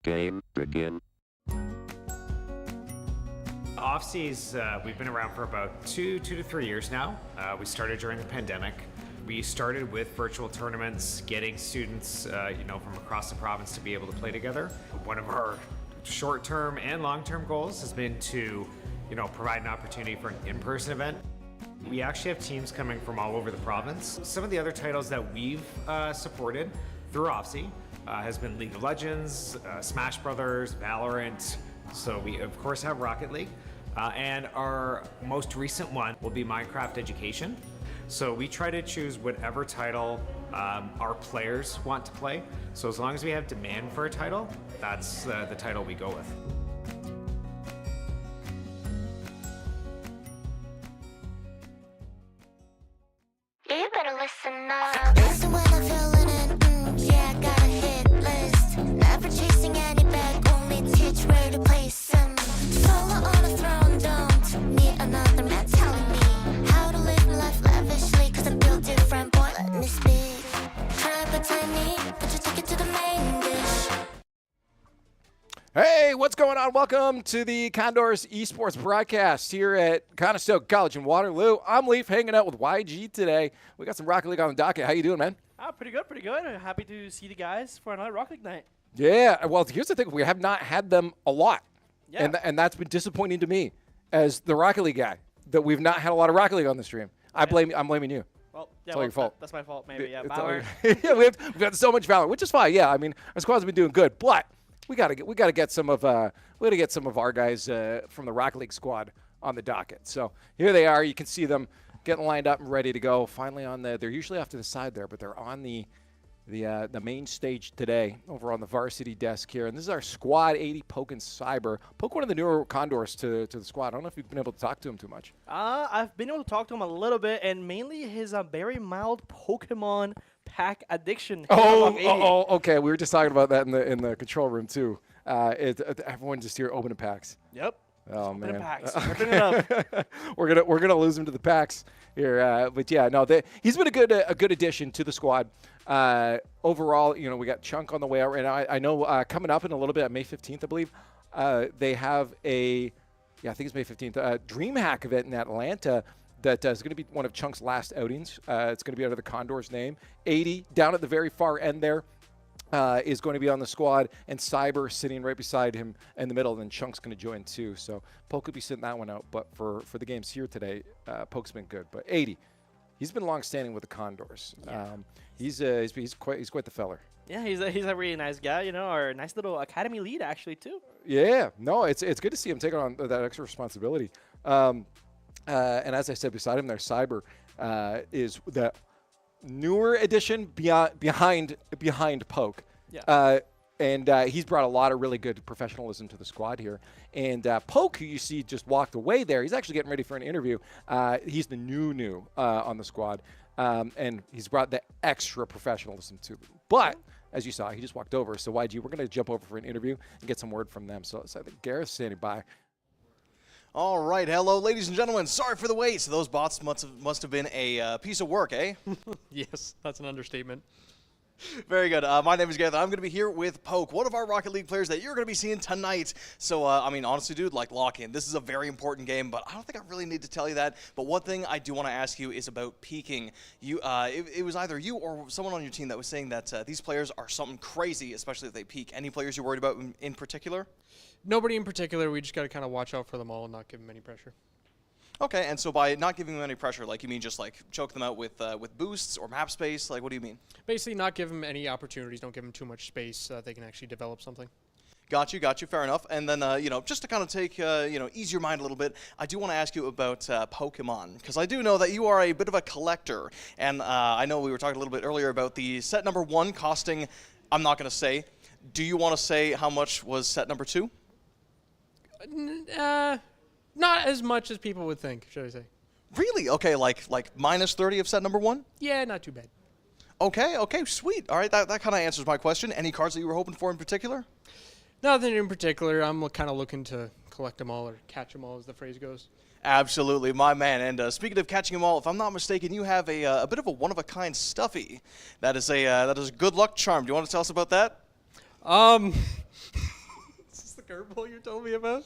Game begin. Off-seas, we've been around for about two to 3 years now. We started during the pandemic. We started with virtual tournaments, getting students, from across the province to be able to play together. One of our short-term and long-term goals has been to, provide an opportunity for an in-person event. We actually have teams coming from all over the province. Some of the other titles that we've supported through OFSI has been League of Legends, Smash Brothers, Valorant. So we of course have Rocket League. And our most recent one will be Minecraft Education. So we try to choose whatever title our players want to play. So as long as we have demand for a title, that's the title we go with. You better listen up. Listen when I'm feeling it. Yeah, I got a hit list. Never chasing any bag, only teach where to place them. Solo on a throne, don't need another man telling me how to live my life lavishly. Cause I'm built different, boy, let me speak. Try but tiny, but you take it to the main dish. Hey, what's going on? Welcome to the Condors Esports broadcast here at Conestoga College in Waterloo. I'm Leaf, hanging out with YG today. We got some Rocket League on the docket. How you doing, man? Pretty good, pretty good. Happy to see the guys for another Rocket League night. Yeah, well, here's the thing. We have not had them a lot. Yeah. And that's been disappointing to me as the Rocket League guy, that we've not had a lot of Rocket League on the stream. I'm blaming you. Well, It's all your fault. That's my fault, maybe. Yeah, It's all Valor. yeah, we've got so much Valor, which is fine. Yeah, I mean, our squad's been doing good, but we gotta get some of our guys from the Rocket League squad on the docket. So here they are. You can see them getting lined up and ready to go. Finally they're usually off to the side there, but they're on the main stage today over on the varsity desk here. And this is our squad, 80 Poke and Cyber. Poke, one of the newer Condors to the squad. I don't know if you've been able to talk to him too much. I've been able to talk to him a little bit, and mainly his very mild Pokemon pack addiction. Okay. We were just talking about that in the control room too. Everyone just here opening packs. Yep. Oh Opening man, packs. Ripping it up. we're gonna lose him to the packs here. But yeah, no, he's been a good addition to the squad. Overall, we got Chunk on the way out right now. I know coming up in a little bit, May 15th, I believe, they have I think it's May 15th, DreamHack event in Atlanta that is going to be one of Chunk's last outings. It's going to be under the Condors name. 80 down at the very far end there. Is going to be on the squad, and Cyber sitting right beside him in the middle, and then Chunk's going to join too. So Poke could be sitting that one out, but for the games here today, Poke's been good. But 80, he's been long-standing with the Condors. Yeah. He's quite the feller. Yeah, he's a really nice guy, our nice little academy lead actually too. Yeah, no, it's good to see him taking on that extra responsibility. And as I said, beside him there, Cyber is the newer addition behind Poke. Yeah. And he's brought a lot of really good professionalism to the squad here. And Poke, who you see just walked away there, he's actually getting ready for an interview. He's the new on the squad. And he's brought the extra professionalism to them. But as you saw, he just walked over. So YG, we're going to jump over for an interview and get some word from them. So I think Gareth's standing by. All right, hello, ladies and gentlemen. Sorry for the wait. So those bots must have been a piece of work, eh? Yes, that's an understatement. Very good. My name is Gareth. I'm going to be here with Poke, one of our Rocket League players that you're going to be seeing tonight. So, honestly, dude, lock in. This is a very important game, but I don't think I really need to tell you that. But one thing I do want to ask you is about peaking. It was either you or someone on your team that was saying that these players are something crazy, especially if they peak. Any players you're worried about in particular? Nobody in particular. We just got to kind of watch out for them all and not give them any pressure. Okay, and so by not giving them any pressure, you mean just choke them out with boosts or map space? What do you mean? Basically, not give them any opportunities. Don't give them too much space so that they can actually develop something. Got you. Fair enough. And then, just to kind of take, ease your mind a little bit, I do want to ask you about Pokemon, because I do know that you are a bit of a collector. And I know we were talking a little bit earlier about the set number 1 costing, I'm not going to say. Do you want to say how much was set number 2? Not as much as people would think, should I say. Really? Okay, like minus 30 of set number 1? Yeah, not too bad. Okay, sweet. All right, that kind of answers my question. Any cards that you were hoping for in particular? Nothing in particular. I'm kind of looking to collect them all or catch them all, as the phrase goes. Absolutely, my man. And speaking of catching them all, if I'm not mistaken, you have a bit of a one-of-a-kind stuffy. That is a good luck charm. Do you want to tell us about that? curveball you told me about?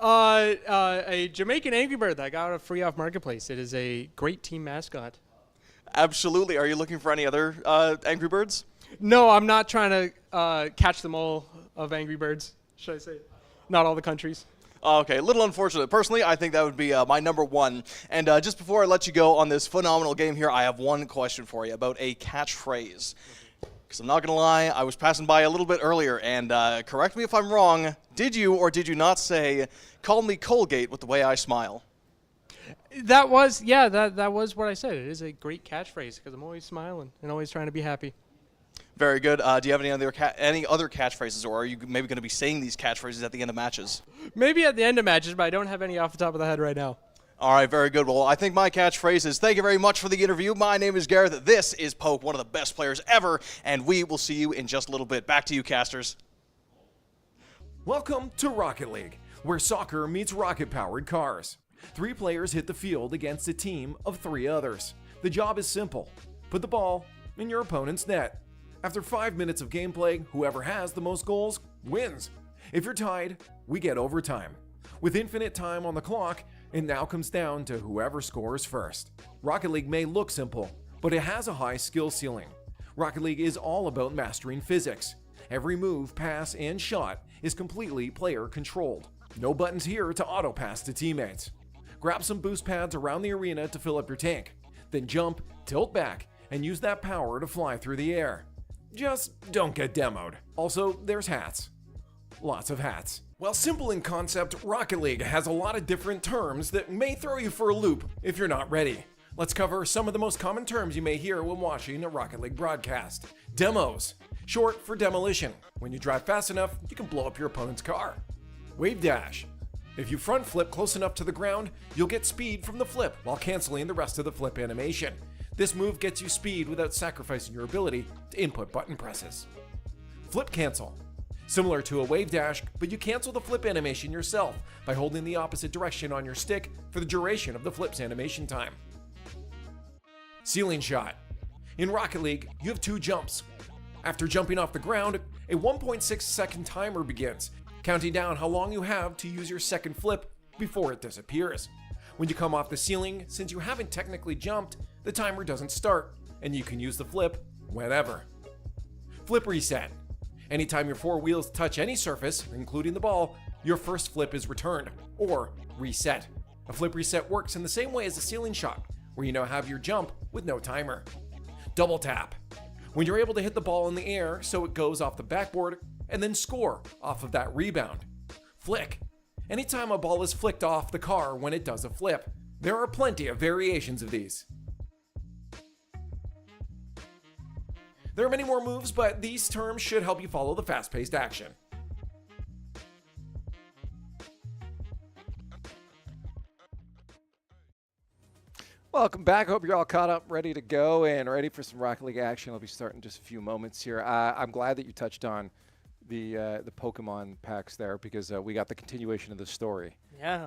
A Jamaican Angry Bird that I got free off Marketplace. It is a great team mascot. Absolutely. Are you looking for any other Angry Birds? No, I'm not trying to catch them all of Angry Birds, should I say. Not all the countries. Okay, a little unfortunate. Personally, I think that would be my number one. And just before I let you go on this phenomenal game here, I have one question for you about a catchphrase. Because I'm not going to lie, I was passing by a little bit earlier, and correct me if I'm wrong, did you or did you not say, call me Colgate with the way I smile? That was, yeah, that was what I said. It is a great catchphrase because I'm always smiling and always trying to be happy. Very good. Do you have any other catchphrases, or are you maybe going to be saying these catchphrases at the end of matches? Maybe at the end of matches, but I don't have any off the top of the head right now. All right, very good. Well, I think my catchphrase is thank you very much for the interview. My name is Gareth. This is Poke, one of the best players ever, and we will see you in just a little bit. Back to you, casters. Welcome to Rocket League, where soccer meets rocket-powered cars. 3 players hit the field against a team of 3 others. The job is simple. Put the ball in your opponent's net. After 5 minutes of gameplay, whoever has the most goals wins. If you're tied, we get overtime. With infinite time on the clock, it now comes down to whoever scores first. Rocket League may look simple, but it has a high skill ceiling. Rocket League is all about mastering physics. Every move, pass, and shot is completely player controlled. No buttons here to auto pass to teammates. Grab some boost pads around the arena to fill up your tank. Then jump, tilt back, and use that power to fly through the air. Just don't get demoed. Also, there's hats. Lots of hats. While simple in concept, Rocket League has a lot of different terms that may throw you for a loop if you're not ready. Let's cover some of the most common terms you may hear when watching a Rocket League broadcast. Demos, short for demolition. When you drive fast enough, you can blow up your opponent's car. Wave dash. If you front flip close enough to the ground, you'll get speed from the flip while canceling the rest of the flip animation. This move gets you speed without sacrificing your ability to input button presses. Flip cancel. Similar to a wave dash, but you cancel the flip animation yourself by holding the opposite direction on your stick for the duration of the flip's animation time. Ceiling shot. In Rocket League, you have 2 jumps. After jumping off the ground, a 1.6 second timer begins, counting down how long you have to use your second flip before it disappears. When you come off the ceiling, since you haven't technically jumped, the timer doesn't start, and you can use the flip whenever. Flip reset. Anytime your 4 wheels touch any surface, including the ball, your first flip is returned, or reset. A flip reset works in the same way as a ceiling shot, where you now have your jump with no timer. Double tap. When you're able to hit the ball in the air so it goes off the backboard, and then score off of that rebound. Flick. Anytime a ball is flicked off the car when it does a flip. There are plenty of variations of these. There are many more moves, but these terms should help you follow the fast-paced action. Welcome back. Hope you're all caught up, ready to go, and ready for some Rocket League action. I'll be starting in just a few moments here. I'm glad that you touched on the Pokemon packs there because we got the continuation of the story. Yeah.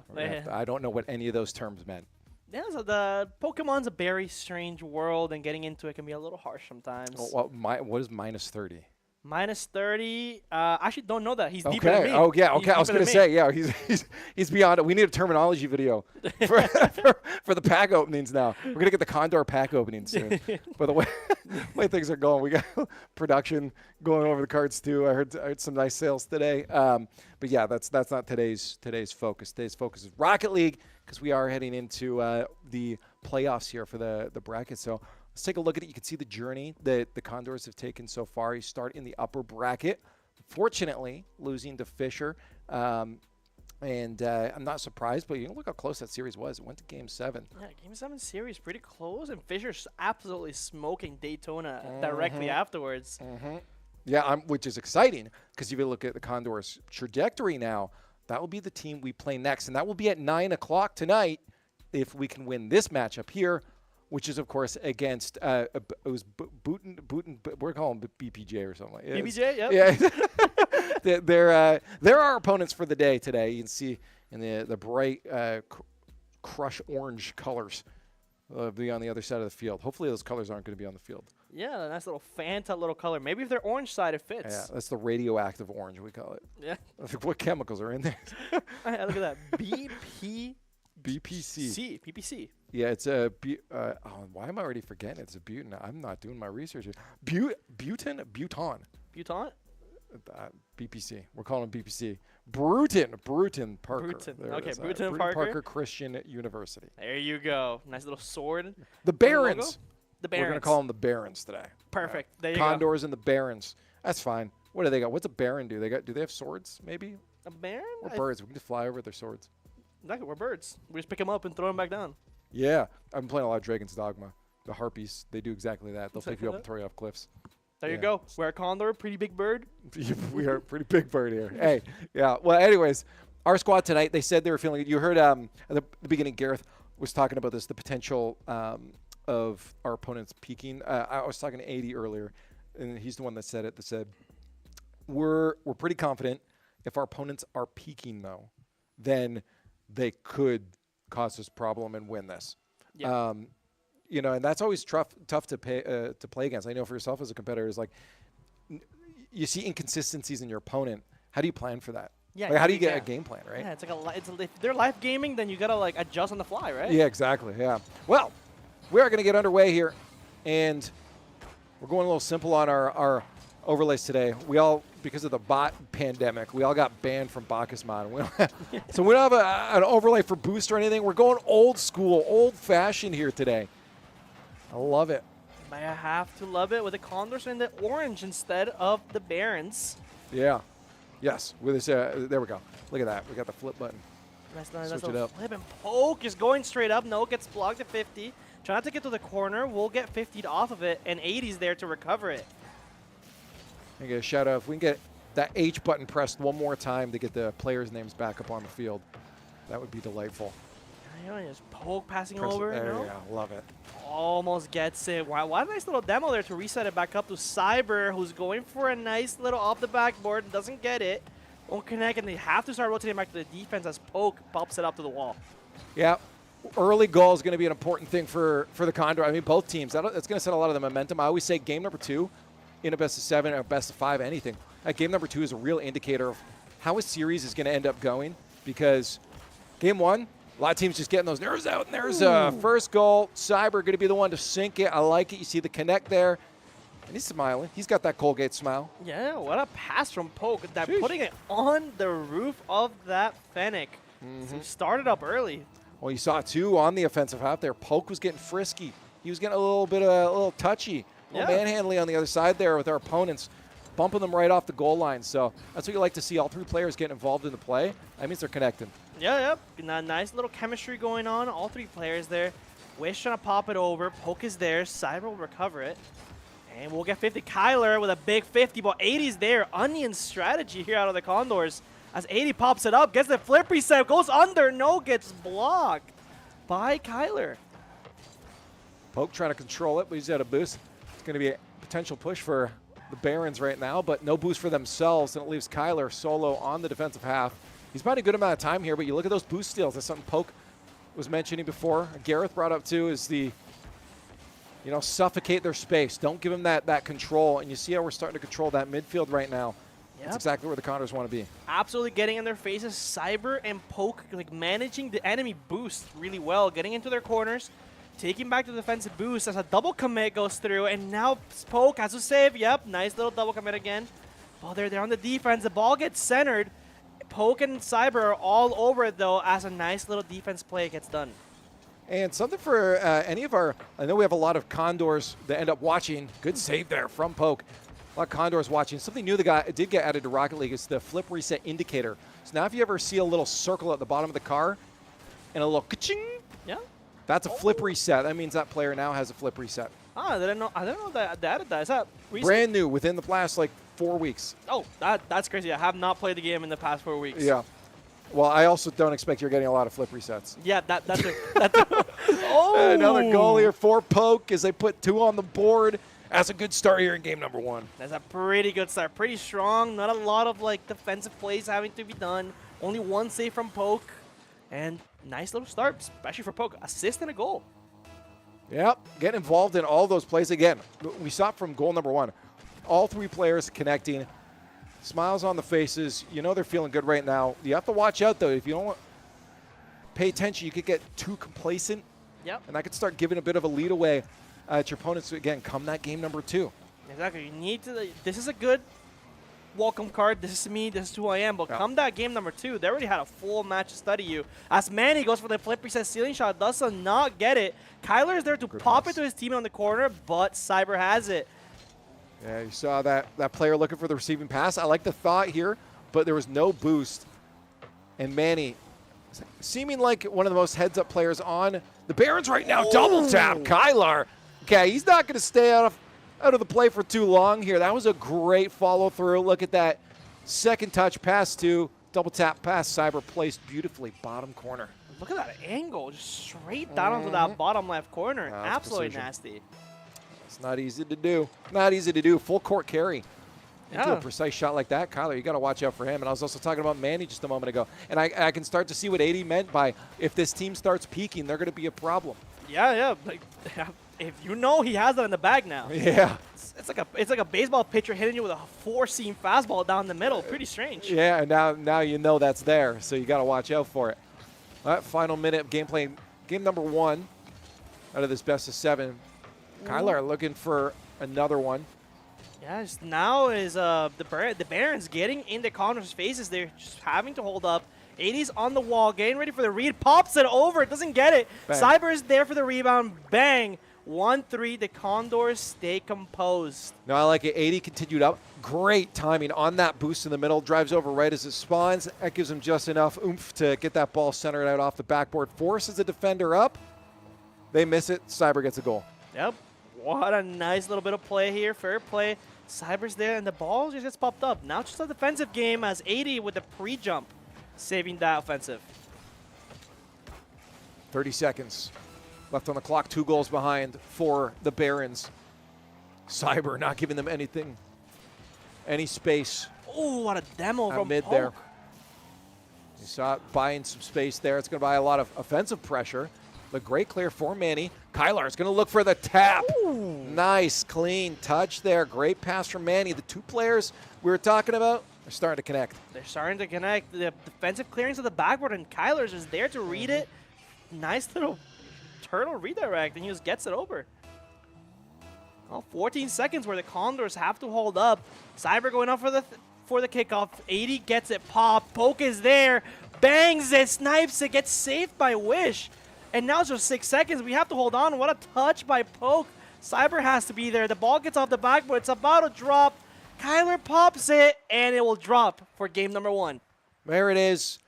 I don't know what any of those terms meant. Yeah, so the Pokemon's a very strange world, and getting into it can be a little harsh sometimes. What is minus 30? Minus 30. I actually don't know that. He's deeper than me. Oh, yeah. Okay. He's I was going to say, yeah, he's beyond it. We need a terminology video for the pack openings now. We're going to get the Condor pack opening soon. By the way things are going, we got production going over the cards too. I heard some nice sales today. But yeah, that's not today's focus. Today's focus is Rocket League because we are heading into the playoffs here for the bracket. So let's take a look at it. You can see the journey that the Condors have taken so far. You start in the upper bracket, fortunately losing to Fisher. And I'm not surprised, but you look how close that series was. It went to Game 7. Yeah, Game 7 series pretty close, and Fisher's absolutely smoking Daytona directly afterwards. Yeah, which is exciting because if you look at the Condors' trajectory now, that will be the team we play next, and that will be at 9 o'clock tonight if we can win this matchup here, which is, of course, against it was Booten, we're calling them BPJ or something like that. BPJ, yep. Yeah. They're our opponents for the day today. You can see in the bright crush orange colors be on the other side of the field. Hopefully those colors aren't going to be on the field. Yeah, a nice little Fanta little color. Maybe if they're orange side, it Yeah, fits. that's the radioactive orange, we call it. Yeah. What chemicals are in there? Yeah, look at that. BPCU. BPC. PPC. Yeah, it's a why am I already forgetting? It's a butane. I'm not doing my research here. Butan? Buton? BPC. We're calling him BPC. Bruton Parker. Bruton. There it Okay, is. Bruton Parker Parker. Christian University. There you go. Nice little sword. The logo? Barons. The We're Barons. going to call them the Barons today. Perfect. There you Condors and the Barons. That's fine. What do they got? What's a Baron do? Do they have swords, maybe? go. A Baron? Or birds? We can just fly over their swords. Exactly, we're birds. We just pick them up and throw them back down. Yeah. I've been playing a lot of Dragon's Dogma. The Harpies, they do exactly that. They'll pick Exactly you up that. and throw you off cliffs. There you Yeah. go. We're a condor, pretty big bird. We are a pretty big bird here. Hey, yeah. Well, anyways, our squad tonight, they said they were feeling it. You heard at the beginning, Gareth was talking about this, the potential of our opponents peaking. I was talking to 80 earlier, and he's the one that said it, that said, we're pretty confident if our opponents are peaking, though, then they could cause us problem and win this. Yeah. And that's always tough to play against. I know for yourself as a competitor, is like you see inconsistencies in your opponent. How do you plan for that? Yeah. Like, how do you get yeah. a game plan, right? Yeah, it's like if they're live gaming, then you gotta like adjust on the fly, right? Yeah, exactly. Yeah. Well, we are going to get underway here, and we're going a little simple on our overlays today. We all, because of the bot pandemic, we all got banned from Bacchus Mod. So we don't have an overlay for boost or anything. We're going old school, old fashioned here today. I love it. I have to love it with the condors and the orange instead of the Barons. Yeah. Yes. With this, there we go. Look at that. We got the flip button. That's Switch a it up. flip and poke is going straight up. No, gets blocked at 50. Try not to get to the corner. We'll get 50'd off of it, and 80's there to recover it. I get a shout out. If we can get that H button pressed one more time to get the players' names back up on the field, that would be delightful. You know, just poke passing Press it. over. There no? you go. Love it. Almost gets it. Wow, what a nice little demo there to reset it back up to Cyber, who's going for a nice little off the backboard and doesn't get it. Won't connect, and they have to start rotating back to the defense as Poke pops it up to the wall. Yeah. Early goal is going to be an important thing for the Condor. I mean, both teams. That's going to set a lot of the momentum. I always say game number 2 in a best of 7 or best of 5, anything. Game number 2 is a real indicator of how a series is going to end up going, because game 1, a lot of teams just getting those nerves out, and there's a first goal. Cyber going to be the one to sink it. I like it. You see the connect there. And he's smiling. He's got that Colgate smile. Yeah, what a pass from Poke. That Sheesh. putting it on the roof of that Fennec. So started up early. Well, you saw, too, on the offensive half there, Poke was getting frisky. He was getting a little touchy, a little Yeah. manhandly on the other side there with our opponents, bumping them right off the goal line. So that's what you like to see, all 3 players getting involved in the play. That means they're connecting. Yeah, yep. Nice little chemistry going on. All 3 players there. Wish trying to pop it over. Poke is there. Cyber will recover it. And we'll get 50. Kyler with a big 50, but 80's there. Onion strategy here out of the Condors. As 80 pops it up, gets the flip reset, goes under, no, gets blocked by Kyler. Poke trying to control it, but he's got a boost. It's going to be a potential push for the Barons right now, but no boost for themselves, and it leaves Kyler solo on the defensive half. He's buying a good amount of time here, but you look at those boost steals. That's something Poke was mentioning before. Gareth brought up, too, is the, suffocate their space. Don't give them that control, and you see how we're starting to control that midfield right now. That's exactly where the Condors want to be. Absolutely getting in their faces. Cyber and Poke managing the enemy boost really well, getting into their corners, taking back the defensive boost as a double commit goes through, and now Poke has to save. Yep, nice little double commit again. Well, they're on the defense. The ball gets centered. Poke and Cyber are all over it, though, as a nice little defense play gets done. And something for any of our, I know we have a lot of Condors that end up watching. Good save there from Poke. A lot of Condors watching. Something new that did get added to Rocket League is the flip reset indicator. So now if you ever see a little circle at the bottom of the car and a little ka-ching, Yeah. that's a flip reset. That means that player now has a flip reset. I didn't know that they added that. Is that recent? Brand new within the last 4 weeks. Oh, that's crazy. I have not played the game in the past 4 weeks. Yeah. Well, I also don't expect you're getting a lot of flip resets. Yeah, that's it. Oh! Another goal here for Poke as they put 2 on the board. That's a good start here in game number 1. That's a pretty good start. Pretty strong. Not a lot of defensive plays having to be done. Only 1 save from Poke. And nice little start, especially for Poke. Assist and a goal. Yep, getting involved in all those plays. Again, we saw from goal number 1. All 3 players connecting. Smiles on the faces. You know they're feeling good right now. You have to watch out, though. If you don't pay attention, you could get too complacent. Yep. And that could start giving a bit of a lead away at your opponents, again, come that game number 2. Exactly. You need to. This is a good welcome card. This is me. This is who I am. But come that game number 2, they already had a full match to study you. As Manny goes for the flip reset ceiling shot, does not get it. Kyler is there to pop it to his teammate on the corner, but Cyber has it. Yeah, you saw that player looking for the receiving pass. I like the thought here, but there was no boost. And Manny, seeming like one of the most heads-up players on the Barons right now, double tap, Kyler. Okay, he's not going to stay out of the play for too long here. That was a great follow-through. Look at that second touch pass to double tap pass. Cyber placed beautifully, bottom corner. Look at that angle, just straight down onto that bottom left corner. That's Absolutely precision. nasty. It's not easy to do. Not easy to do. Full court carry. Into Yeah. a precise shot like that, Kyler, you got to watch out for him. And I was also talking about Manny just a moment ago. And I can start to see what 80 meant by if this team starts peaking, they're going to be a problem. Yeah. Like, if you know he has that in the bag now. Yeah. It's like a baseball pitcher hitting you with a 4-seam fastball down the middle. Pretty strange. Yeah, and now you know that's there, so you got to watch out for it. All right, final minute of gameplay. Game number 1 out of this best of 7. Kyler looking for another one. Yes, now is the Barons getting into Connor's faces. They're just having to hold up. 80's on the wall, getting ready for the read. Pops it over, doesn't get it. Bang. Cyber is there for the rebound. Bang. 1-3, the Condors stay composed. No, I like it. 80 continued up. Great timing on that boost in the middle. Drives over right as it spawns. That gives him just enough oomph to get that ball centered out off the backboard. Forces the defender up. They miss it. Cyber gets a goal. Yep. What a nice little bit of play here. Fair play. Cyber's there, and the ball just gets popped up. Now just a defensive game as 80 with the pre-jump, saving that offensive. 30 seconds left on the clock. 2 goals behind for the Barons. Cyber not giving them anything, any space. Oh, what a demo from mid Poke. there. You saw it buying some space there. It's going to buy a lot of offensive pressure. The great clear for Manny. Kyler is going to look for the tap. Ooh. Nice, clean touch there. Great pass from Manny. The 2 players we were talking about are starting to connect. They're starting to connect. The defensive clearance of the backboard, and Kyler's just there to read it. Nice little turtle redirect, and he just gets it over. Well, 14 seconds where the Condors have to hold up. Cyber going up for the kickoff. 80 gets it popped. Poke is there. Bangs it, snipes it, gets saved by Wish. And now it's just 6 seconds. We have to hold on. What a touch by Poke. Cyber has to be there. The ball gets off the backboard. It's about to drop. Kyler pops it, and it will drop for game number 1. There it is.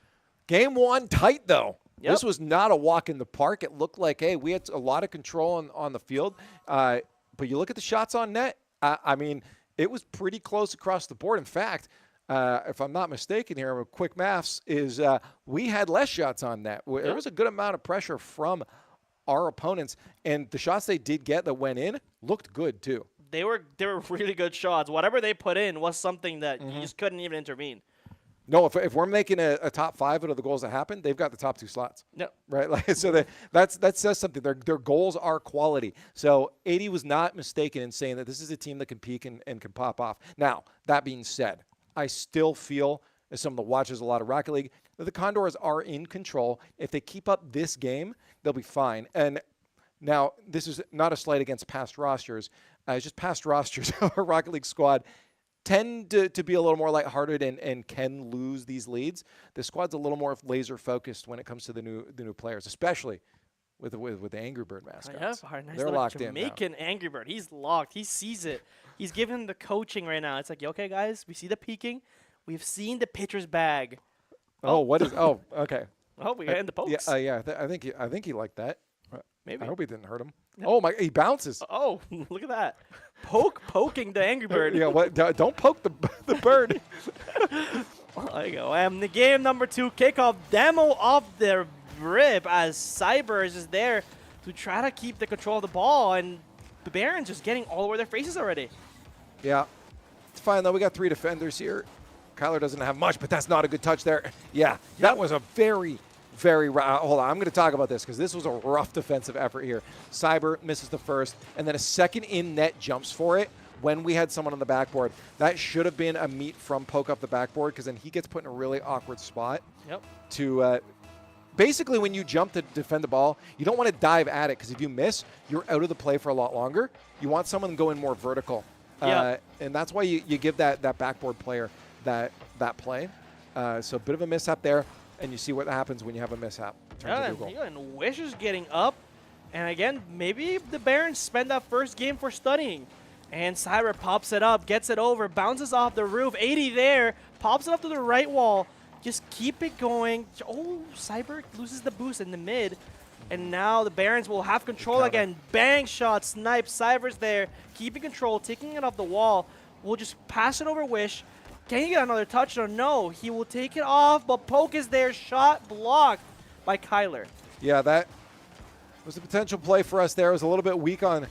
Game 1 tight, though. Yep. This was not a walk in the park. It looked like, hey, we had a lot of control on the field. But you look at the shots on net. I mean, it was pretty close across the board. In fact, if I'm not mistaken here, with quick maths, is we had less shots on net. There was a good amount of pressure from our opponents, and the shots they did get that went in looked good too. They were really good shots. Whatever they put in was something that you just couldn't even intervene. No, if we're making a top 5 out of the goals that happened, they've got the top 2 slots. No. Right? Like, so that says something. Their goals are quality. So 80 was not mistaken in saying that this is a team that can peak and can pop off. Now, that being said, I still feel, as someone that watches a lot of Rocket League, that the Condors are in control. If they keep up this game, they'll be fine. And now, this is not a slight against past rosters. It's just past rosters of a Rocket League squad tend to be a little more lighthearted and can lose these leads. The squad's a little more laser focused when it comes to the new players, especially with the Angry Bird mascots. Our nice They're little locked Jamaican Angry Bird. He's locked. He sees it. He's giving the coaching right now. It's like, okay, guys, we see the peeking. We've seen the pitcher's bag. in now. Oh, what is? Oh, okay. Oh, we got in the pokes. Yeah. I think he liked that. Maybe. I hope he didn't hurt him. Oh my! He bounces. Oh, look at that. Poking the Angry Bird. Yeah. What? Don't poke the bird. There you go. The game number 2 kickoff demo off the rip as Cyber is just there to try to keep the control of the ball, and the Barons just getting all over their faces already. Yeah. It's fine though. We got 3 defenders here. Kyler doesn't have much, but that's not a good touch there. Yeah. That was a very, very hold on, I'm going to talk about this because this was a rough defensive effort here. Cyber misses the first, and then a second in net jumps for it when we had someone on the backboard. That should have been a meet from Poke off the backboard because then he gets put in a really awkward spot. Yep. To basically, when you jump to defend the ball, you don't want to dive at it because if you miss, you're out of the play for a lot longer. You want someone going more vertical. And that's why you give that backboard player that play. So a bit of a mishap there, and you see what happens when you have a mishap. And Wish is getting up. And again, maybe the Barons spend that first game for studying. And Cyber pops it up, gets it over, bounces off the roof. 80 there, pops it up to the right wall. Just keep it going. Oh, Cyber loses the boost in the mid. And now the Barons will have control again. Bang shot, snipe. Cyber's there, keeping control, taking it off the wall. We'll just pass it over Wish. Can he get another touchdown? No, he will take it off, but Poke is there. Shot blocked by Kyler. Yeah, that was a potential play for us there. It was a little bit weak on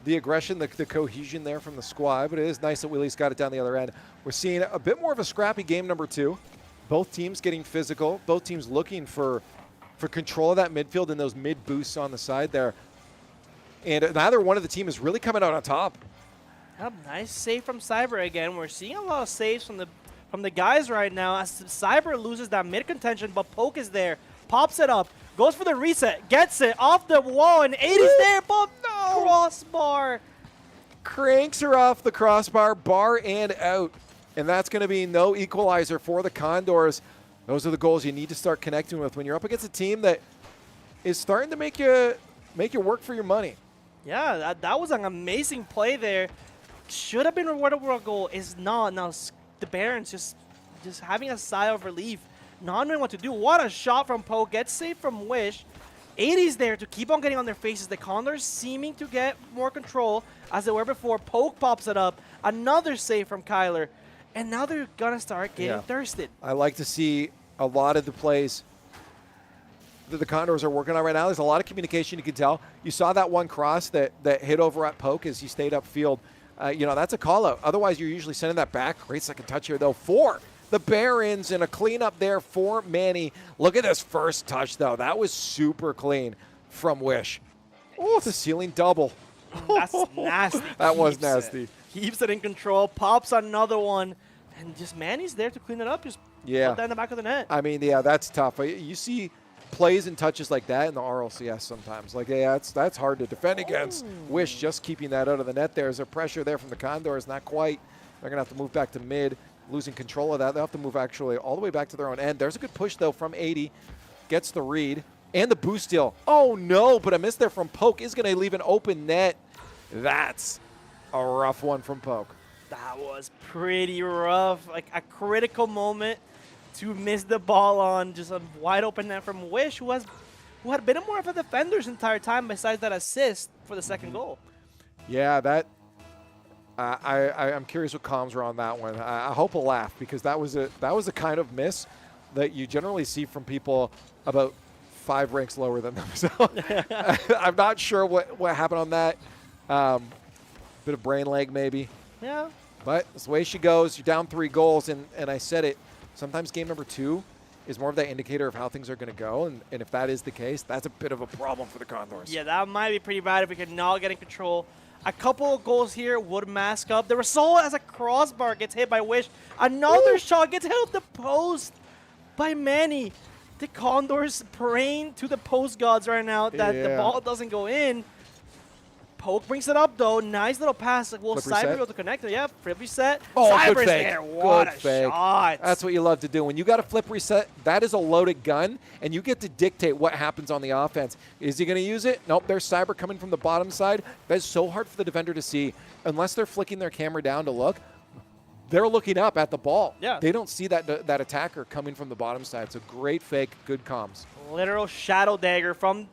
the aggression, the cohesion there from the squad, but it is nice that we at least got it down the other end. We're seeing a bit more of a scrappy game number 2. Both teams getting physical. Both teams looking for control of that midfield and those mid boosts on the side there. And neither one of the team is really coming out on top. Yep, nice save from Cyber again. We're seeing a lot of saves from the guys right now as Cyber loses that mid contention, but Poke is there, pops it up, goes for the reset, gets it off the wall, and 80's there, but no! Crossbar. Cranks her off the crossbar, bar and out. And that's going to be no equalizer for the Condors. Those are the goals you need to start connecting with when you're up against a team that is starting to make you work for your money. Yeah, that was an amazing play there. Should have been rewarded with a goal. Is not. Now the Barons just having a sigh of relief, not knowing what to do. What a shot from Poke. Gets saved from Wish. 80's there to keep on getting on their faces. The Condors seeming to get more control as they were before. Poke pops it up. Another save from Kyler. And now they're going to start getting thirsted. I like to see a lot of the plays that the Condors are working on right now. There's a lot of communication, you can tell. You saw that one cross that hit over at Poke as he stayed upfield. That's a call-out. Otherwise, you're usually sending that back. Great second touch here, though, for the Barons, and a cleanup there for Manny. Look at this first touch, though. That was super clean from Wish. Oh, the ceiling double. That's nasty. That was nasty. Keeps it in control, pops another one, and just Manny's there to clean it up. Just put that in the back of the net. I mean, yeah, that's tough. You see plays and touches like that in the RLCS sometimes. Like, yeah, that's hard to defend against. Wish just keeping that out of the net there. There's a pressure there from the Condors, not quite. They're going to have to move back to mid, losing control of that. They'll have to move actually all the way back to their own end. There's a good push, though, from 80. Gets the read. And the boost steal. Oh, no, but a miss there from Poke is going to leave an open net. That's a rough one from Poke. That was pretty rough. Like a critical moment to miss the ball on. Just a wide open net from Wish, who had been more of a defender this entire time besides that assist for the second goal. Yeah, that I'm curious what comms were on that one. I hope a laugh because that was a kind of miss that you generally see from people about 5 ranks lower than them. So I'm not sure what happened on that. Bit of brain lag maybe. Yeah. But that's the way she goes. You're down 3 goals, and I said it. Sometimes game number 2 is more of that indicator of how things are going to go, and if that is the case, that's a bit of a problem for the Condors. Yeah, that might be pretty bad if we could not get in control. A couple of goals here would mask up. The result as a crossbar gets hit by Wish. Another shot gets hit off the post by Manny. The Condors praying to the post gods right now that the ball doesn't go in. Poke brings it up, though. Nice little pass. Will Cyber be able to connect it? Yeah, flip reset. Oh, Cyber's good fake. there. What a shot. That's what you love to do. When you got a flip reset, that is a loaded gun, and you get to dictate what happens on the offense. Is he going to use it? Nope, there's Cyber coming from the bottom side. That's so hard for the defender to see. Unless they're flicking their camera down to look, they're looking up at the ball. Yeah. They don't see that attacker coming from the bottom side. It's a great fake, good comms. Literal shadow dagger from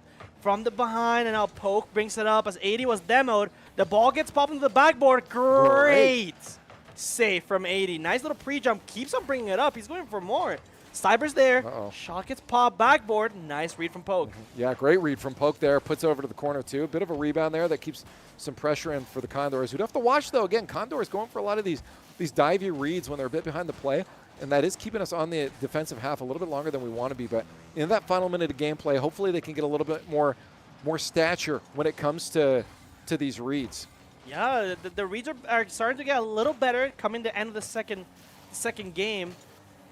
the behind, and now Poke brings it up as 80 was demoed. The ball gets popped into the backboard. Great save from 80. Nice little pre-jump. Keeps on bringing it up. He's going for more. Cyber's there. Shot gets popped backboard. Nice read from Poke. Yeah, great read from Poke there. Puts it over to the corner, too. A bit of a rebound there that keeps some pressure in for the Condors. Who'd have to watch, though. Again, Condors going for a lot of these divey reads when they're a bit behind the play. and that is keeping us on the defensive half a little bit longer than we want to be. But in that final minute of gameplay, hopefully they can get a little bit more stature when it comes to these reads. Yeah, the reads are starting to get a little better coming to the end of the second game.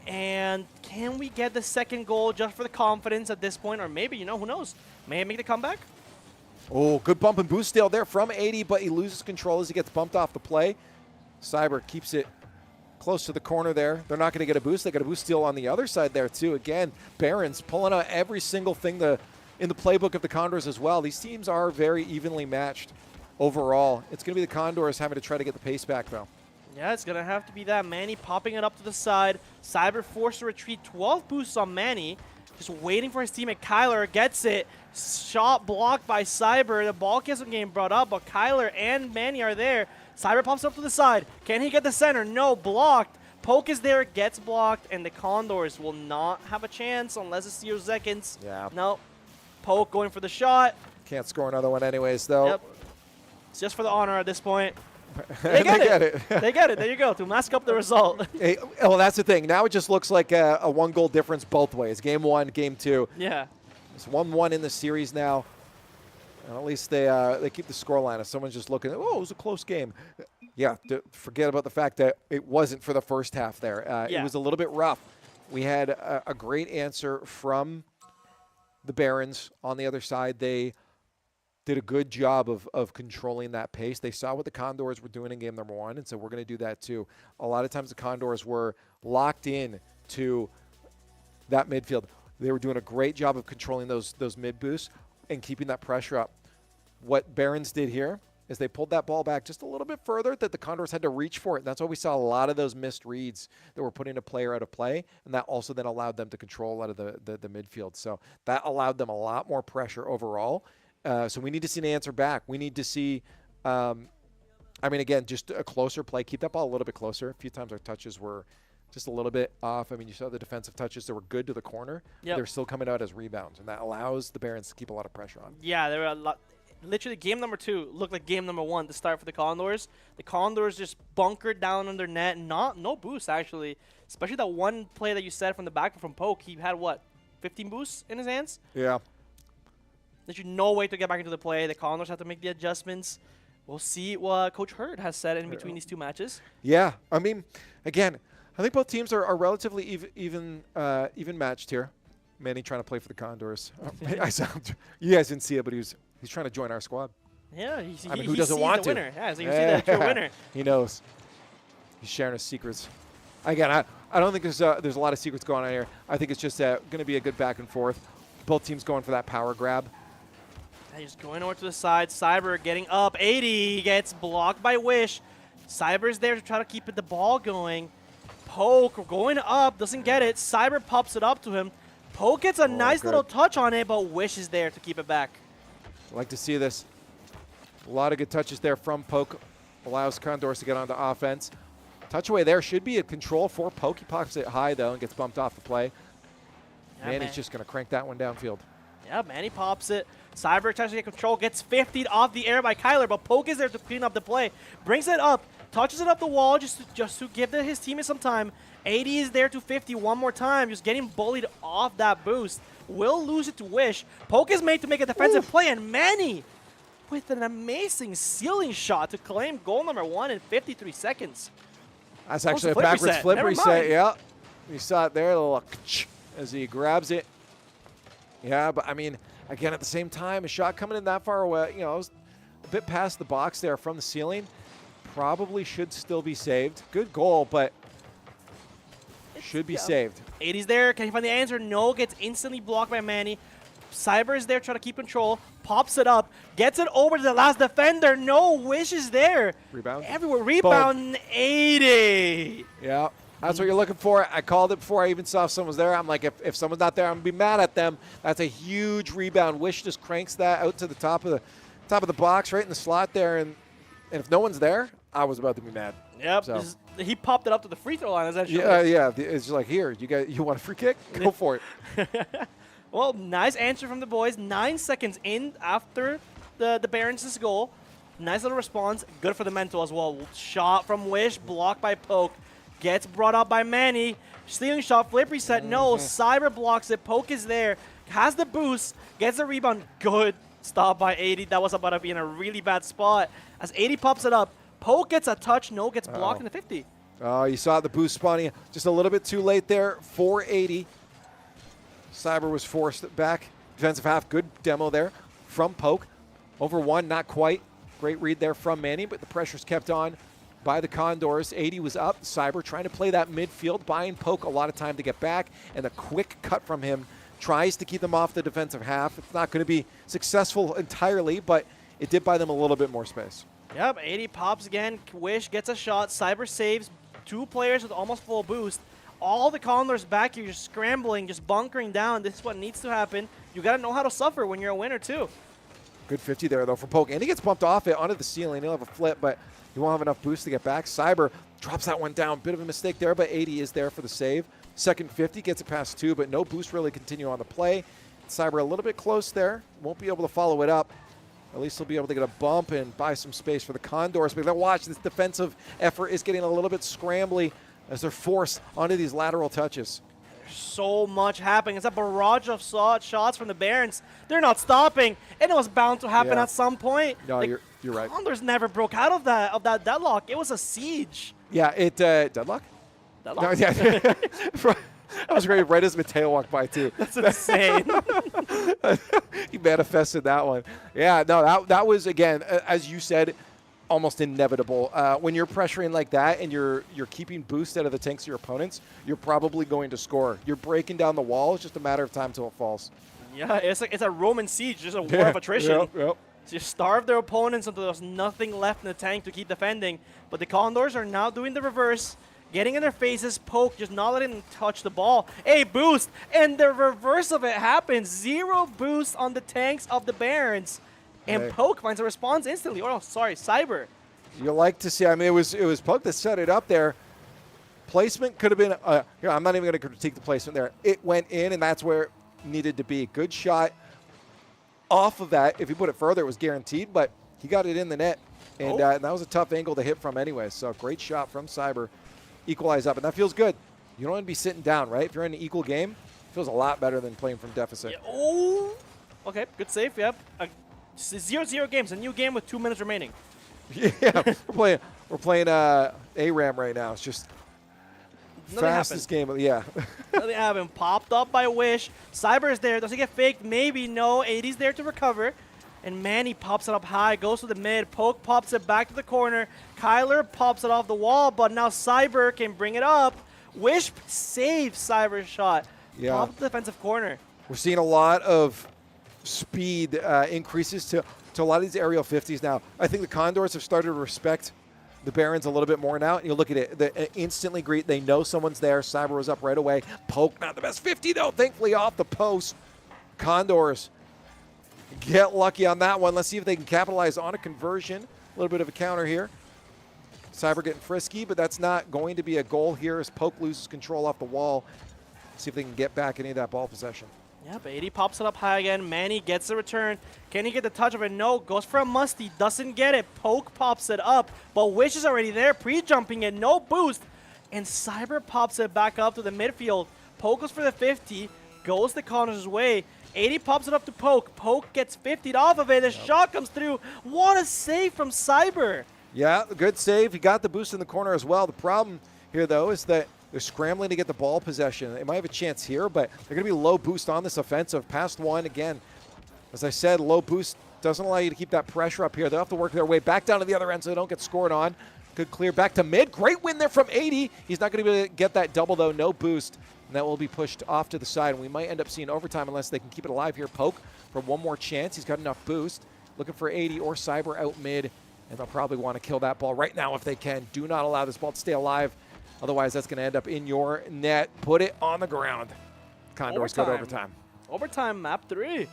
And can we get the second goal just for the confidence at this point? Or maybe, who knows? May it make the comeback? Oh, good bump and boost steal there from 80, but he loses control as he gets bumped off the play. Cyber keeps it close to the corner there. They're not going to get a boost. They got a boost steal on the other side there, too. Again, Barons pulling out every single thing in the playbook of the Condors as well. These teams are very evenly matched overall. It's going to be the Condors having to try to get the pace back, though. Yeah, it's going to have to be that. Manny popping it up to the side. Cyber forced to retreat. 12 boosts on Manny. Just waiting for his teammate. Kyler gets it. Shot blocked by Cyber. The ball isn't getting brought up, but Kyler and Manny are there. Cyber pops up to the side. Can he get the center? No, blocked. Poke is there, gets blocked, and the Condors will not have a chance unless it's 0 seconds. Yeah. No. Poke going for the shot. Can't score another one anyways, though. Yep. It's just for the honor at this point. They get it. They get it. There you go. To mask up the result. Hey, well, that's the thing. Now it just looks like a 1-goal difference both ways. Game 1, Game 2. Yeah. It's 1-1 in the series now. And at least they keep the scoreline. If someone's just looking, oh, it was a close game. Yeah, forget about the fact that it wasn't for the first half there. Yeah. It was a little bit rough. We had a great answer from the Barons on the other side. They did a good job of controlling that pace. They saw what the Condors were doing in game number 1, and so we're going to do that too. A lot of times the Condors were locked in to that midfield. They were doing a great job of controlling those mid boosts and keeping that pressure up. What Barons did here is they pulled that ball back just a little bit further that the Condors had to reach for it. And that's why we saw a lot of those missed reads that were putting a player out of play, and that also then allowed them to control a lot of the midfield. So that allowed them a lot more pressure overall. So we need to see an answer back. We need to see, again, just a closer play. Keep that ball a little bit closer. A few times our touches were just a little bit off. I mean, you saw the defensive touches that were good to the corner. Yep. They're still coming out as rebounds, and that allows the Barons to keep a lot of pressure on. Yeah, there were a lot. Literally, game number 2 looked like game number 1 to start for the Condors. The Condors just bunkered down under net. No boost, actually. Especially that one play that you said from the back from Poke. He had, 15 boosts in his hands? Yeah. There's no way to get back into the play. The Condors have to make the adjustments. We'll see what Coach Hurd has said in between these two matches. Yeah. I mean, again, I think both teams are relatively even matched here. Manny trying to play for the Condors. You guys didn't see it, but he's trying to join our squad. Yeah, who doesn't want to? Winner. Yeah, so you see that true winner. He knows. He's sharing his secrets. Again, I don't think there's a lot of secrets going on here. I think it's just going to be a good back and forth. Both teams going for that power grab. He's going over to the side. Cyber getting up. 80 gets blocked by Wish. Cyber's there to try to keep the ball going. Poke going up, doesn't get it. Cyber pops it up to him. Poke gets a nice little touch on it, but Wish is there to keep it back. I like to see this. A lot of good touches there from Poke. Allows Condors to get onto offense. Touch away there should be a control for Poke. He pops it high, though, and gets bumped off the play. Yeah, Manny's just going to crank that one downfield. Yeah, Manny pops it. Cyber tries to get control, gets 50'd off the air by Kyler, but Poke is there to clean up the play. Brings it up, touches it up the wall just to give his teammate some time. 80 is there to 50 one more time, just getting bullied off that boost. Will lose it to Wish. Poke is made to make a defensive play, and Manny with an amazing ceiling shot to claim goal number 1 in 53 seconds. That's actually a backwards flip reset. Yeah, you saw it there, a little as he grabs it. Yeah, but I mean, again, at the same time, a shot coming in that far away, it was a bit past the box there from the ceiling. Probably should still be saved. Good goal, but should be saved. 80's there. Can he find the answer? No. Gets instantly blocked by Manny. Cyber is there trying to keep control. Pops it up. Gets it over to the last defender. No. Wish is there. Rebound. Everywhere. Rebound. 80. Yeah. That's what you're looking for. I called it before I even saw if someone was there. I'm like, if someone's not there, I'm going to be mad at them. That's a huge rebound. Wish just cranks that out to the top of the box, right in the slot there. And if no one's there, I was about to be mad. Yep. So. He popped it up to the free throw line. Essentially. Yeah. It's just like, here, you want a free kick? Go for it. Well, nice answer from the boys. 9 seconds in after the Barons' goal. Nice little response. Good for the mental as well. Shot from Wish, blocked by Poke. Gets brought up by Manny. Stealing shot, flip reset, no. Cyber blocks it, Poke is there, has the boost, gets the rebound. Good stop by 80. That was about to be in a really bad spot. As 80 pops it up, Poke gets a touch, no, gets blocked in the 50. Oh, you saw the boost spawning just a little bit too late there for 80. Cyber was forced back. Defensive half, good demo there from Poke. Over one, not quite. Great read there from Manny, but the pressure's kept on by the Condors. 80 was up. Cyber trying to play that midfield, buying Poke a lot of time to get back, and a quick cut from him tries to keep them off the defensive half. It's not going to be successful entirely, but it did buy them a little bit more space. Yep, 80 pops again. Wish gets a shot. Cyber saves. 2 players with almost full boost. All the Condors back here just scrambling, just bunkering down. This is what needs to happen. You got to know how to suffer when you're a winner, too. Good 50 there, though, for Poke. And he gets bumped off it onto the ceiling. He'll have a flip, but he won't have enough boost to get back. Cyber drops that one down. Bit of a mistake there, but 80 is there for the save. Second 50 gets it past 2, but no boost really continue on the play. Cyber a little bit close there. Won't be able to follow it up. At least he'll be able to get a bump and buy some space for the Condors. But watch, this defensive effort is getting a little bit scrambly as they're forced onto these lateral touches. So much happening. It's a barrage of shots from the Barons. They're not stopping, and it was bound to happen at some point. No, you're right. Condors never broke out of that deadlock. It was a siege. Yeah, it deadlock? Deadlock? No, yeah. That was great. Right as Mateo walked by, too. That's insane. He manifested that one. Yeah, no, that was, again, as you said, almost inevitable. When you're pressuring like that and you're keeping boost out of the tanks of your opponents, you're probably going to score. You're breaking down the wall. It's just a matter of time till it falls. Yeah, it's a Roman siege, just a war of attrition. Yep. Just starve their opponents until there's nothing left in the tank to keep defending. But the Condors are now doing the reverse, getting in their faces. Poke just not letting them touch the ball. A boost, and the reverse of it happens. 0 boost on the tanks of the Barons. And Hey. Poke finds a response instantly. Oh, no, sorry, Cyber. You like to see, I mean, it was Poke that set it up there. Placement could have been, I'm not even going to critique the placement there. It went in, and that's where it needed to be. Good shot off of that. If he put it further, it was guaranteed, but he got it in the net. And that was a tough angle to hit from anyway. So great shot from Cyber. Equalize up, and that feels good. You don't want to be sitting down, right? If you're in an equal game, it feels a lot better than playing from deficit. Yeah, oh, okay, good save, yep. 0-0 games, a new game with 2 minutes remaining. Yeah, we're playing ARAM right now. It's just Nothing fastest game. Yeah. Nothing happened. Popped up by Wish. Cyber is there. Does he get faked? Maybe. No. 80's there to recover. And Manny pops it up high. Goes to the mid. Poke pops it back to the corner. Kyler pops it off the wall, but now Cyber can bring it up. Wish saves Cyber's shot. Yeah. Pop the defensive corner. We're seeing a lot of speed increases to a lot of these aerial 50s now. I think the Condors have started to respect the Barons a little bit more now. And you look at it, they instantly greet. They know someone's there. Cyber was up right away. Poke, not the best 50, though. Thankfully, off the post. Condors get lucky on that one. Let's see if they can capitalize on a conversion. A little bit of a counter here. Cyber getting frisky, but that's not going to be a goal here as Poke loses control off the wall. See if they can get back any of that ball possession. Yeah, but 80 pops it up high again. Manny gets the return. Can he get the touch of it? No. Goes for a musty. Doesn't get it. Poke pops it up, but Wish is already there. Pre-jumping it. No boost. And Cyber pops it back up to the midfield. Poke goes for the 50. Goes the Condors' way. 80 pops it up to Poke. Poke gets 50'd off of it. The shot comes through. What a save from Cyber. Yeah, good save. He got the boost in the corner as well. The problem here, though, is that they're scrambling to get the ball possession. They might have a chance here, but they're going to be low boost on this offensive. Past one, again, as I said, low boost doesn't allow you to keep that pressure up here. They'll have to work their way back down to the other end so they don't get scored on. Good clear back to mid. Great win there from 80. He's not going to be able to get that double, though. No boost, and that will be pushed off to the side. And we might end up seeing overtime unless they can keep it alive here. Poke for one more chance. He's got enough boost. Looking for 80 or Cyber out mid, and they'll probably want to kill that ball right now if they can. Do not allow this ball to stay alive. Otherwise, that's going to end up in your net. Put it on the ground. Condors go to overtime. Overtime, map 3.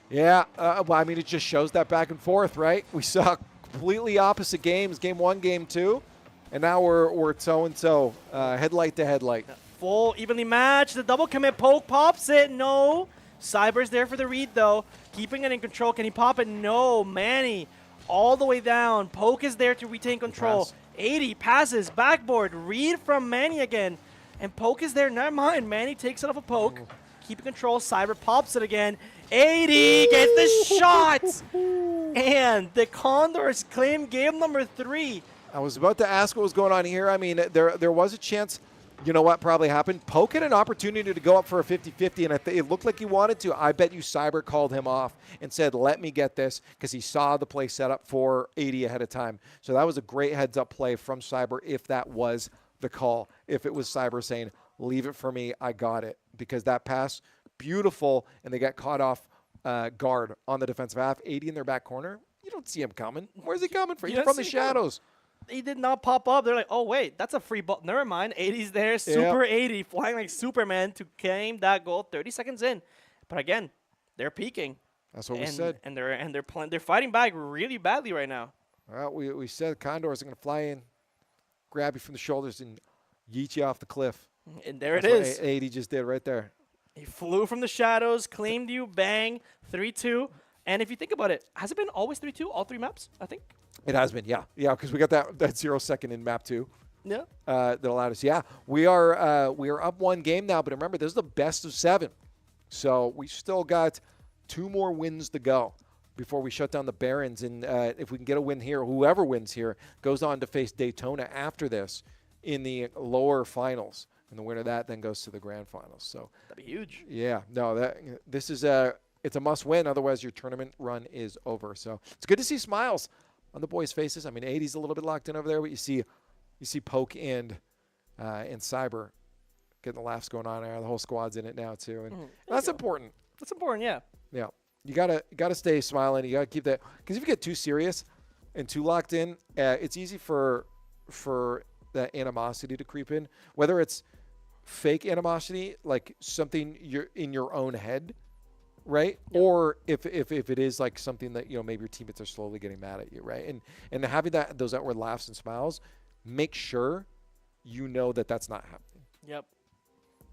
Yeah, well, I mean, it just shows that back and forth, right? We saw completely opposite games, game 1, game 2, and now we're toe-and-toe, headlight to headlight. Full evenly matched. The double commit. Poke pops it. No. Cyber's there for the read, though. Keeping it in control. Can he pop it? No. Manny all the way down. Poke is there to retain control. 80 passes, backboard, read from Manny again. And Poke is there. Never mind. Manny takes it off of Poke. Keeping control. Cyber pops it again. 80 gets the shot. And the Condors claim game number 3. I was about to ask what was going on here. I mean, there was a chance. You know what probably happened? Poke had an opportunity to go up for a 50-50, and it looked like he wanted to. I bet you Cyber called him off and said, let me get this, because he saw the play set up for 80 ahead of time. So that was a great heads-up play from Cyber if that was the call. If it was Cyber saying, leave it for me, I got it. Because that pass, beautiful, and they got caught off guard on the defensive half. 80 in their back corner. You don't see him coming. Where's he coming from? He's from the shadows. He did not pop up. They're like, oh, wait, that's a free ball. Never mind. 80's there. Super 80 flying like Superman to claim that goal 30 seconds in. But again, they're peaking. That's what we said. And they're fighting back really badly right now. Well, we said Condors are going to fly in, grab you from the shoulders, and yeet you off the cliff. And there That's it is. what 80 just did right there. He flew from the shadows, claimed you, bang, 3-2. And if you think about it, has it been always 3-2, all 3 maps, I think? It has been, yeah, because we got that 0 second in map 2. Yeah. That allowed us. Yeah, we are up 1 game now, but remember, this is the best of 7, so we still got 2 more wins to go before we shut down the Barons. And if we can get a win here, whoever wins here goes on to face Daytona after this in the lower finals, and the winner of that then goes to the grand finals. So that'd be huge. Yeah, no, this is it's a must win. Otherwise, your tournament run is over. So it's good to see smiles on the boys' faces. I mean, 80's a little bit locked in over there, but you see Poke and Cyber getting the laughs going on there. The whole squad's in it now too, and that's important. That's important, yeah. Yeah, you gotta stay smiling. You gotta keep that, because if you get too serious and too locked in, it's easy for that animosity to creep in. Whether it's fake animosity, like something you're in your own head, right? Yep. Or if it is like something that, you know, maybe your teammates are slowly getting mad at you, right? And having those outward laughs and smiles, make sure you know that that's not happening. Yep.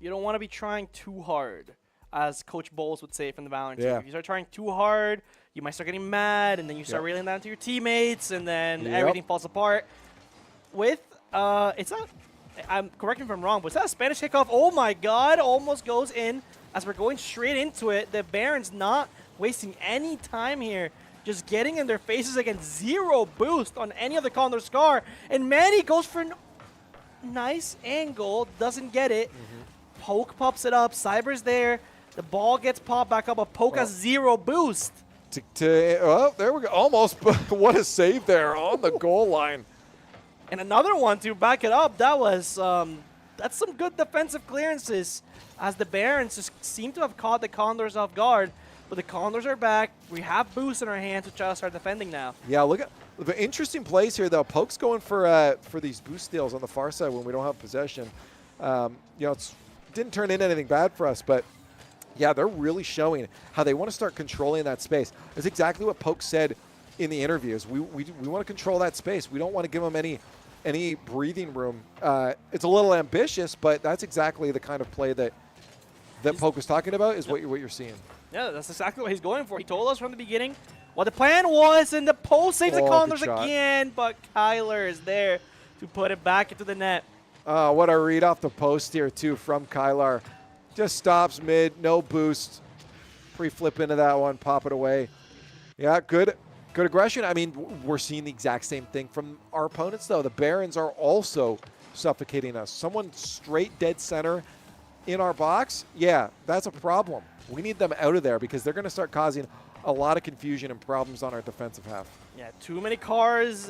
You don't want to be trying too hard, as Coach Bowles would say from the Valorant team. Yeah. If you start trying too hard, you might start getting mad, and then you start reeling that into your teammates, and then everything falls apart. With it's not. Correct me if I'm wrong, but is that a Spanish kickoff? Oh my God! Almost goes in. As we're going straight into it, the Barons not wasting any time here. Just getting in their faces again. 0 boost on any of the Condor Scar. And Manny goes for a nice angle. Doesn't get it. Poke pops it up. Cyber's there. The ball gets popped back up, but Poke has 0 boost. Oh, there we go. Almost. What a save there on the goal line. And another one to back it up. That was that's some good defensive clearances, as the Barons just seem to have caught the Condors off guard. But the Condors are back. We have boosts in our hands to try to start defending now. Yeah, look at the interesting plays here, though. Poke's going for these boost steals on the far side when we don't have possession. You know, it didn't turn into anything bad for us, but yeah, they're really showing how they want to start controlling that space. That's exactly what Poke said in the interviews. We want to control that space. We don't want to give them any breathing room. It's a little ambitious, but that's exactly the kind of play that Poke was talking about is what you're seeing. Yeah, that's exactly what he's going for. He told us from the beginning what the plan was, and the post saves the Condors again, but Kyler is there to put it back into the net. What a read off the post here, too, from Kyler. Just stops mid, no boost. Pre-flip into that one, pop it away. Yeah, good aggression. I mean, we're seeing the exact same thing from our opponents, though. The Barons are also suffocating us. Someone straight dead center in our box, yeah, that's a problem. We need them out of there because they're going to start causing a lot of confusion and problems on our defensive half. Yeah, too many cars.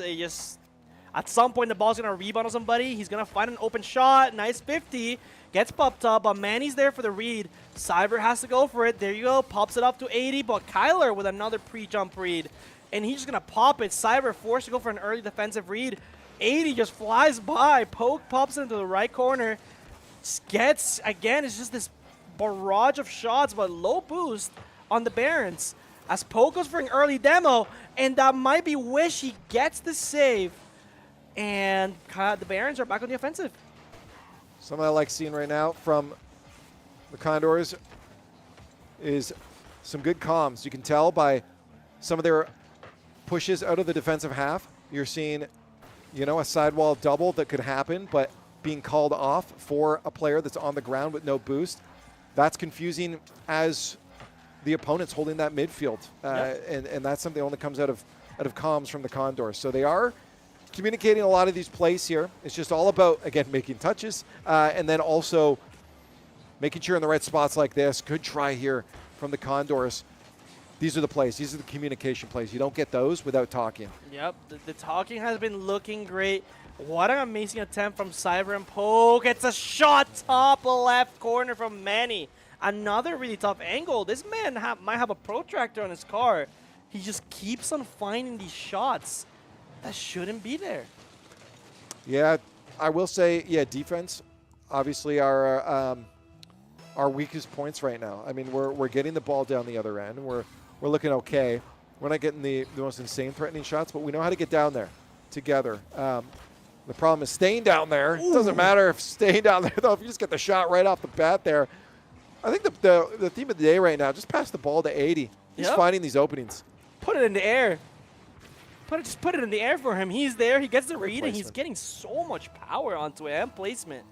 At some point, the ball's going to rebound on somebody. He's going to find an open shot. Nice 50. Gets popped up, but Manny's there for the read. Cyber has to go for it. There you go. Pops it up to 80, but Kyler with another pre-jump read. And he's just going to pop it. Cyber forced to go for an early defensive read. 80 just flies by. Poke pops into the right corner. Gets, again, it's just this barrage of shots, but low boost on the Barons. As Poke goes for an early demo, and that might be Wish. He gets the save. And the Barons are back on the offensive. Something I like seeing right now from the Condors is some good comms. You can tell by some of their pushes out of the defensive half. You're seeing, you know, a sidewall double that could happen, but being called off for a player that's on the ground with no boost. That's confusing as the opponent's holding that midfield. And that's something that only comes out of comms from the Condors. So they are communicating a lot of these plays here. It's just all about, again, making touches and then also making sure in the right spots like this. Good try here from the Condors. These are the plays. These are the communication plays. You don't get those without talking. Yep, the talking has been looking great. What an amazing attempt from Cyber and Poke. It's a shot top left corner from Manny. Another really tough angle. This man might have a protractor on his car. He just keeps on finding these shots that shouldn't be there. Yeah, I will say, defense, obviously our weakest points right now. I mean, we're getting the ball down the other end. We're looking okay. We're not getting the most insane threatening shots, but we know how to get down there together. The problem is staying down there. It doesn't matter if staying down there, though. If you just get the shot right off the bat there. I think the theme of the day right now, just pass the ball to 80. He's finding these openings. Put it in the air. Just put it in the air for him. He's there. He gets the read, and he's getting so much power onto it and placement.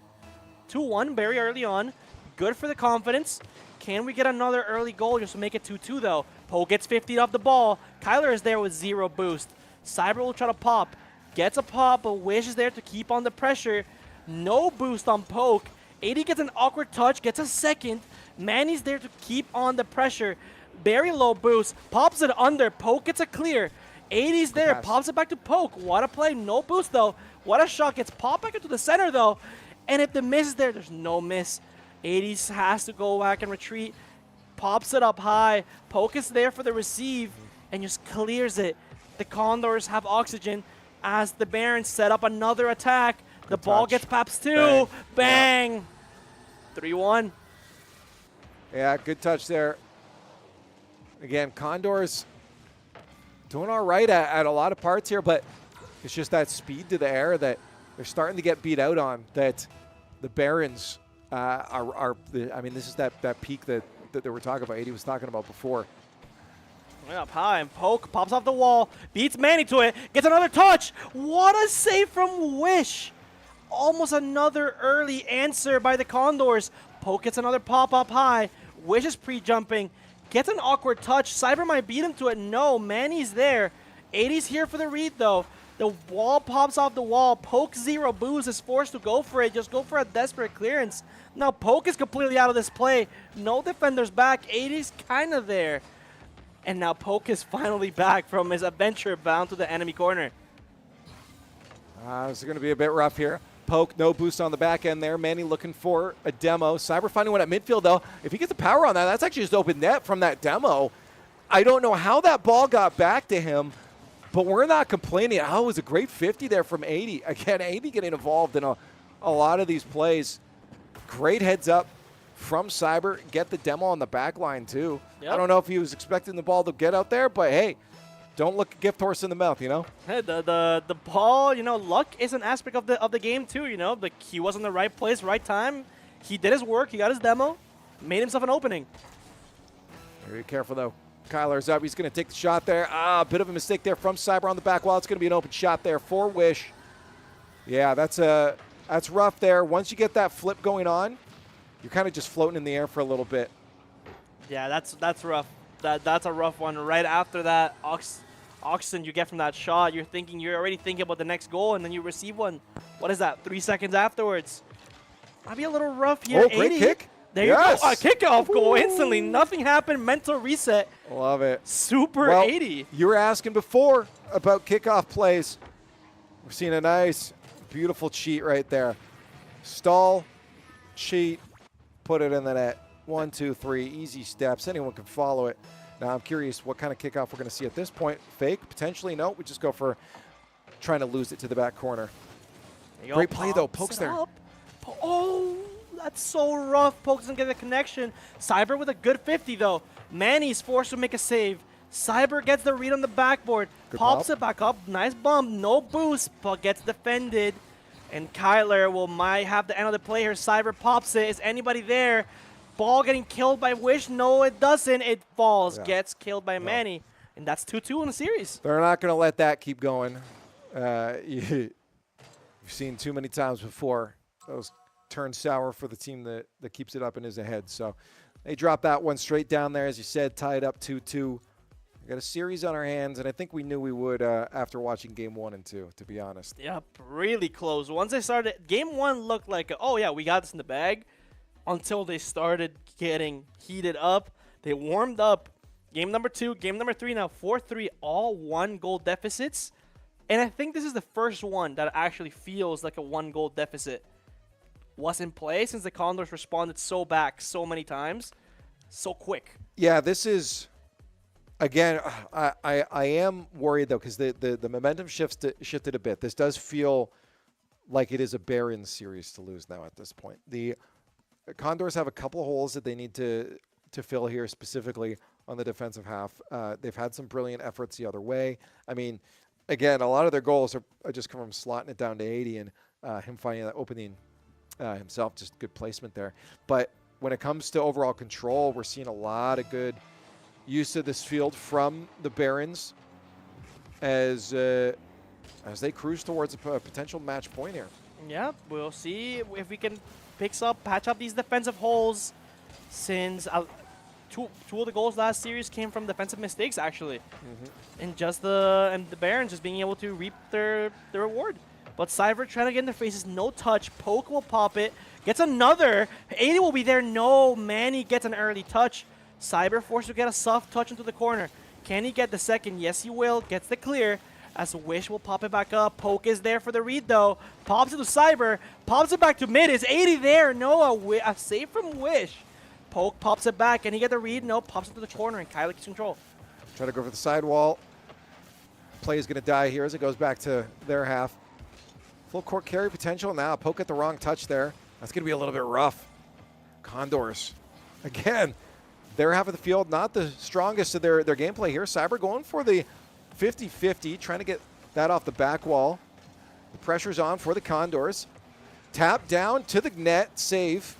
2-1 very early on. Good for the confidence. Can we get another early goal just to make it 2-2, though? Poe gets 50 off the ball. Kyler is there with 0 boost. Cyber will try to pop. Gets a pop, but Wish is there to keep on the pressure. No boost on Poke. 80 gets an awkward touch, gets a second. Manny's there to keep on the pressure. Very low boost. Pops it under. Poke gets a clear. 80's there. Pops it back to Poke. What a play. No boost, though. What a shot. Gets popped back into the center, though. And if the miss is there, there's no miss. 80's has to go back and retreat. Pops it up high. Poke is there for the receive and just clears it. The Condors have oxygen as the Barons set up another attack. The ball gets Paps too. Bang! 3-1. Yeah, good touch there. Again, Condors doing all right at a lot of parts here, but it's just that speed to the air that they're starting to get beat out on. That the Barons I mean, this is that peak that they were talking about, 80 was talking about before. Went up high, and Poke pops off the wall, beats Manny to it, gets another touch. What a save from Wish. Almost another early answer by the Condors. Poke gets another pop up high. Wish is pre-jumping, gets an awkward touch. Cyber might beat him to it. No, Manny's there. 80's here for the read, though. The wall pops off the wall. Poke 0 boost is forced to go for it. Just go for a desperate clearance. Now Poke is completely out of this play. No defenders back. 80's kind of there. And now Poke is finally back from his adventure bound to the enemy corner. This is going to be a bit rough here. Poke, no boost on the back end there. Manny looking for a demo. Cyber finding one at midfield, though. If he gets the power on that, that's actually just open net from that demo. I don't know how that ball got back to him, but we're not complaining. Oh, it was a great 50 there from 80. Again, 80 getting involved in a lot of these plays. Great heads up from Cyber. Get the demo on the back line, too. Yep. I don't know if he was expecting the ball to get out there, but hey, don't look a gift horse in the mouth, you know? Hey, the ball, you know, luck is an aspect of the game, too, you know? He was in the right place, right time. He did his work. He got his demo, made himself an opening. Very careful, though. Kyler's up. He's going to take the shot there. A bit of a mistake there from Cyber on the back wall. It's going to be an open shot there for Wish. Yeah, that's rough there. Once you get that flip going on, you're kind of just floating in the air for a little bit. Yeah, that's rough. That's a rough one. Right after that oxygen you get from that shot, you're already thinking about the next goal, and then you receive one. What is that? 3 seconds afterwards. Might be a little rough here. Oh, great kick. There you go. A kickoff goal instantly. Nothing happened. Mental reset. Love it. Super well, 80. You were asking before about kickoff plays. We're seeing a nice, beautiful cheat right there. Stall, cheat, put it in the net. 1, 2, 3, easy steps. Anyone can follow it. Now I'm curious what kind of kickoff we're going to see at this point. Fake, potentially. No, we just go for trying to lose it to the back corner. Great play, though. Pokes there. Oh, that's so rough. Poke doesn't get the connection. Cyber with a good 50, though. Manny's forced to make a save. Cyber gets the read on the backboard. Good pops pop. it back up. Nice bump. No boost, but gets defended. And Kyler might have the end of the play here. Cyber pops it. Is anybody there? Ball getting killed by Wish. No, it doesn't. It falls. Yeah. Gets killed by Manny. And that's 2-2 in the series. They're not going to let that keep going. You've seen too many times before. those turn sour for the team that keeps it up and is ahead. So they drop that one straight down there, as you said, tied up 2-2. We got a series on our hands, and I think we knew we would after watching game 1 and 2, to be honest. Yep, really close. Once they started, game 1 looked like, oh yeah, we got this in the bag, until they started getting heated up. They warmed up. Game number 2, game number 3 now, 4-3, all 1-goal deficits. And I think this is the first one that actually feels like a 1-goal deficit was in play, since the Condors responded so back so many times, so quick. Yeah, this is, again, I am worried, though, because the momentum shifted a bit. This does feel like it is a barren series to lose now at this point. The Condors have a couple of holes that they need to fill here, specifically on the defensive half. They've had some brilliant efforts the other way. I mean, again, a lot of their goals are just come from slotting it down to 80 and him finding that opening himself. Just good placement there. But when it comes to overall control, we're seeing a lot of good use of this field from the Barons as they cruise towards a potential match point here. Yeah, we'll see if we can patch up these defensive holes, since two of the goals last series came from defensive mistakes, actually. And just the Barons just being able to reap their reward. But Cyber trying to get in their faces, no touch. Poke will pop it, gets another. 80 will be there. No, Manny gets an early touch. Cyber forced to get a soft touch into the corner. Can he get the second? Yes, he will. Gets the clear. As Wish will pop it back up. Poke is there for the read, though. Pops it to Cyber. Pops it back to mid. Is 80 there? No, a save from Wish. Poke pops it back. Can he get the read? No, pops it to the corner, and Kylie gets control. Try to go for the sidewall. Play is going to die here as it goes back to their half. Full court carry potential now. Poke at the wrong touch there. That's going to be a little bit rough. Condors, again, their half of the field, not the strongest of their gameplay here. Cyber going for the 50-50, trying to get that off the back wall. The pressure's on for the Condors. Tap down to the net, save.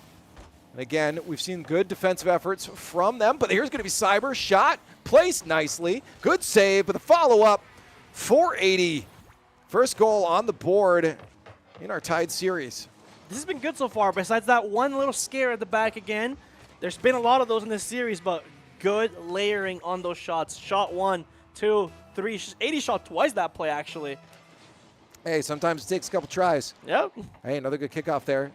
And again, we've seen good defensive efforts from them, but here's going to be Cyber. Shot, placed nicely. Good save, but the follow-up, 480. First goal on the board in our tied series. This has been good so far, besides that one little scare at the back again. There's been a lot of those in this series, but good layering on those shots. Shot 1, 2, 3. 80 shot twice that play, actually. Hey, sometimes it takes a couple tries. Yep. Hey, another good kickoff there.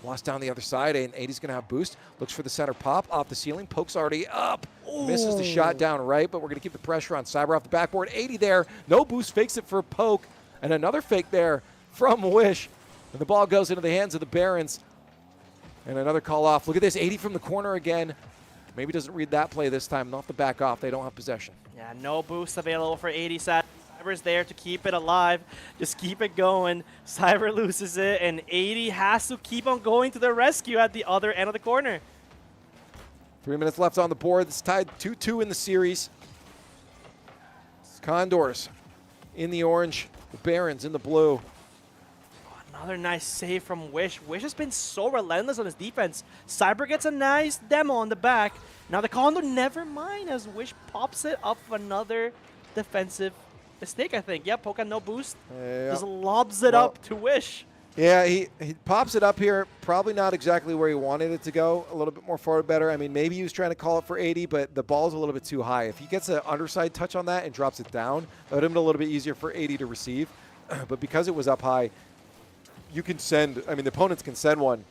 Lost down the other side, and 80's going to have boost. Looks for the center pop off the ceiling. Poke's already up. Ooh. Misses the shot down right, but we're going to keep the pressure on. Cyber off the backboard. 80 there. No boost. Fakes it for Poke. And another fake there from Wish. And the ball goes into the hands of the Barons. And another call off. Look at this. 80 from the corner again. Maybe doesn't read that play this time. Not the back off. They don't have possession. Yeah, no boost available for 80. Cyber's there to keep it alive. Just keep it going. Cyber loses it, and 80 has to keep on going to the rescue at the other end of the corner. 3 minutes left on the board. It's tied 2-2 in the series. It's Condors in the orange. The Barons in the blue. Another nice save from Wish. Wish has been so relentless on his defense. Cyber gets a nice demo on the back. Now the Condor never mind as Wish pops it up another defensive mistake, I think. Yeah, Poke had no boost. Just lobs it up to Wish. Yeah, he pops it up here. Probably not exactly where he wanted it to go. A little bit more forward better. I mean, maybe he was trying to call it for 80, but the ball's a little bit too high. If he gets an underside touch on that and drops it down, that would have been a little bit easier for 80 to receive. But because it was up high, you can send, I mean, the opponents can send one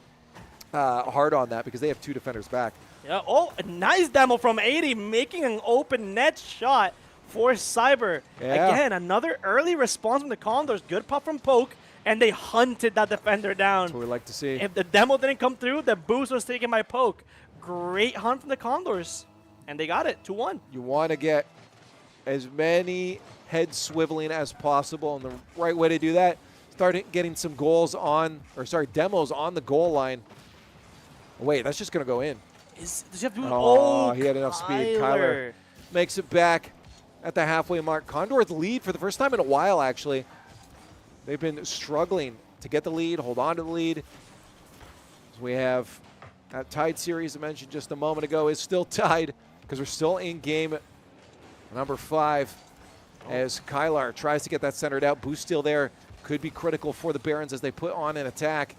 hard on that because they have two defenders back. Yeah, oh, a nice demo from 80, making an open net shot for Cyber. Yeah. Again, another early response from the Condors. Good pop from Poke, and they hunted that defender down. That's what we like to see. If the demo didn't come through, the boost was taken by Poke. Great hunt from the Condors, and they got it, 2-1. You want to get as many heads swiveling as possible, and the right way to do that, start getting some goals on, or sorry, demos on the goal line. Wait, that's just going to go in. Does he have to do Oh, he had enough speed. Kyler makes it back at the halfway mark. Condors lead for the first time in a while, actually. They've been struggling to get the lead, hold on to the lead. So we have that tied series I mentioned just a moment ago is still tied because we're still in game number 5 as Kylar tries to get that centered out. Boost still there. Could be critical for the Barons as they put on an attack.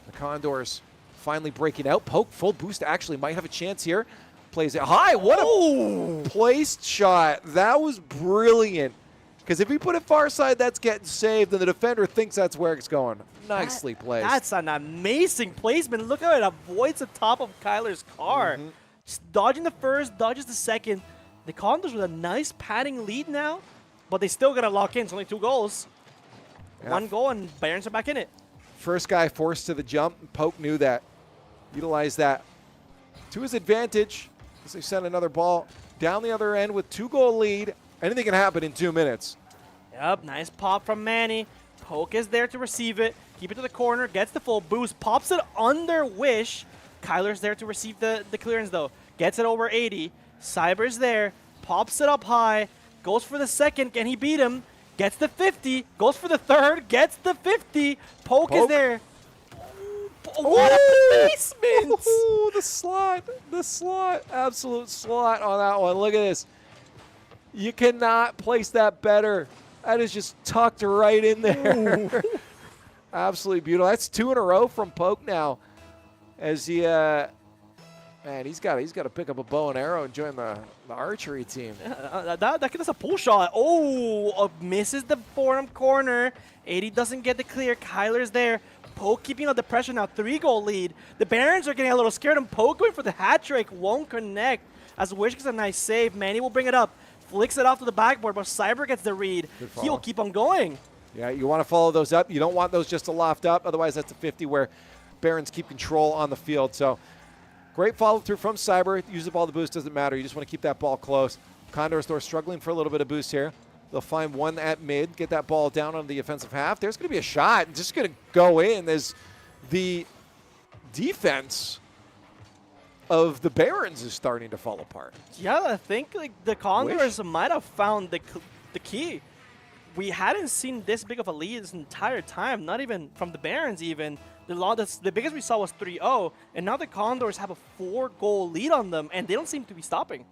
The Condors finally breaking out. Poke, full boost, actually might have a chance here. Plays it high. What a placed shot. That was brilliant. Because if we put it far side, that's getting saved, and the defender thinks that's where it's going. Nicely placed. That's an amazing placement. Look how it avoids the top of Kyler's car. Just dodging the first, dodges the second. The Condors with a nice padding lead now, but they still got to lock in. It's only 2 goals. Yeah. 1 goal, and Barons are back in it. First guy forced to the jump. Poke knew that. Utilized that to his advantage as they sent another ball down the other end with 2-goal lead. Anything can happen in 2 minutes. Yep, nice pop from Manny. Poke is there to receive it. Keep it to the corner, gets the full boost, pops it under Wish. Kyler's there to receive the clearance, though. Gets it over 80. Cyber's there, pops it up high, goes for the second. Can he beat him? Gets the 50, goes for the third, gets the 50. Poke is there. What a placement! Ooh, the slot, absolute slot on that one. Look at this. You cannot place that better. That is just tucked right in there. Absolutely beautiful. That's 2 in a row from Poke now. As he, man, he's got to pick up a bow and arrow and join the archery team. That's a pull shot. Oh, misses the bottom corner. 80 doesn't get the clear. Kyler's there. Poke keeping up the pressure now. 3-goal lead. The Barons are getting a little scared, and Poke going for the hat trick won't connect. As Wish gets a nice save, Manny will bring it up. Flicks it off to the backboard, but Cyber gets the read. He'll keep on going. Yeah, you want to follow those up. You don't want those just to loft up. Otherwise, that's a 50 where Barons keep control on the field. So great follow through from Cyber. Use the ball to boost, doesn't matter. You just want to keep that ball close. Condors, though, struggling for a little bit of boost here. They'll find one at mid, get that ball down on the offensive half. There's going to be a shot. Just going to go in as the defense of the Barons is starting to fall apart. Yeah, I think like the Condors might have found the key. We hadn't seen this big of a lead this entire time, not even from the Barons even. The biggest we saw was 3-0, and now the Condors have a 4-goal lead on them, and they don't seem to be stopping.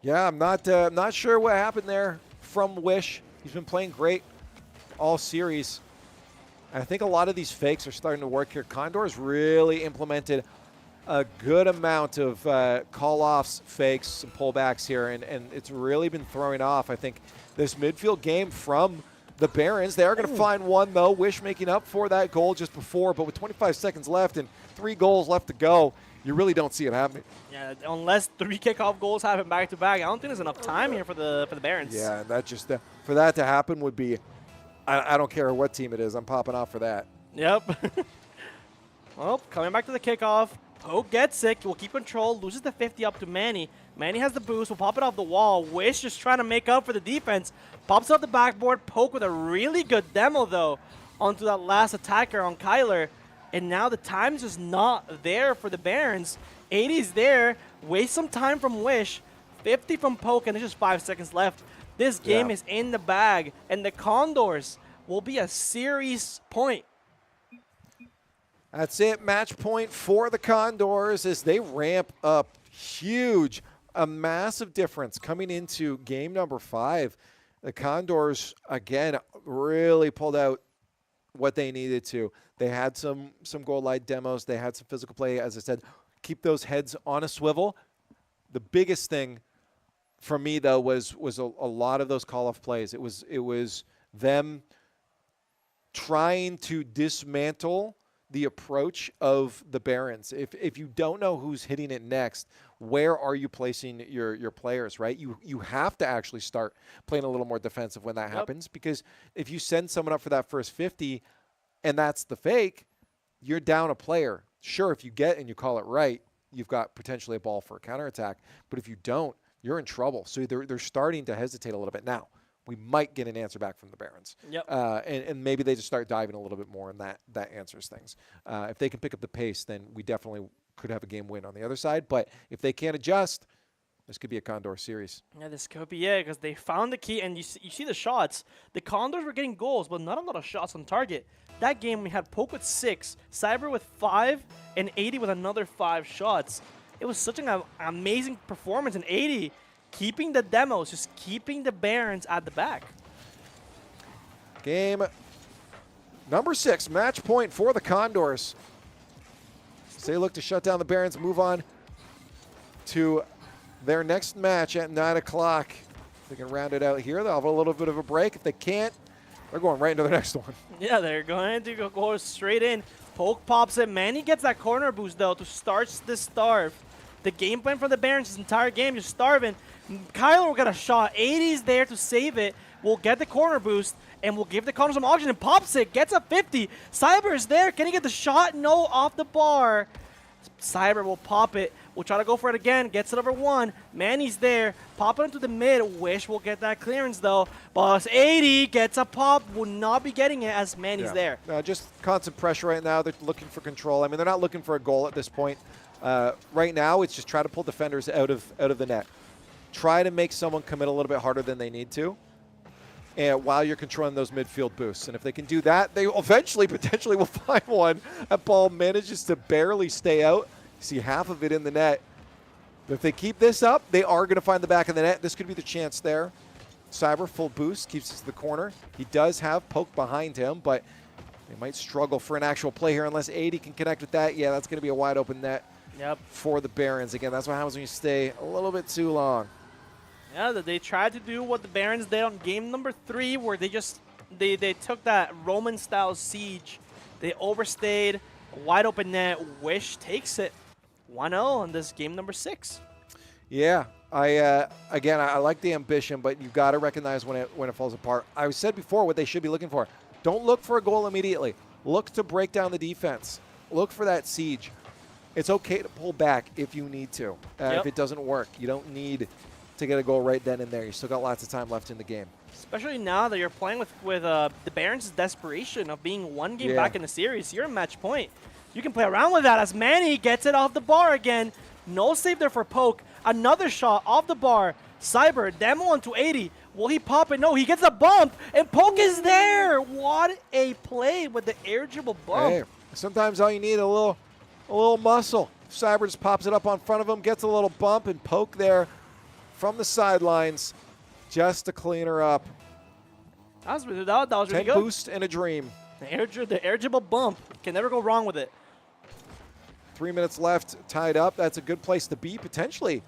Yeah, I'm not sure what happened there from Wish. He's been playing great all series. And I think a lot of these fakes are starting to work here. Condors really implemented a good amount of call-offs, fakes, some pullbacks here, and it's really been throwing off, I think, this midfield game from the Barons. They are going to find one, though. Wish making up for that goal just before, but with 25 seconds left and 3 goals left to go, you really don't see it happening. Yeah, unless 3 kickoff goals happen back-to-back, I don't think there's enough time here for the Barons. Yeah, that just for that to happen would be, I don't care what team it is, I'm popping off for that. Yep. Well, coming back to the kickoff. Poke gets it, will keep control, loses the 50 up to Manny. Manny has the boost, will pop it off the wall. Wish just trying to make up for the defense. Pops off the backboard. Poke with a really good demo, though, onto that last attacker on Kyler. And now the time is just not there for the Barons. 80's there, waste some time from Wish. 50 from Poke, and there's just 5 seconds left. This game is in the bag, and the Condors will be a series point. That's it. Match point for the Condors as they ramp up huge. A massive difference coming into game number 5. The Condors, again, really pulled out what they needed to. They had some goal line demos. They had some physical play. As I said, keep those heads on a swivel. The biggest thing for me, though, was a lot of those call-off plays. It was them trying to dismantle the approach of the Barons. If you don't know who's hitting it next, where are you placing your players, right? You have to actually start playing a little more defensive when that happens, because if you send someone up for that first 50 and that's the fake, you're down a player. Sure, if you get and you call it right, you've got potentially a ball for a counterattack, but if you don't, you're in trouble. So they're starting to hesitate a little bit now. We might get an answer back from the Barons. Yep. And maybe they just start diving a little bit more, and that answers things. If they can pick up the pace, then we definitely could have a game win on the other side. But if they can't adjust, this could be a Condor series. Yeah, this could be it, because they found the key, and you see the shots. The Condors were getting goals, but not a lot of shots on target. That game, we had Poke with 6, Cyber with 5, and 80 with another 5 shots. It was such an amazing performance, and 80 keeping the demos, just keeping the Barons at the back. Game Number 6, match point for the Condors. So they look to shut down the Barons, move on to their next match at 9 o'clock. If they can round it out here, they'll have a little bit of a break. If they can't, they're going right into the next one. Yeah, they're going to go straight in. Poke pops it. Manny gets that corner boost, though, to start this starve. The game plan for the Barons this entire game is starving. Kyler will get a shot. 80's there to save it. We'll get the corner boost, and we'll give the Condors some oxygen. Pops it, gets a 50. Cyber is there. Can he get the shot? No, off the bar. Cyber will pop it. We'll try to go for it again. Gets it over 1. Manny's there. Pop it into the mid. Wish will get that clearance, though. Boss 80 gets a pop. Will not be getting it as Manny's there. Just constant pressure right now. They're looking for control. I mean, they're not looking for a goal at this point. Right now, it's just try to pull defenders out of the net. Try to make someone commit a little bit harder than they need to, and while you're controlling those midfield boosts. And if they can do that, they eventually potentially will find one. That ball manages to barely stay out. You see half of it in the net. But if they keep this up, they are going to find the back of the net. This could be the chance there. Cyber full boost, keeps it to the corner. He does have Poke behind him, but they might struggle for an actual play here unless 80 can connect with that. Yeah, that's going to be a wide open net for the Barons. Again, that's what happens when you stay a little bit too long. Yeah, they tried to do what the Barons did on game number 3, where they took that Roman-style siege. They overstayed, wide open net. Wish takes it 1-0 on this game number 6. Yeah, I like the ambition, but you've got to recognize when it falls apart. I said before what they should be looking for. Don't look for a goal immediately. Look to break down the defense. Look for that siege. It's okay to pull back if you need to. If it doesn't work, you don't need to get a goal right then and there. You still got lots of time left in the game. Especially now that you're playing with the Barons' desperation of being one game back in the series. You're a match point. You can play around with that as Manny gets it off the bar again. No save there for Poke. Another shot off the bar. Cyber, demo onto 80. Will he pop it? No, he gets a bump, and Poke is there. What a play with the air dribble bump. Hey, sometimes all you need a little muscle. Cyber just pops it up on front of him, gets a little bump, and Poke there from the sidelines just to clean her up. That was really good. 10 boost and a dream. The air dribble bump. Can never go wrong with it. 3 minutes left, tied up. That's a good place to be, potentially.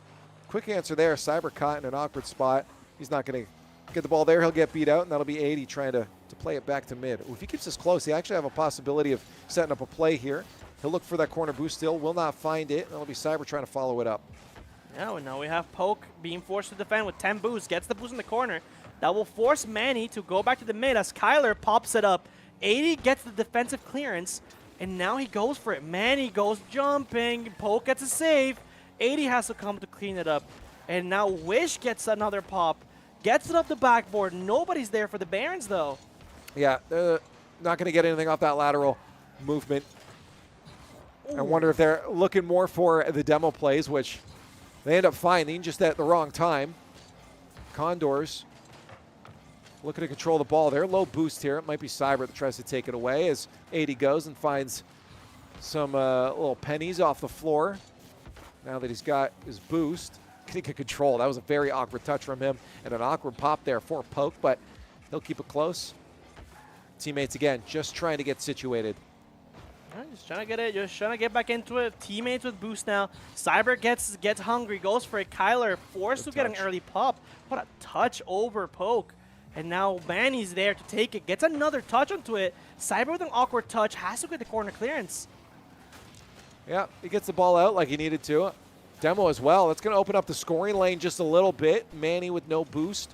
Quick answer there. Cyber caught in an awkward spot. He's not going to get the ball there. He'll get beat out, and that'll be 80 trying to play it back to mid. If he keeps this close, he actually have a possibility of setting up a play here. He'll look for that corner boost still. Will not find it. That'll be Cyber trying to follow it up. Yeah, well, now we have Poke being forced to defend with 10 boosts. Gets the boost in the corner. That will force Manny to go back to the mid as Kyler pops it up. 80 gets the defensive clearance, and now he goes for it. Manny goes jumping. Poke gets a save. 80 has to come to clean it up. And now Wish gets another pop. Gets it up the backboard. Nobody's there for the Barons, though. Yeah, they're not going to get anything off that lateral movement. Ooh. I wonder if they're looking more for the demo plays, which they end up finding just at the wrong time. Condors looking to control the ball. They're low boost here. It might be Cyber that tries to take it away as 80 goes and finds some little pennies off the floor. Now that he's got his boost, he can control. That was a very awkward touch from him and an awkward pop there for Poke, but he'll keep it close. Teammates again, just trying to get situated. Just trying to get it, just trying to get back into it. Teammates with boost now. Cyber gets hungry, goes for it. Kyler forced to get an early pop. What a touch over Poke. And now Manny's there to take it. Gets another touch onto it. Cyber with an awkward touch has to get the corner clearance. Yeah, he gets the ball out like he needed to. Demo as well. That's going to open up the scoring lane just a little bit. Manny with no boost,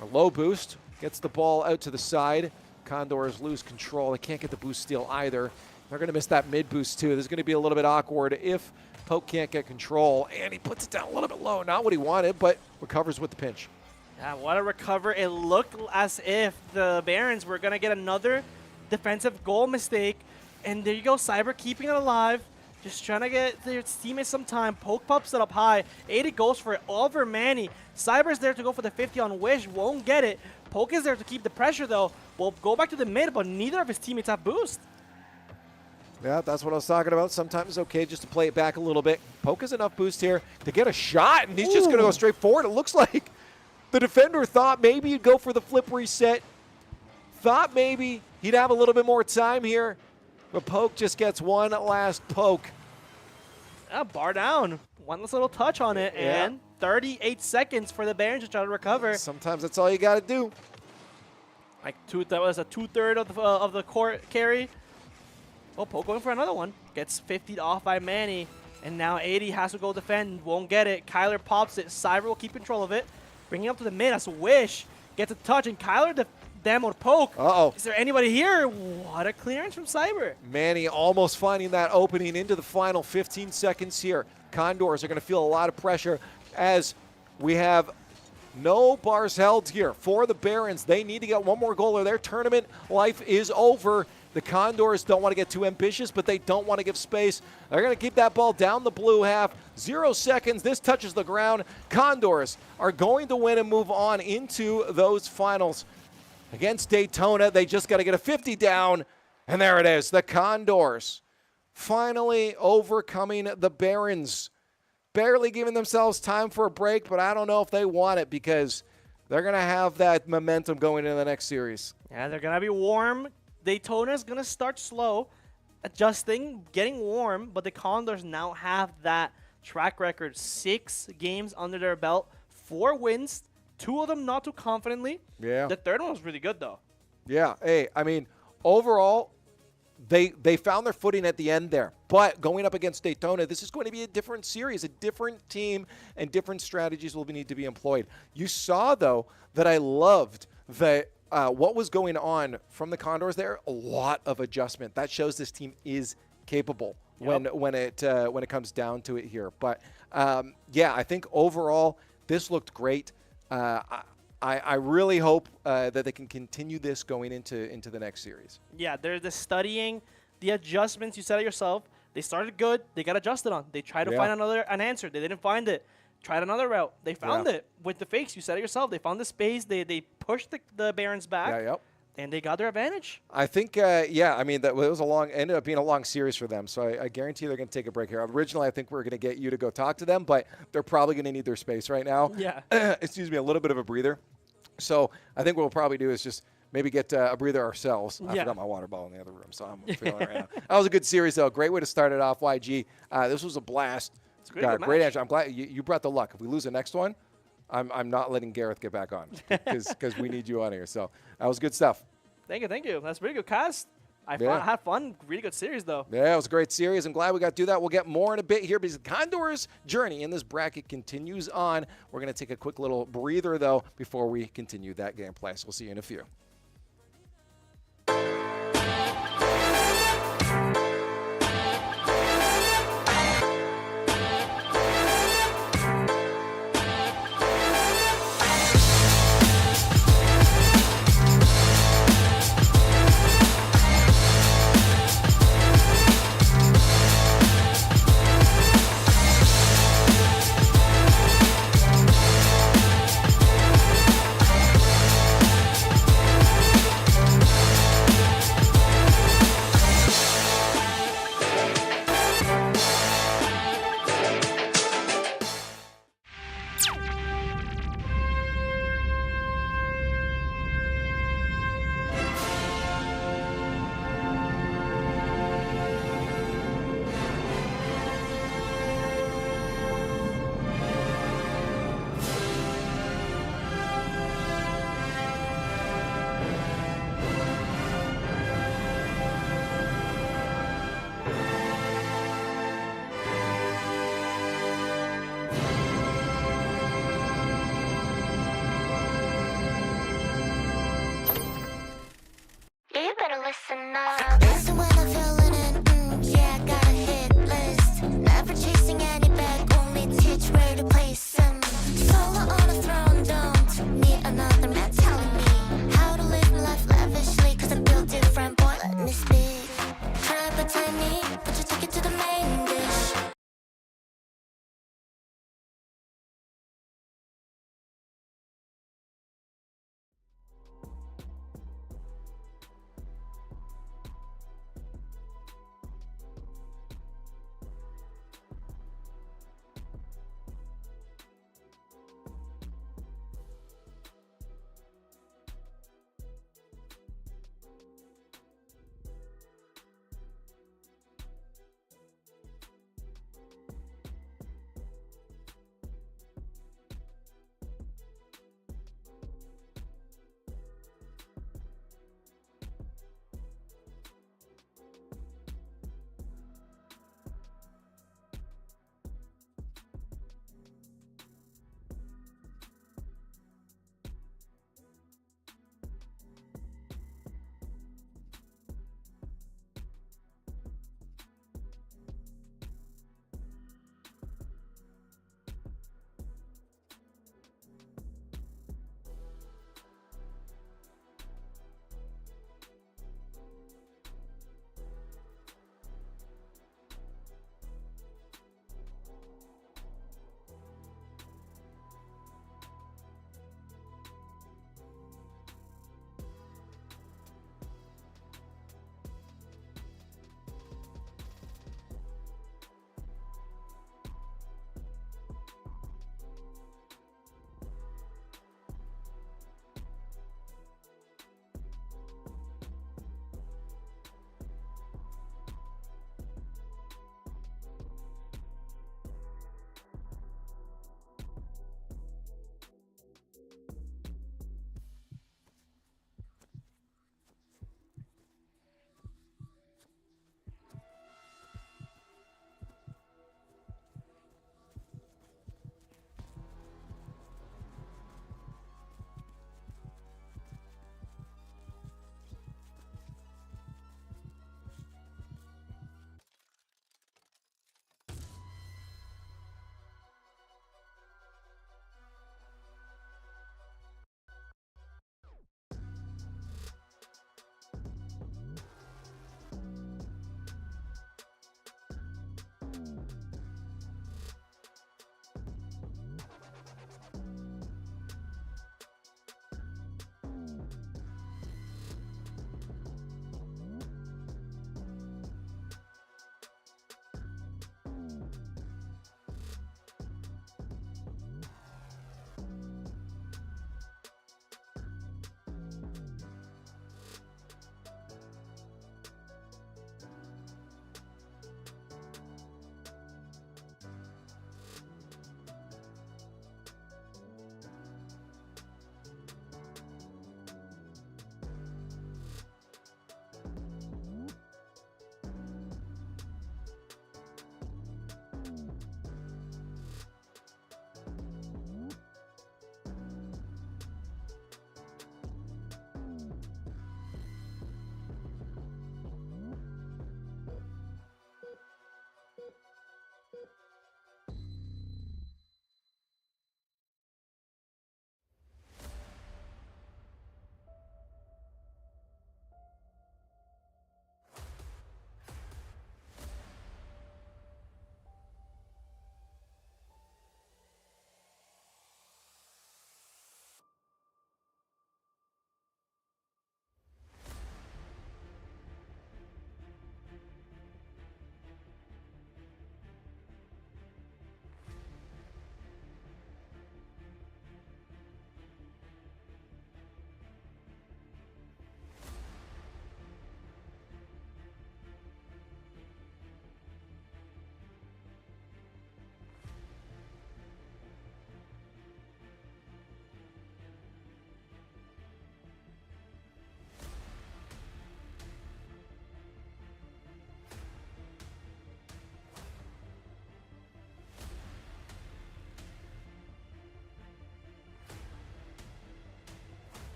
or low boost, gets the ball out to the side. Condors lose control. They can't get the boost steal either. They're going to miss that mid boost too. This is going to be a little bit awkward if Poke can't get control. And he puts it down a little bit low. Not what he wanted, but recovers with the pinch. Yeah, what a recover. It looked as if the Barons were going to get another defensive goal mistake. And there you go, Cyber keeping it alive. Just trying to get their teammates some time. Poke pops it up high. 80 goes for it over Manny. Cyber's there to go for the 50 on Wish. Won't get it. Poke is there to keep the pressure, though. Will go back to the mid, but neither of his teammates have boost. Yeah, that's what I was talking about. Sometimes it's okay just to play it back a little bit. Poke has enough boost here to get a shot, and he's just going to go straight forward. It looks like the defender thought maybe he'd go for the flip reset. Thought maybe he'd have a little bit more time here. But Poke just gets one last poke. Bar down. One last little touch on it, Yeah. and 38 seconds for the Barons to try to recover. Sometimes that's all you got to do. That was a 2/3 of the court carry. Oh, Poke going for another one. Gets 50'd off by Manny. And now 80 has to go defend. Won't get it. Kyler pops it. Cyber will keep control of it. Bringing up to the mid as Wish gets a touch. And Kyler demoed Poke. Uh-oh. Is there anybody here? What a clearance from Cyber. Manny almost finding that opening into the final 15 seconds here. Condors are going to feel a lot of pressure as we have no bars held here for the Barons. They need to get one more goal or their tournament life is over. The Condors don't want to get too ambitious, but they don't want to give space. They're going to keep that ball down the blue half. 0 seconds. This touches the ground. Condors are going to win and move on into those finals. Against Daytona, they just got to get a 50 down. And there it is. The Condors finally overcoming the Barons. Barely giving themselves time for a break, but I don't know if they want it because they're going to have that momentum going into the next series. Yeah, they're going to be warm. Daytona is going to start slow, adjusting, getting warm, but the Condors now have that track record. 6 games under their belt, 4 wins, 2 of them not too confidently. Yeah. The third one was really good, though. Yeah. Hey, I mean, overall, they found their footing at the end there. But going up against Daytona, this is going to be a different series, a different team, and different strategies will need to be employed. You saw, though, that I loved that what was going on from the Condors there. A lot of adjustment. That shows this team is capable when it comes down to it here. But yeah, I think overall this looked great. I really hope that they can continue this going into the next series. Yeah, they're the studying, the adjustments. You said it yourself. They started good. They got adjusted on. They tried to find an answer. They didn't find it. Tried another route. They found it with the fakes. You said it yourself. They found the space. They pushed the Barons back. Yeah, yep. And they got their advantage. I think, I mean, that was ended up being a long series for them. So I guarantee they're going to take a break here. Originally, I think we were going to get you to go talk to them, but they're probably going to need their space right now. Yeah. Excuse me, a little bit of a breather. So I think what we'll probably do is just maybe get a breather ourselves. I forgot my water bottle in the other room, so I'm feeling it right now. That was a good series, though. Great way to start it off, YG. This was a blast. Great answer. I'm glad you brought the luck. If we lose the next one, I'm not letting Gareth get back on because we need you on here. So that was good stuff. Thank you. That's pretty good, Kaz. I had fun. Really good series, though. Yeah, it was a great series. I'm glad we got to do that. We'll get more in a bit here because the Condors' journey in this bracket continues on. We're going to take a quick little breather, though, before we continue that gameplay. So we'll see you in a few.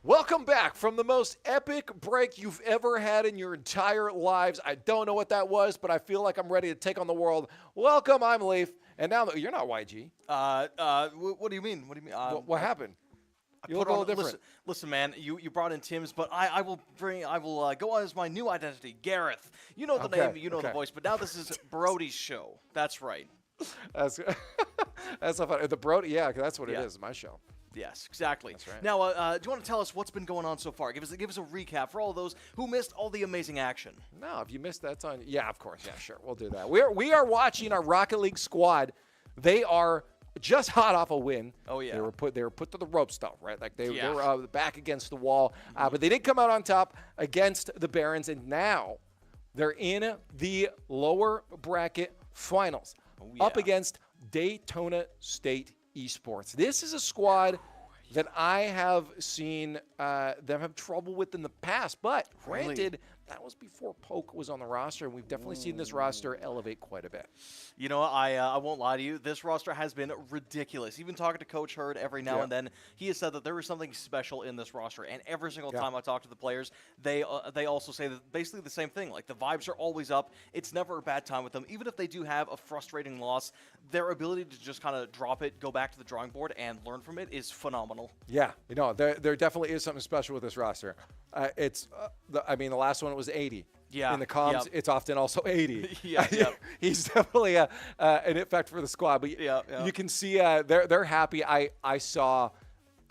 Welcome back from the most epic break you've ever had in your entire lives. I don't know what that was, but I feel like I'm ready to take on the world. Welcome, I'm Leaf. And now, you're not YG. What do you mean? What do you mean? What happened? You Put look a on- little different. Listen, man. You brought in Tim's, but I will go as my new identity, Gareth. You know the Okay, name, you know the okay. voice, but now this is Brody's show. That's right. That's, that's not funny. The Brody, yeah, that's what Yeah. it is, my show. Yes, exactly. That's right. Now, do you want to tell us what's been going on so far? Give us a recap for all of those who missed all the amazing action. No, if you missed that, it's on. Yeah, of course. Yeah, sure. We'll do that. We are watching our Rocket League squad. They are just hot off a win. Oh, yeah. They were put to the ropes, though, right? Like they Yeah. were back against the wall, but they did come out on top against the Barons, and now they're in the lower bracket finals, up yeah. against Daytona State Esports. This is a squad that I have seen them have trouble with in the past, but Really? granted, that was before Poke was on the roster, and we've definitely seen this roster elevate quite a bit. You know, I won't lie to you. This roster has been ridiculous. Even talking to Coach Hurd every now Yeah. and then, he has said that there is something special in this roster. And every single Yeah. time I talk to the players, they also say that basically the same thing. Like the vibes are always up. It's never a bad time with them. Even if they do have a frustrating loss, their ability to just kind of drop it, go back to the drawing board, and learn from it is phenomenal. Yeah, there definitely is something special with this roster. The last one was 80. Yeah, In the comms, yep. it's often also 80. Yeah. He's definitely an impact for the squad. But Yeah. you can see they're happy. I saw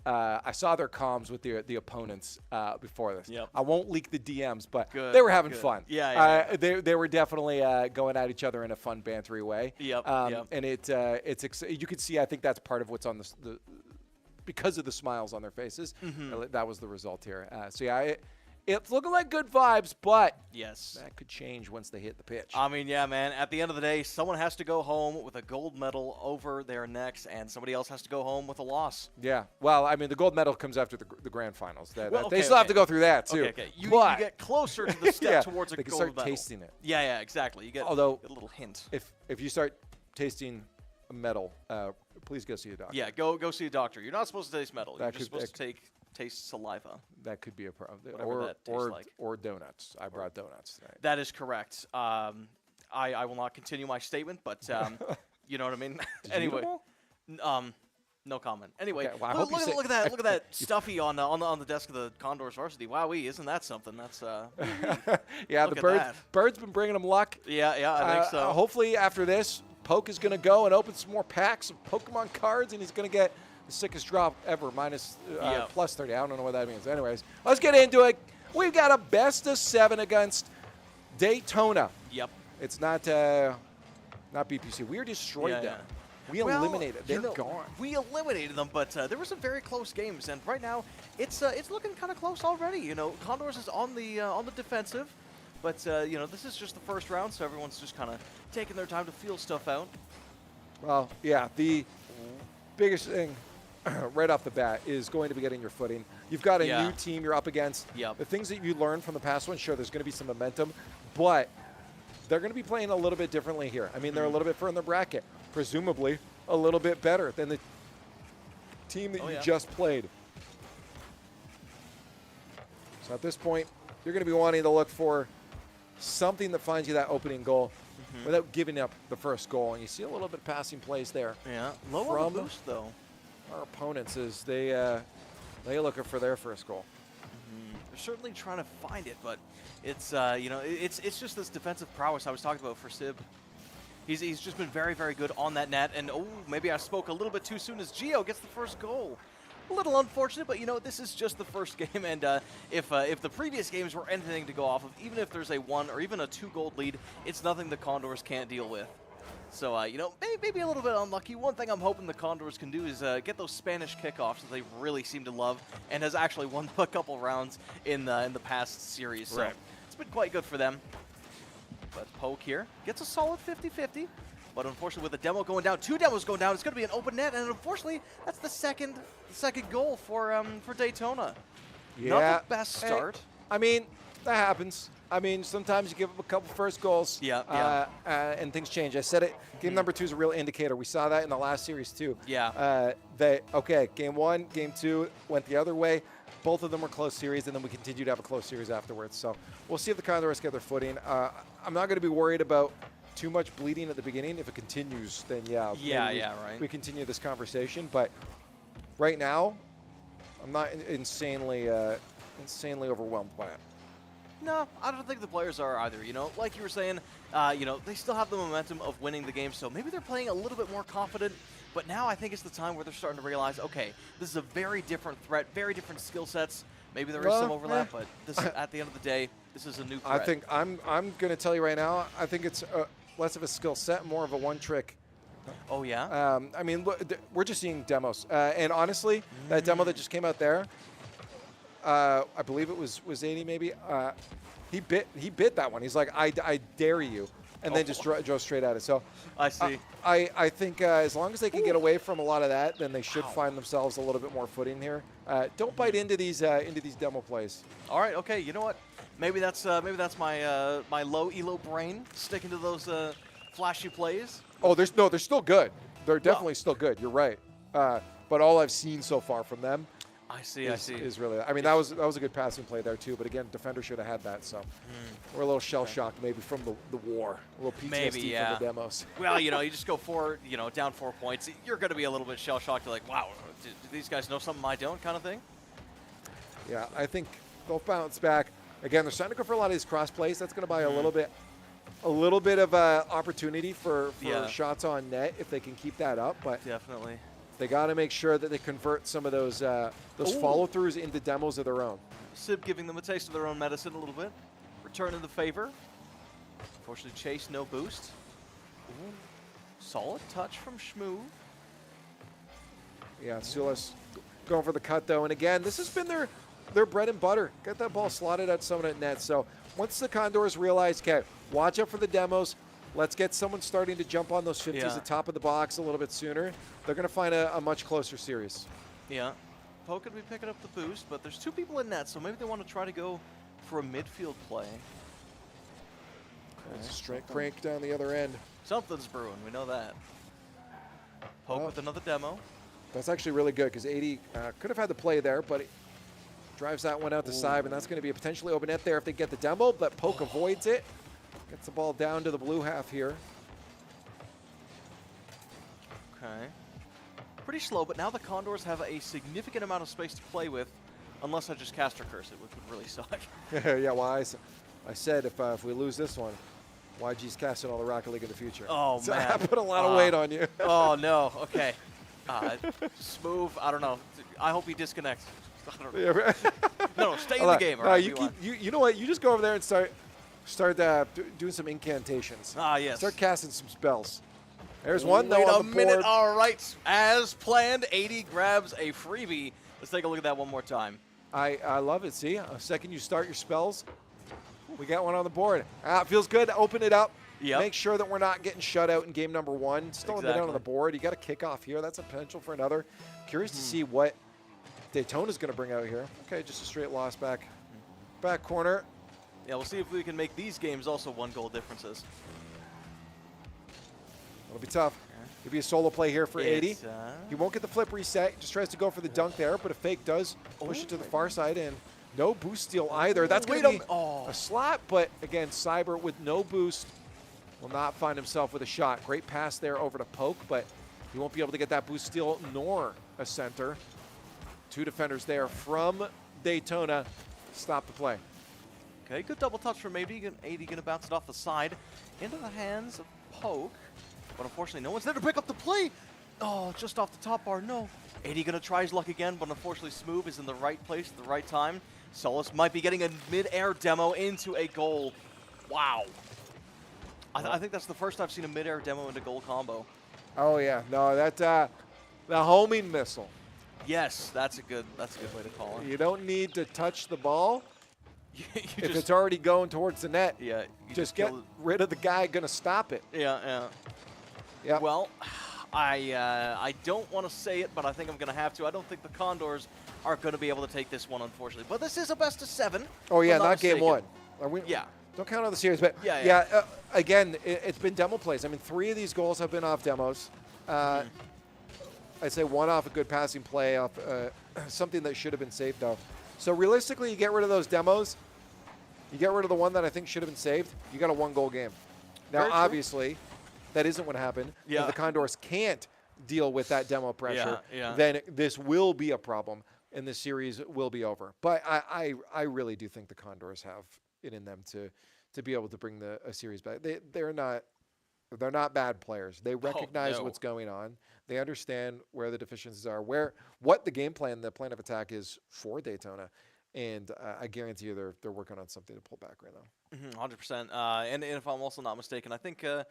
their comms with the opponents before this. Yep. I won't leak the DMs, but Good, they were having good. fun. Yeah. They were definitely going at each other in a fun, bantery way. Yep, yep. And you could see. I think that's part of what's on the because of the smiles on their faces. That was the result here. It's looking like good vibes, but Yes. that could change once they hit the pitch. I mean, yeah, man. At the end of the day, someone has to go home with a gold medal over their necks, and somebody else has to go home with a loss. Yeah. Well, I mean, the gold medal comes after the grand finals. Well, They okay, still have okay. to go through that too. Okay. You But get closer to the step yeah, towards a they can gold start medal. tasting it. Yeah, exactly. You get Although, a little hint. If you start tasting a medal, please go see a doctor. Yeah, go see a doctor. You're not supposed to taste metal. You're That just could- supposed to taste saliva. That could be a problem. Whatever that tastes like. Or donuts. I brought donuts tonight. That is correct. I will not continue my statement, but you know what I mean. Anyway, no comment. Anyway, Okay, well, I look, hope you look say- at that stuffy on the desk of the Condors varsity. Wowee, isn't that something? That's Yeah, Look the at birds. that. Birds been bringing them luck. yeah, I think so. Hopefully after this, Poke is going to go and open some more packs of Pokemon cards, and he's going to get the sickest drop ever, minus Yep. plus 30. I don't know what that means. Anyways, let's get into it. We've got a best of 7 against Daytona. Yep. It's not BPC. We destroyed Yeah, them. yeah. We Well, eliminated. They're you know, gone. We eliminated them, but there were some very close games, and right now it's looking kind of close already. You know, Condors is on the defensive, but this is just the first round, so everyone's just kind of taking their time to feel stuff out. Well, yeah, the biggest thing right off the bat is going to be getting your footing. You've got a Yeah. new team you're up against. Yep. The things that you learned from the past one, sure, there's going to be some momentum, but they're going to be playing a little bit differently here. I mean, they're a little bit further in the bracket, presumably a little bit better than the team that Oh, you yeah. just played. So at this point, you're going to be wanting to look for something that finds you that opening goal without giving up the first goal. And you see a little bit of passing plays there. Yeah, low on the boost though. Our opponents as they're looking for their first goal. They're certainly trying to find it, but it's it's just this defensive prowess I was talking about for Sib. He's just been very, very good on that net, and maybe I spoke a little bit too soon as Gio gets the first goal. A little unfortunate, but this is just the first game, and if the previous games were anything to go off of, even if there's a 1 or even a 2 goal lead, it's nothing the Condors can't deal with. So, maybe a little bit unlucky. One thing I'm hoping the Condors can do is get those Spanish kickoffs that they really seem to love, and has actually won a couple rounds in the past series. So Right. it's been quite good for them. But Poke here gets a solid 50-50. But unfortunately, with the demo going down, 2 demos going down, it's going to be an open net, and unfortunately, that's the second goal for Daytona. Yeah. Not the best Hey, start. I mean, that happens. I mean, sometimes you give up a couple first goals. Yeah, and things change. I said it. Game number 2 is a real indicator. We saw that in the last series too. Yeah. Game 1, game 2 went the other way. Both of them were close series, and then we continued to have a close series afterwards. So we'll see if the Condors get their footing. I'm not going to be worried about too much bleeding at the beginning. If it continues, then Yeah, maybe right. we continue this conversation. But right now, I'm not insanely overwhelmed by it. No, I don't think the players are either. You know, like you were saying, you know, they still have the momentum of winning the game, so maybe they're playing a little bit more confident. But now I think it's the time where they're starting to realize, okay, this is a very different threat, very different skill sets. Maybe there is some overlap, but this, at the end of the day, this is a new threat. I think I'm going to tell you right now. I think it's less of a skill set, more of a one-trick. Oh yeah. I mean, we're just seeing demos, and honestly, that demo that just came out there, I believe it was 80 maybe. He bit that one. He's like, I dare you, and then just drove straight at it. So I see. I think as long as they can get away from a lot of that, then they should find themselves a little bit more footing here. Don't bite into these demo plays. All right. Okay. You know what? Maybe that's my my low elo brain sticking to those flashy plays. Oh, they're still good. They're definitely still good. You're right. But all I've seen so far from them, I see. is really. I mean, that was a good passing play there too. But again, defender should have had that. So we're a little shell shocked maybe from the war, a little PTSD Maybe, from the demos. Well, you know, you just go down 4 points. You're going to be a little bit shell shocked. You're like, wow, do these guys know something I don't, kind of thing. Yeah, I think they'll bounce back. Again, they're starting to go for a lot of these cross plays. That's going to buy a little bit of opportunity for shots on net if they can keep that up. But Definitely. they got to make sure that they convert some of those follow-throughs into demos of their own. Sib giving them a taste of their own medicine a little bit. Returning the favor. Unfortunately, Chase, no boost. Ooh. Solid touch from Shmoo. Yeah, Sulis going for the cut, though. And again, this has been their bread and butter. Get that ball slotted at someone at net. So once the Condors realize, okay, watch out for the demos. Let's get someone starting to jump on those 50s at the top of the box a little bit sooner. They're going to find a much closer series. Yeah. Poke could be picking up the boost, but there's 2 people in net, so maybe they want to try to go for a midfield play. There's a straight crank down the other end. Something's brewing, we know that. Poke with another demo. That's actually really good because 80 could have had the play there, but it drives that one out to side, and that's going to be a potentially open net there if they get the demo, but Poke avoids it. Gets the ball down to the blue half here. Okay. Pretty slow, but now the Condors have a significant amount of space to play with, unless I just caster curse it, which would really suck. Yeah, well, I said if we lose this one, YG's casting all the Rocket League in the future. Oh, so man. I put a lot of weight on you. Oh, no. Okay. Smooth. I don't know. I hope he disconnects. I don't know. No, stay in the game. No, you know what? You just go over there and start doing some incantations. Yes. Start casting some spells. There's one, though, Wait on a the minute. board. All right. As planned, 80 grabs a freebie. Let's take a look at that one more time. I love it. See, a second you start your spells, we got one on the board. It feels good. Open it up. Yep. Make sure that we're not getting shut out in game number 1. Still on Exactly. the board. You got a kickoff here. That's a potential for another. Curious to see what Daytona's going to bring out here. Okay, just a straight loss back corner. Yeah, we'll see if we can make these games also 1-goal differences. It'll be tough. It'll be a solo play here for 80. It's, He won't get the flip reset. He just tries to go for the dunk there, but a fake does push it to the far side, and no boost steal either. That's going to be a slot, but again, Cyber with no boost will not find himself with a shot. Great pass there over to Poke, but he won't be able to get that boost steal nor a center. 2 defenders there from Daytona. Stop the play. Okay, good double touch from 80. 80 going to bounce it off the side into the hands of Poke. But unfortunately, no one's there to pick up the play. Oh, just off the top bar, no. 80 going to try his luck again, but unfortunately, Smooth is in the right place at the right time. Solus might be getting a mid-air demo into a goal. Wow. I think that's the first I've seen a mid-air demo into goal combo. Oh, yeah. No, the homing missile. Yes, that's a good way to call it. You don't need to touch the ball. If It's already going towards the net, yeah, just get rid of the guy going to stop it. Yeah. Yeah. Well, I don't want to say it, but I think I'm going to have to. I don't think the Condors are going to be able to take this one, unfortunately. But this is a best of 7. Oh, yeah, if I'm not game mistaken. 1. Are we? Yeah. Don't count on the series, but Yeah. again, it's been demo plays. I mean, 3 of these goals have been off demos. I'd say 1 off a good passing play, off something that should have been saved, though. So realistically, you get rid of those demos. You get rid of the one that I think should have been saved. You got a 1-goal game. Now, Very true. obviously, that isn't what happened. Yeah. If the Condors can't deal with that demo pressure, Yeah. then this will be a problem, and the series will be over. But I really do think the Condors have it in them to be able to bring a series back. They're not bad players. They recognize no. what's going on. They understand where the deficiencies are, what the game plan, the plan of attack is for Daytona. And I guarantee you they're working on something to pull back right now. 100%. And if I'm also not mistaken, I think the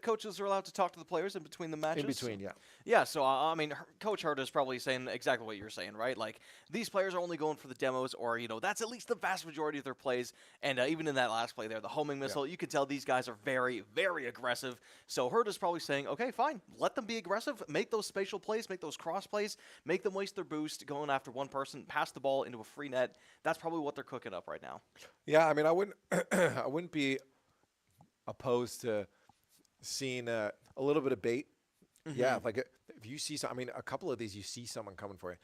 coaches are allowed to talk to the players in between the matches. In between, yeah. Yeah, so I mean, Coach Hurd is probably saying exactly what you're saying, right? Like, these players are only going for the demos, or, that's at least the vast majority of their plays. And even in that last play there, the homing missile, you could tell these guys are very, very aggressive. So Hurd is probably saying, okay, fine, let them be aggressive, make those spatial plays, make those cross plays, make them waste their boost, going after one person, pass the ball into a free net. That's probably what they're cooking up right now. Yeah, I mean, I wouldn't be opposed to seeing a little bit of bait. Yeah, like if you see I mean, a couple of these, you see someone coming for you.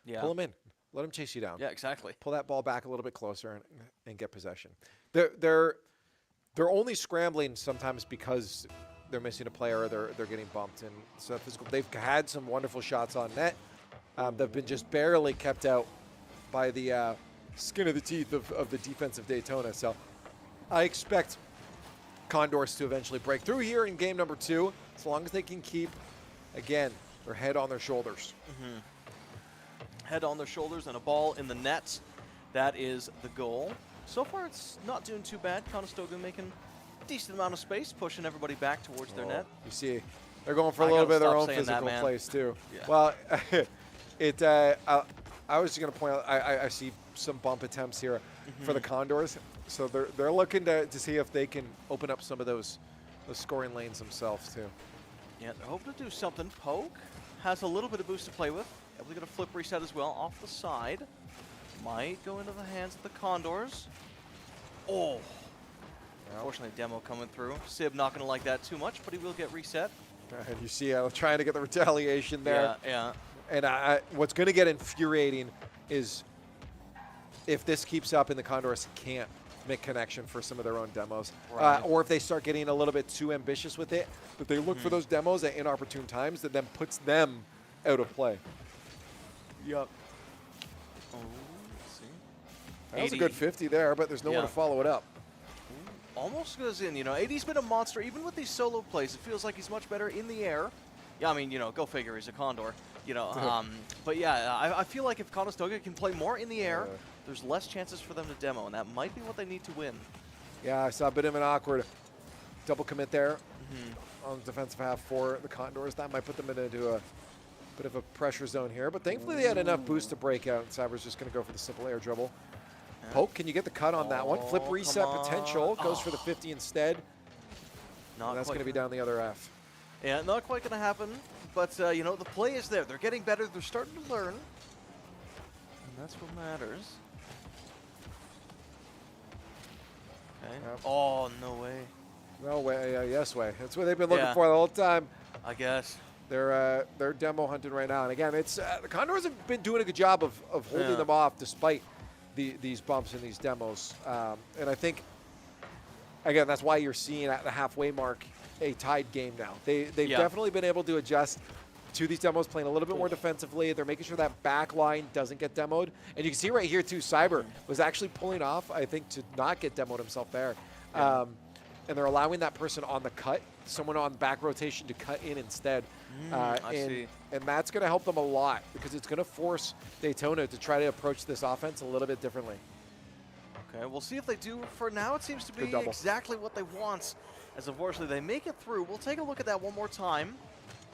Yeah. Pull them in. Let them chase you down. Yeah, exactly. Pull that ball back a little bit closer and get possession. They're only scrambling sometimes because they're missing a player or they're getting bumped. And so physical. They've had some wonderful shots on net. They've been just barely kept out by the skin of the teeth of the defensive Daytona. So I expect Condors to eventually break through here in game number 2, as long as they can keep, again, their head on their shoulders. Head on their shoulders and a ball in the net. That is the goal. So far, it's not doing too bad. Conestoga making a decent amount of space, pushing everybody back towards their net. You see, they're going for a I little gotta bit of their stop own saying that, physical man. plays, too. Yeah. Well, I was just going to point out, I see some bump attempts here for the Condors. So they're looking to see if they can open up some of those scoring lanes themselves, too. Yeah, they're hoping to do something. Poke has a little bit of boost to play with. Able to get a flip reset as well off the side. Might go into the hands of the Condors. Oh! Unfortunately, demo coming through. Sib not going to like that too much, but he will get reset. And you see trying to get the retaliation there. Yeah. And what's going to get infuriating is if this keeps up and the Condors can't make connection for some of their own demos. Right. Or if they start getting a little bit too ambitious with it, that they look for those demos at inopportune times that then puts them out of play. Yep. Oh, let's see. That was a good 50 there, but there's no one to follow it up. Almost goes in, 80's been a monster. Even with these solo plays, it feels like he's much better in the air. Yeah, I mean, go figure, he's a Condor. But yeah, I feel like if Conestoga can play more in the air, there's less chances for them to demo, and that might be what they need to win. Yeah, I saw a bit of an awkward double commit there on the defensive half for the Condors. That might put them into a bit of a pressure zone here, but thankfully they had enough boost to break out, and Cyber's just going to go for the simple air dribble. Poke, can you get the cut on that one? Flip reset potential, goes for the 50 instead. And that's going to be down the other half. Yeah, not quite going to happen, but, the play is there. They're getting better. They're starting to learn, and that's what matters. Okay. Yep. Oh, no way. No way, yes way. That's what they've been looking for the whole time. I guess. They're demo hunting right now. And again, it's the Condors have been doing a good job of holding them off despite these bumps and these demos. And I think, again, that's why you're seeing at the halfway mark a tied game now. They've definitely been able to adjust to these demos, playing a little bit more defensively. They're making sure that back line doesn't get demoed. And you can see right here, too, Cyber was actually pulling off, I think, to not get demoed himself there. And they're allowing that person on the cut, someone on back rotation, to cut in instead. I see. And that's going to help them a lot because it's going to force Daytona to try to approach this offense a little bit differently. Okay, we'll see if they do. For now, it seems to be exactly what they want. As unfortunately, they make it through. We'll take a look at that one more time.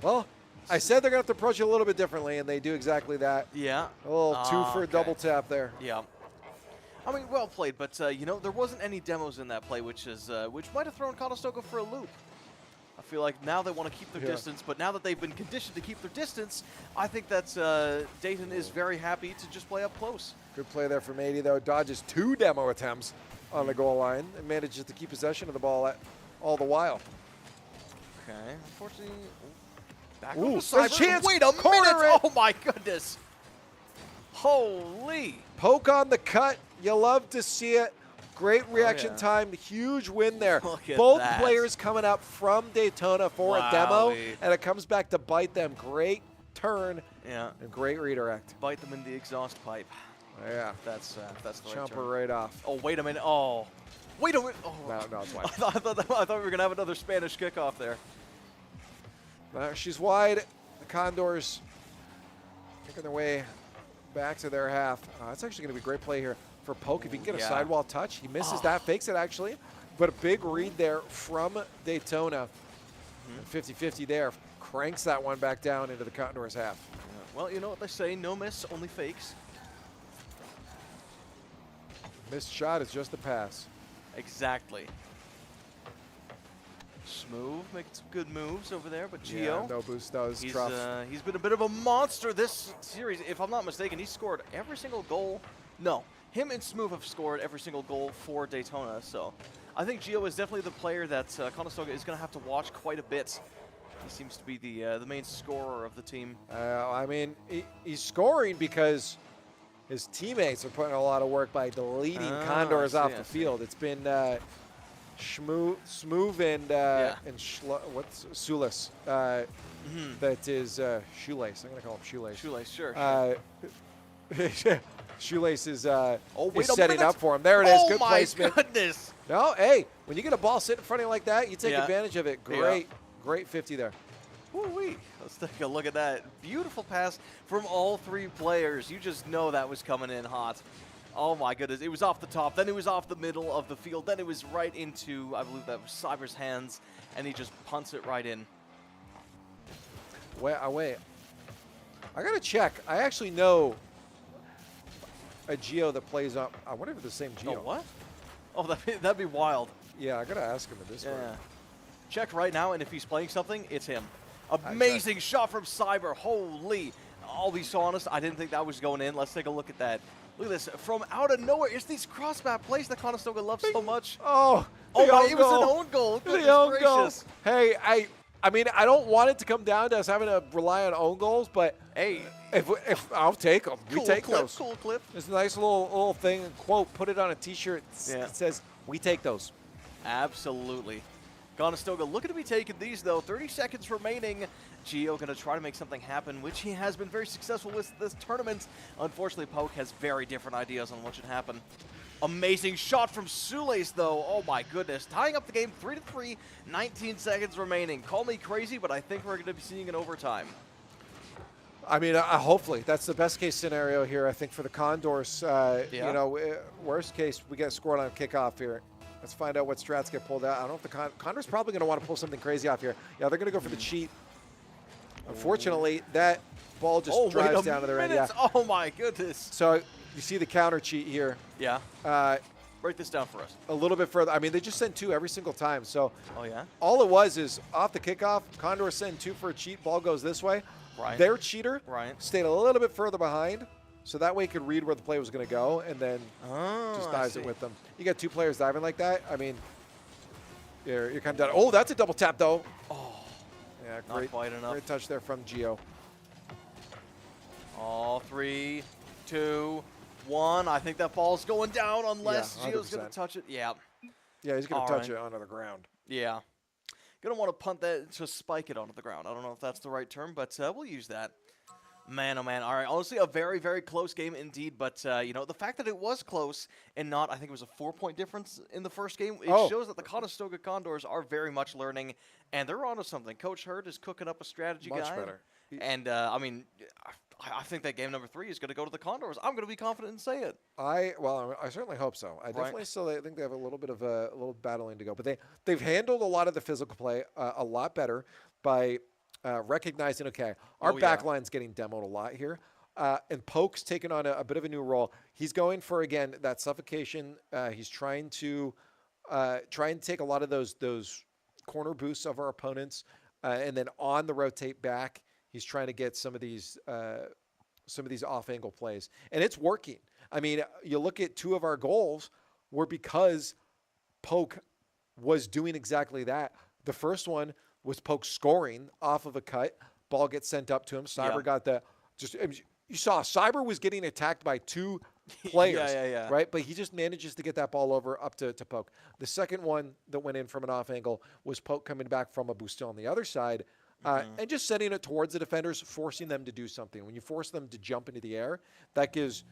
Well, I said they're going to have to approach it a little bit differently, and they do exactly that. Yeah. A little two for a double tap there. Yeah. I mean, well played, but, there wasn't any demos in that play, which might have thrown Conestoga for a loop. I feel like now they want to keep their distance, but now that they've been conditioned to keep their distance, I think that Dayton is very happy to just play up close. Good play there from 80, though. Dodges 2 demo attempts on the goal line and manages to keep possession of the ball all the while. Okay, unfortunately, back Ooh, up to Cyber. chance. Wait a Corner minute! it. Oh my goodness! Holy! Poke on the cut. You love to see it. Great reaction yeah. time. Huge win there. Look at Both that. players coming up from Daytona for a demo, Wowie. and it comes back to bite them. Great turn Yeah. and great redirect. Bite them in the exhaust pipe. Yeah. That's the right Jumper term. right off. Oh, wait a minute. Oh. Wait a minute. Oh. No, it's wide. I thought we were going to have another Spanish kickoff there. She's wide. The Condors making their way back to their half. It's actually going to be a great play here for Poke. If he can get a Yeah. sidewall touch, he misses that, fakes it actually. But a big read there from Daytona. 50-50 there. Cranks that one back down into the Condors half. Yeah. Well, you know what they say, no miss, only fakes. Missed shot is just a pass. Exactly. Smooth, making some good moves over there, but Yeah, Gio, no boost does. he's Tough. been a bit of a monster this series. If I'm not mistaken, he scored every single goal. No, him and Smooth have scored every single goal for Daytona, so I think Gio is definitely the player that Conestoga is going to have to watch quite a bit. He seems to be the main scorer of the team. I mean, he's scoring because his teammates are putting a lot of work by deleting Condors I off see, the I see. field. It's been Smooth and what's Sulis. That is Shoelace. I'm gonna call him Shoelace. Shoelace, sure. Shoelace is wait a setting minute. up for him. There it is. Oh Good my placement. goodness! No, hey, when you get a ball sitting in front of you like that, you take Yeah. advantage of it. Yeah. Great 50 there. Woo-wee. Let's take a look at that. Beautiful pass from all three players. You just know that was coming in hot. Oh my goodness. It was off the top, then it was off the middle of the field, then it was right into, I believe that was Cyber's hands, and he just punts it right in. Wait. I gotta check. I actually know a Geo that plays on. I wonder if it's the same Geo. Oh, what? Oh, that'd be wild. Yeah, I gotta ask him at this point. Yeah. Check right now, and if he's playing something, it's him. Amazing shot from Cyber. Holy. I'll be so honest, I didn't think that was going in. Let's take a look at that. Look at this. From out of nowhere, it's these cross-map plays that Conestoga loves so much. Oh, Oh the my, own it was an goal. own goal. Goodness The own goal. gracious. Hey, I mean, I don't want it to come down to us having to rely on own goals, but Hey, if I'll take them, we cool take clip, those. cool clip. There's a nice little thing, quote, put it on a T-shirt. Yeah. It says, "We take those." Absolutely. Conestoga looking to be taking these, though. 30 seconds remaining. Gio going to try to make something happen, which he has been very successful with this tournament. Unfortunately, Poke has very different ideas on what should happen. Amazing shot from Sulace, though. Oh, my goodness. Tying up the game 3-3, 19 seconds remaining. Call me crazy, but I think we're going to be seeing an overtime. I mean, hopefully that's the best case scenario here. I think for the Condors, Yeah. you know, worst case we get scored on a kickoff here. Let's find out what strats get pulled out. I don't know if the Condors probably going to want to pull something crazy off here. Yeah, they're going to go for the cheat. Unfortunately, that ball just drives down to the end. Yeah. Oh, my goodness. So you see the counter cheat here. Yeah. Break this down for us. A little bit further. I mean, they just send two every single time. So Oh, yeah? all it was is off the kickoff, Condors send two for a cheat. Ball goes this way. Right. Their cheater Right. stayed a little bit further behind, so that way he could read where the play was going to go and then just I dives see. it with them. You got two players diving like that. I mean, you're kind of done. Oh, that's a double tap, though. Oh, Yeah, not great, quite enough. great touch there from Gio. All 3, 2, 1. I think that ball's going down unless Yeah, Gio's going 100%. to touch it. Yeah. Yeah, he's going All to touch right. it onto the ground. Yeah. Going to want to punt that to spike it onto the ground. I don't know if that's the right term, but we'll use that. Man, oh man. All right. Honestly, a very, very close game indeed. But, you know, the fact that it was close and not, I think it was a 4-point difference in the first game, it shows that the Conestoga Condors are very much learning, and they're onto something. Coach Hurd is cooking up a strategy Much guide. better. And, I mean, I think that game number 3 is going to go to the Condors. I'm going to be confident and say it. I certainly hope so. I definitely still think they have a little bit of a little battling to go, but they've handled a lot of the physical play a lot better by recognizing, okay, our back line's getting demoed a lot here, and Poke's taken on a bit of a new role. He's going for, again, that suffocation. He's trying to take a lot of those corner boosts of our opponents, and then on the rotate back, he's trying to get some of these off-angle plays, and it's working. I mean, you look at 2 of our goals were because Poke was doing exactly that. The first one was Poke scoring off of a cut. Ball gets sent up to him. Cyber got the you saw Cyber was getting attacked by 2 players, yeah. right? But he just manages to get that ball over up to Poke. The second one that went in from an off angle was Poke coming back from a boost on the other side and just setting it towards the defenders, forcing them to do something. When you force them to jump into the air, that gives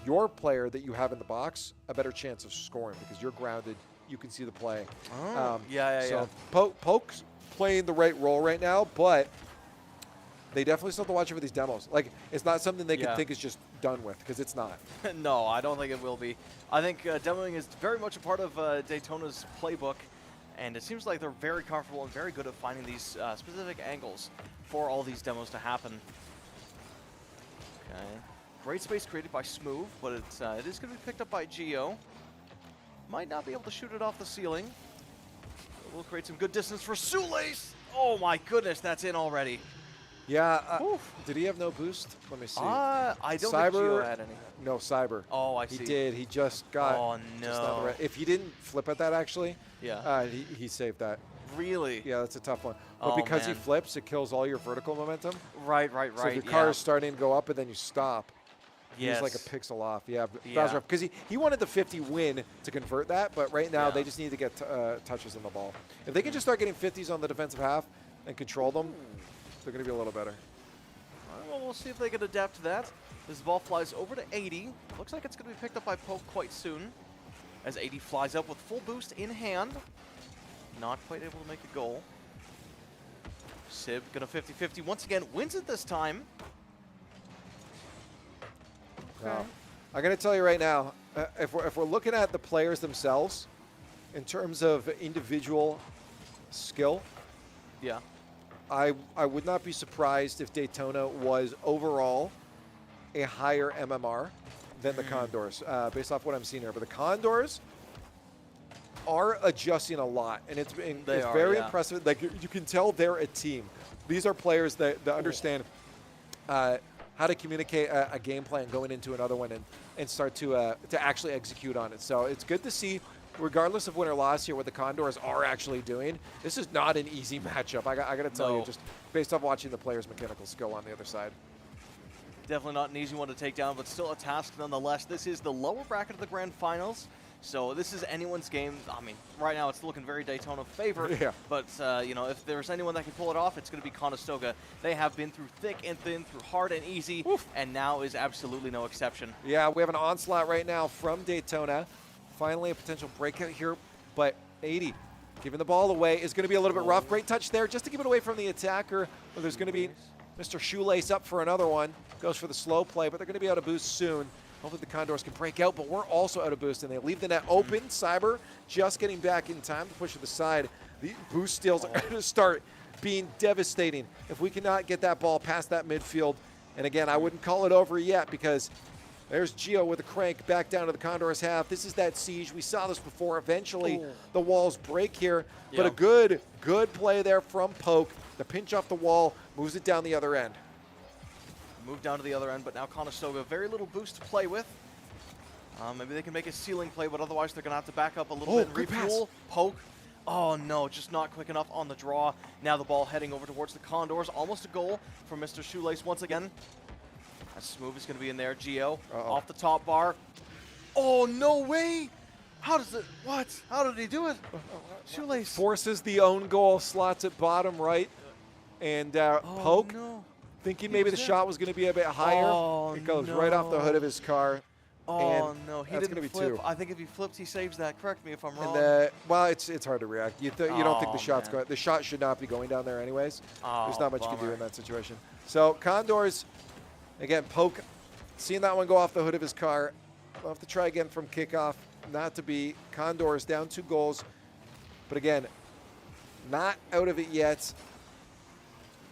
your player that you have in the box a better chance of scoring because you're grounded. You can see the play. So Poke's playing the right role right now, but they definitely still have to watch over these demos. Like, it's not something they can think is just done with, because it's not. No, I don't think it will be. I think demoing is very much a part of Daytona's playbook, and it seems like they're very comfortable and very good at finding these specific angles for all these demos to happen. Okay. Great space created by Smooth, but it is going to be picked up by Geo. Might not be able to shoot it off the ceiling. It will create some good distance for Shoelace. Oh my goodness, that's in already. Yeah. Did he have no boost? Let me see. I don't think Geo had any. No, Cyber. Oh, I see. He did. He just got. Oh, just not the right. If he didn't flip at that, actually, he saved that. Really? Yeah, that's a tough one. But Oh, because he man. flips, it kills all your vertical momentum. Right. So if your car is starting to go up and then you stop, Yes. he's like a pixel off. Yeah, that was Yeah. rough. Because he wanted the 50 win to convert that, but right now they just need to get touches on the ball. If they can just start getting 50s on the defensive half and control them, they're going to be a little better. All right, well, we'll see if they can adapt to that. This ball flies over to 80. Looks like it's going to be picked up by Poke quite soon. As 80 flies up with full boost in hand. Not quite able to make the goal. Sib going to 50-50 once again. Wins it this time. Wow. I'm going to tell you right now, if we're looking at the players themselves, in terms of individual skill, Yeah. I would not be surprised if Daytona was overall a higher MMR than the Condors, based off what I'm seeing here. But the Condors are adjusting a lot, and it's very impressive. Like, you can tell they're a team. These are players that understand how to communicate a game plan going into another one and start to actually execute on it. So it's good to see, regardless of win or loss here, what the Condors are actually doing. This is not an easy matchup. I got to tell you, just based off watching the players' mechanical skill on the other side. Definitely not an easy one to take down, but still a task nonetheless. This is the lower bracket of the grand finals. So this is anyone's game. I mean, right now it's looking very Daytona favored. Yeah. But, you know, if there's anyone that can pull it off, it's going to be Conestoga. They have been through thick and thin, through hard and easy, and now is absolutely no exception. Yeah, we have an onslaught right now from Daytona. Finally a potential breakout here, but 80 giving the ball away is going to be a little bit rough. Great touch there just to give it away from the attacker. But there's going to be Mr. Shoelace up for another one. Goes for the slow play, but they're going to be out of boost soon. Hopefully the Condors can break out, but we're also out of boost, and they leave the net open. Cyber just getting back in time to push to the side. The boost steals are going to start being devastating if we cannot get that ball past that midfield. And again, I wouldn't call it over yet because there's Gio with a crank back down to the Condors half. This is that siege. We saw this before. Eventually, the walls break here, but a good play there from Poke. The pinch off the wall, moves it down the other end. Move down to the other end, but now Conestoga, very little boost to play with. Maybe they can make a ceiling play, but otherwise they're going to have to back up a little bit and good pass. refuel. Poke. Oh, no, just not quick enough on the draw. Now the ball heading over towards the Condors. Almost a goal from Mr. Shoelace once again. As Smooth is going to be in there. Gio off the top bar. Oh, no way. How does it? What? How did he do it? Shoelace. Forces the own goal, slots it bottom right, and Poke, thinking maybe the shot was going to be a bit higher. It goes right off the hood of his car. Oh, no, he that's didn't gonna be flip. 2. I think if he flips, he saves that. Correct me if I'm wrong. And well, it's hard to react. You don't think the shot's going. The shot should not be going down there anyways. There's not much you can do in that situation. So Condors, again, Poke, seeing that one go off the hood of his car. We'll have to try again from kickoff. Not to be. Condors down 2 goals, but again, not out of it yet.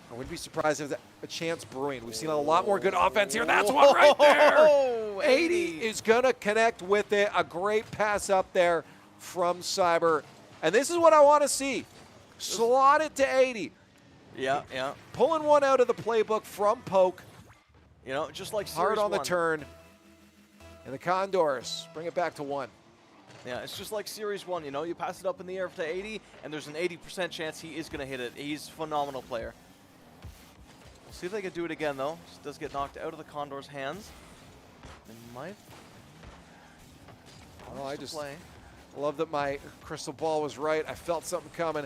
I wouldn't be surprised if a chance brewing. We've seen a lot more good offense here. That's one right there. 80 is going to connect with it. A great pass up there from Cyber. And this is what I want to see. Slot it to 80. Yeah. Pulling one out of the playbook from Poke. You know, just like Hard Series on the 1. turn. And the Condors bring it back to 1. Yeah, it's just like Series 1, you know, you pass it up in the air to 80, and there's an 80% chance he is going to hit it. He's a phenomenal player. We'll see if they can do it again, though. This does get knocked out of the Condors' hands. They might I to just play. love that my crystal ball was right. I felt something coming,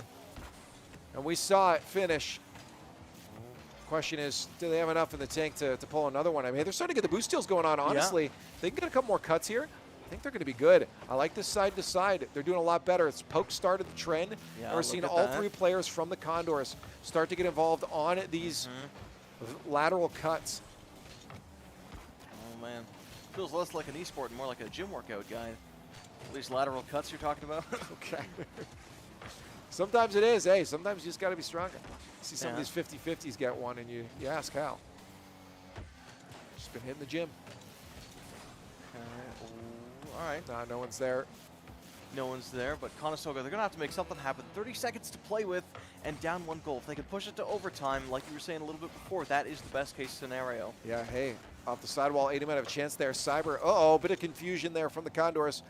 and we saw it finish. Question is, do they have enough in the tank to pull another one? I mean, they're starting to get the boost steals going on, honestly. They can get a couple more cuts here. I think they're going to be good. I like this side to side. They're doing a lot better. It's Poke started the trend. Yeah, and we're seeing look at all that. 3 players from the Condors start to get involved on these lateral cuts. Oh, man. Feels less like an esport and more like a gym workout guy. These lateral cuts you're talking about? Okay. Sometimes it is. Hey, sometimes you just got to be stronger. See some of Yeah. these 50-50s get one, and you ask how. Just been hitting the gym. All right. Nah, no one's there. No one's there, but Conestoga, they're going to have to make something happen. 30 seconds to play with and down 1 goal. If they can push it to overtime, like you were saying a little bit before, that is the best case scenario. Yeah, hey, off the sidewall, 80 might have a chance there. Cyber, uh-oh, bit of confusion there from the Condors.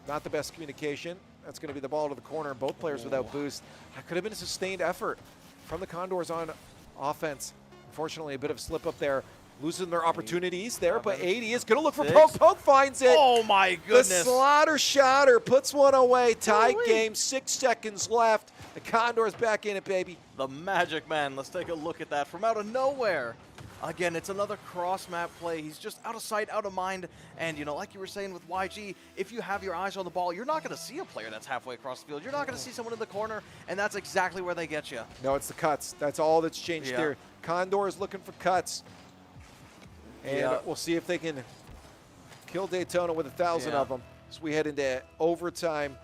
Not the best communication. That's going to be the ball to the corner. Both players without boost. That could have been a sustained effort from the Condors on offense. Unfortunately, a bit of slip up there. Losing their opportunities there, but 80 is going to look for Poke. Poke finds it. Oh, my The goodness. Slaughter Shatter puts one away. Tied game, 6 seconds left. The Condors back in it, baby. The Magic Man. Let's take a look at that from out of nowhere. Again, it's another cross-map play. He's just out of sight, out of mind. And, you know, like you were saying with YG, if you have your eyes on the ball, you're not going to see a player that's halfway across the field. You're not going to see someone in the corner, and that's exactly where they get you. No, it's the cuts. That's all that's changed Yeah. here. Condors looking for cuts. And Yeah. we'll see if they can kill Daytona with 1,000 of them as we head into overtime.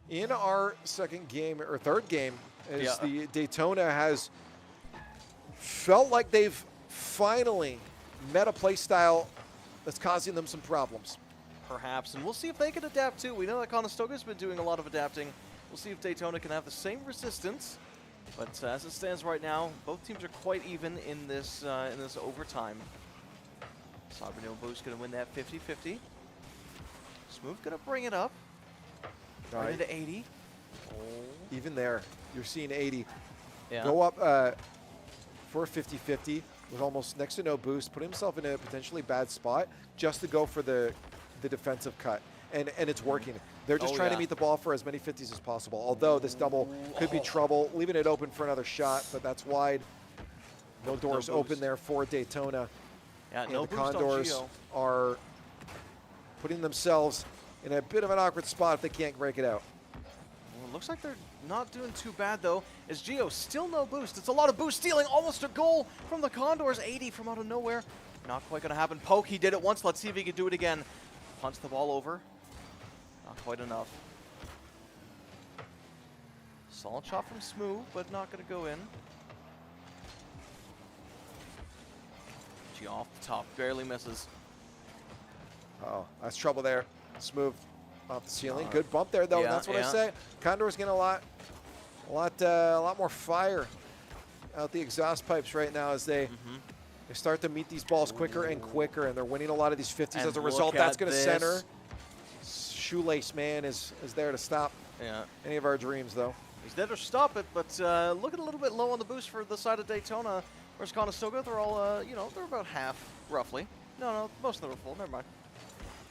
In our second game, or third game, as the Daytona has felt like they've finally met a play style that's causing them some problems. Perhaps, and we'll see if they can adapt too. We know that Conestoga's been doing a lot of adapting. We'll see if Daytona can have the same resistance. But as it stands right now, both teams are quite even in this overtime. Cyber Boost going to win that 50-50. Smooth going to bring it up. Right into 80. Even there, you're seeing 80 Yeah. go up for a 50-50 with almost next to no boost, put himself in a potentially bad spot just to go for the defensive cut. And it's working. They're just trying to meet the ball for as many 50s as possible. Although this double could be trouble, leaving it open for another shot, but that's wide. No doors open there for Daytona. Yeah, And no the boost on Condors Geo. are putting themselves in a bit of an awkward spot if they can't break it out. Well, it looks like they're not doing too bad, though, as Geo still no boost. It's a lot of boost stealing, almost a goal from the Condors. 80 from out of nowhere. Not quite going to happen. Poke, he did it once. Let's see if he can do it again. Punts the ball over. Not quite enough. Solid shot from Smooth, but not going to go in. Geo off the top, barely misses. Oh, that's trouble there. Smooth off the ceiling. Good bump there, though. Yeah, That's what I yeah. say. Condor's getting a lot more fire out the exhaust pipes right now as they start to meet these balls quicker and quicker, and they're winning a lot of these 50s And as a look result. at That's going to this. center. Shoelace Man is there to stop Yeah. any of our dreams, though. He's there to stop it, but looking a little bit low on the boost for the side of Daytona. Whereas Conestoga, they're all, they're about half, roughly. No, most of them are full. Never mind.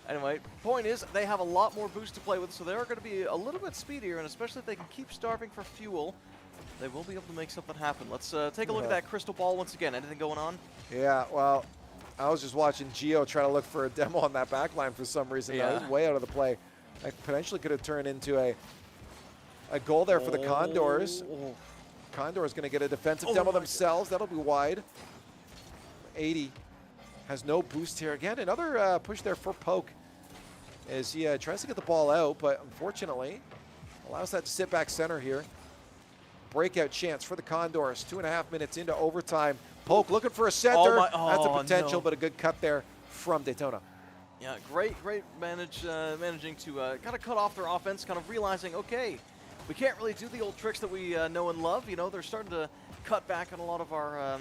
Anyway, point is, they have a lot more boost to play with, so they're going to be a little bit speedier, and especially if they can keep starving for fuel, they will be able to make something happen. Let's take a look at that crystal ball once again. Anything going on? Yeah, well, I was just watching Geo try to look for a demo on that back line for some reason. Yeah. That was way out of the play. That potentially could have turned into a goal there for the Condors. Oh. Condors going to get a defensive demo themselves. That'll be wide. 80 has no boost here. Again, another push there for Poke as he tries to get the ball out, but unfortunately allows that to sit back center here. Breakout chance for the Condors. 2.5 minutes into overtime. Poke looking for a center. That's a potential, but a good cut there from Daytona. Yeah, great managing to kind of cut off their offense, kind of realizing, okay, we can't really do the old tricks that we know and love. You know, they're starting to cut back on a lot of our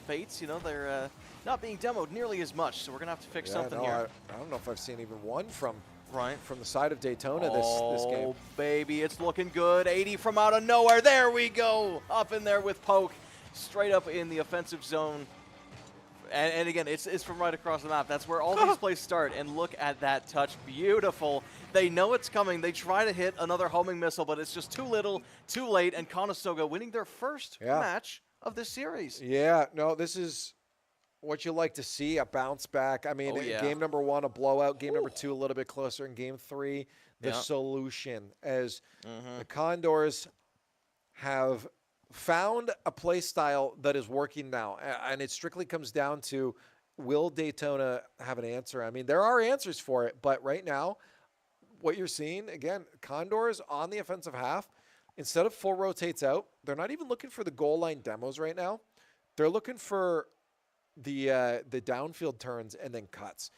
fates. You know, they're not being demoed nearly as much, so we're going to have to fix something here. I don't know if I've seen even one from Right. from the side of Daytona this game. Oh, baby, it's looking good. 80 from out of nowhere. There we go. Up in there with Poke. Straight up in the offensive zone And again, it's from right across the map. That's where all these plays start. And look at that touch. Beautiful. They know it's coming. They try to hit another homing missile, but it's just too little, too late. And Conestoga winning their first match of this series. Yeah, no, this is what you like to see, a bounce back. I mean, game number 1, a blowout. Game number 2, a little bit closer. In game 3, the solution. As the Condors have found a play style that is working now, and it strictly comes down to, will Daytona have an answer? I mean, there are answers for it, but right now, what you're seeing, again, Condors on the offensive half, instead of full rotates out, they're not even looking for the goal line demos right now. They're looking for the downfield turns and then cuts.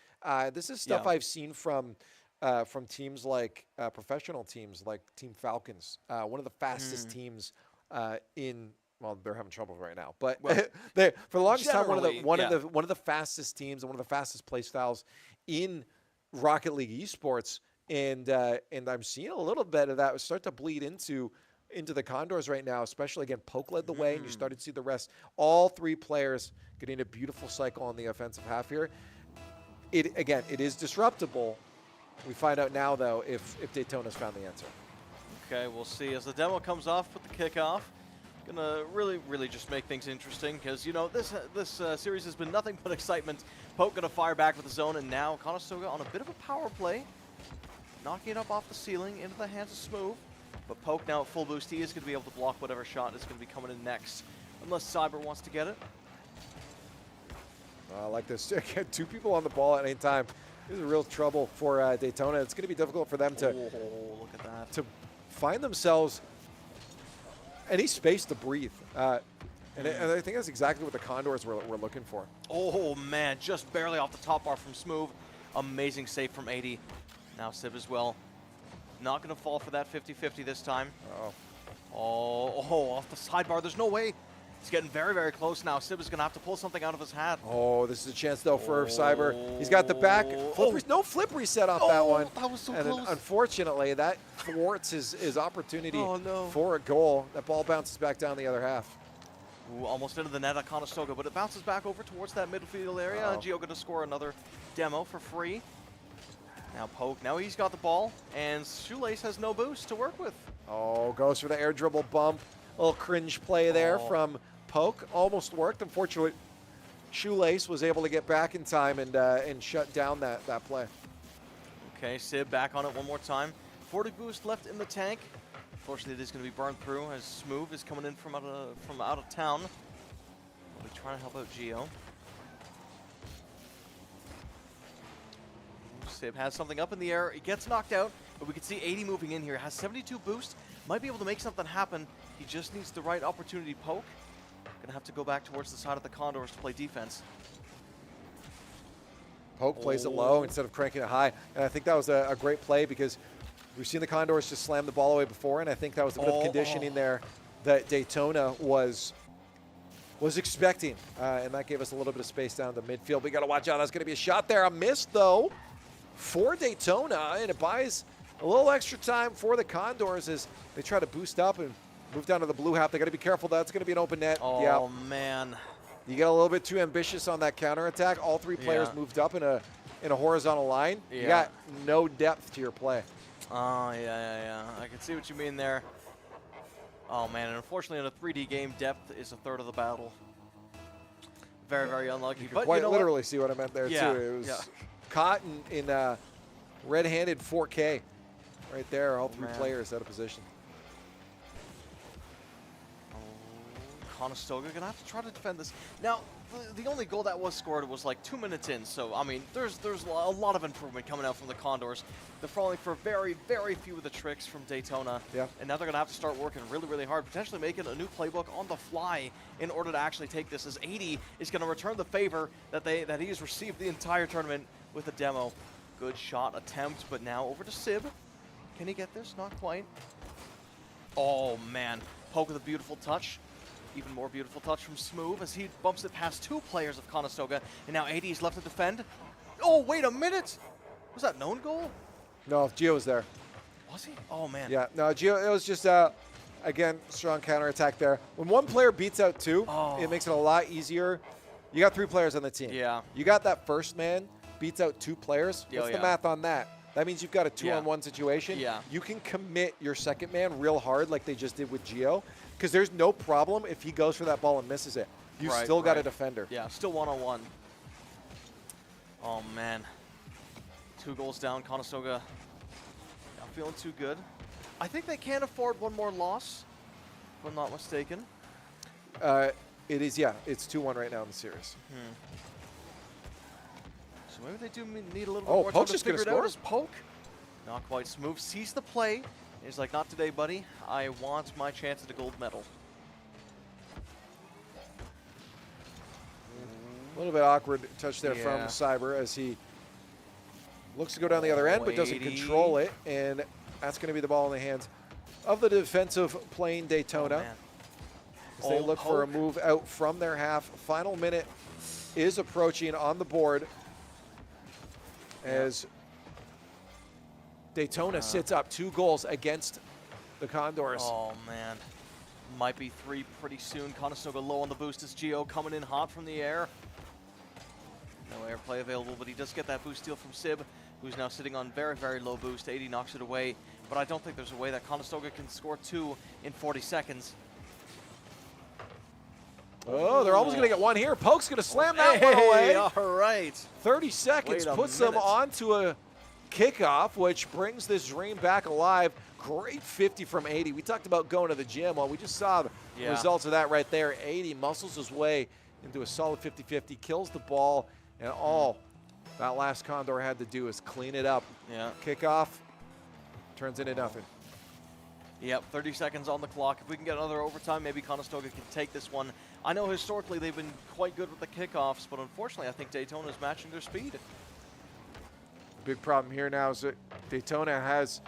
This is stuff I've seen from teams like professional teams like Team Falcons, one of the fastest teams well, they're having trouble right now, but they for the longest time one of the fastest teams and one of the fastest play styles in Rocket League esports, and I'm seeing a little bit of that start to bleed into the Condors right now. Especially again, Poke led the way, and you started to see the rest. All 3 players getting a beautiful cycle on the offensive half here. It is disruptible. We find out now though if Daytona's found the answer. Okay, we'll see as the demo comes off with the kickoff. Gonna really just make things interesting because, you know, this series has been nothing but excitement. Poke gonna fire back with the zone, and now Conestoga on a bit of a power play, knocking it up off the ceiling into the hands of Smooth. But Poke now at full boost, he is gonna be able to block whatever shot is gonna be coming in next, unless Cyber wants to get it. I like this. 2 people on the ball at any time. This is real trouble for Daytona. It's gonna be difficult for them to look at that. To find themselves any space to breathe. And I think that's exactly what the Condors were looking for. Oh, man, just barely off the top bar from Smooth. Amazing save from 80. Now Sib as well. Not going to fall for that 50-50 this time. Oh, off the sidebar. There's no way. It's getting very close now. Sib is going to have to pull something out of his hat. Oh, this is a chance, though, for Cyber. He's got the back. No flip reset off that one. That was so close. Unfortunately, that thwarts his opportunity for a goal. That ball bounces back down the other half. Ooh, almost into the net at Conestoga, but it bounces back over towards that midfield area. Gio going to score another demo for free. Now Poke, now he's got the ball, and Shoelace has no boost to work with. Oh, goes for the air dribble bump. A little cringe play there from Poke. Almost worked. Unfortunately, Shoelace was able to get back in time and shut down that play. Okay, Sib back on it one more time. 40 boost left in the tank. Unfortunately, it is going to be burned through as Smooth is coming in from out of town. We'll be trying to help out Gio. Sib has something up in the air. He gets knocked out, but we can see 80 moving in here. Has 72 boost. Might be able to make something happen. He just needs the right opportunity. Poke. Gonna have to go back towards the side of the Condors to play defense. Poke plays it low instead of cranking it high. And I think that was a great play because we've seen the Condors just slam the ball away before, and I think that was a bit of conditioning there that Daytona was expecting. And that gave us a little bit of space down the midfield. We got to watch out. That's going to be a shot there. A miss, though, for Daytona, and it buys a little extra time for the Condors as they try to boost up and move down to the blue half. They got to be careful. That's going to be an open net. Oh, man. You get a little bit too ambitious on that counterattack. All 3 players moved up in a horizontal line. You got no depth to your play. Oh, yeah. I can see what you mean there. Oh, man, and unfortunately in a 3D game, depth is a third of the battle. Very unlucky. You can quite literally see what I meant there, too. It was caught in red-handed 4K right there. All 3 players out of position. Conestoga gonna have to try to defend this. Now, the only goal that was scored was like 2 minutes in, so I mean, there's a lot of improvement coming out from the Condors. They're falling for very few of the tricks from Daytona, and now they're gonna have to start working really hard, potentially making a new playbook on the fly in order to actually take this. As 80 is gonna return the favor that he has received the entire tournament with a demo. Good shot attempt, but now over to Sib. Can he get this? Not quite. Oh man, Poke with a beautiful touch. Even more beautiful touch from Smooth as he bumps it past 2 players of Conestoga, and now 80 is left to defend. Oh, wait a minute! Was that known goal? No, Gio was there. Was he? Oh, man. Yeah, no, Gio, it was just, again, strong counterattack there. When one player beats out 2, it makes it a lot easier. You got 3 players on the team. Yeah. You got that first man beats out 2 players. Oh, What's the yeah. math on that? That means you've got a 2-on-1 situation. Yeah. You can commit your second man real hard like they just did with Gio, because there's no problem if he goes for that ball and misses it. You Right, still got a right. defender. Yeah, still 1-on-1. Oh, man. 2 goals down, Conestoga not feeling too good. I think they can't afford one more loss, if I'm not mistaken. It is, yeah. It's 2-1 right now in the series. So maybe they do need a little bit Oh, more Poke's time to just gonna figure it out. score? As Poke, not quite smooth, sees the play. He's like, not today, buddy. I want my chance at a gold medal. A little bit awkward touch there from Yeah. Cyber as he looks to go down the other end, but doesn't 80. control it. And that's going to be the ball in the hands of the defensive playing Daytona. Oh, man. As they Oh, look for a Poke. move out from their half. Final minute is approaching on the board as Daytona sits up 2 goals against the Condors. Oh, man. Might be 3 pretty soon. Conestoga low on the boost as Gio coming in hot from the air. No airplay available, but he does get that boost steal from Sib, who's now sitting on very, very low boost. 80 knocks it away, but I don't think there's a way that Conestoga can score 2 in 40 seconds. Oh, they're almost going to get one here. Poke's going to slam that one away. All right. 30 seconds Wait a puts them minute. onto a kickoff, which brings this dream back alive. Great 50 from 80. We talked about going to the gym. Well, we just saw the Yeah. results of that right there. 80 muscles his way into a solid 50-50, kills the ball, and all that last Condor had to do is clean it up. Yeah. Kickoff turns into nothing. Yep, 30 seconds on the clock. If we can get another overtime, maybe Conestoga can take this one. I know historically they've been quite good with the kickoffs, but unfortunately I think Daytona is matching their speed. Big problem here now is that Daytona has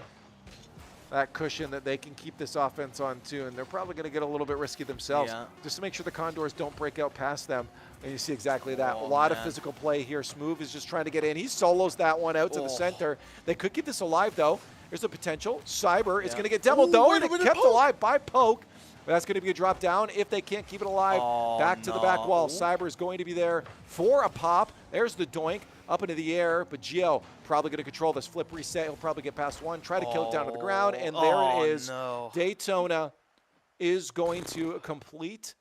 that cushion that they can keep this offense on too, and they're probably going to get a little bit risky themselves Yeah. just to make sure the Condors don't break out past them. And you see exactly that. Oh, a lot of man. physical play here. Smooth is just trying to get in. He solos that one out to the Oh. center. They could keep this alive though. There's the potential. Cyber is Yeah. going to get demoed Ooh, though, wait and a it minute, kept Poke. alive by Poke. But that's going to be a drop down if they can't keep it alive. Oh, Back to the back wall. no. Cyber is going to be there for a pop. There's the doink up into the air, but Gio probably going to control this flip reset. He'll probably get past one, try to kill it down to the ground, and there Oh, it is. no. Daytona is going to complete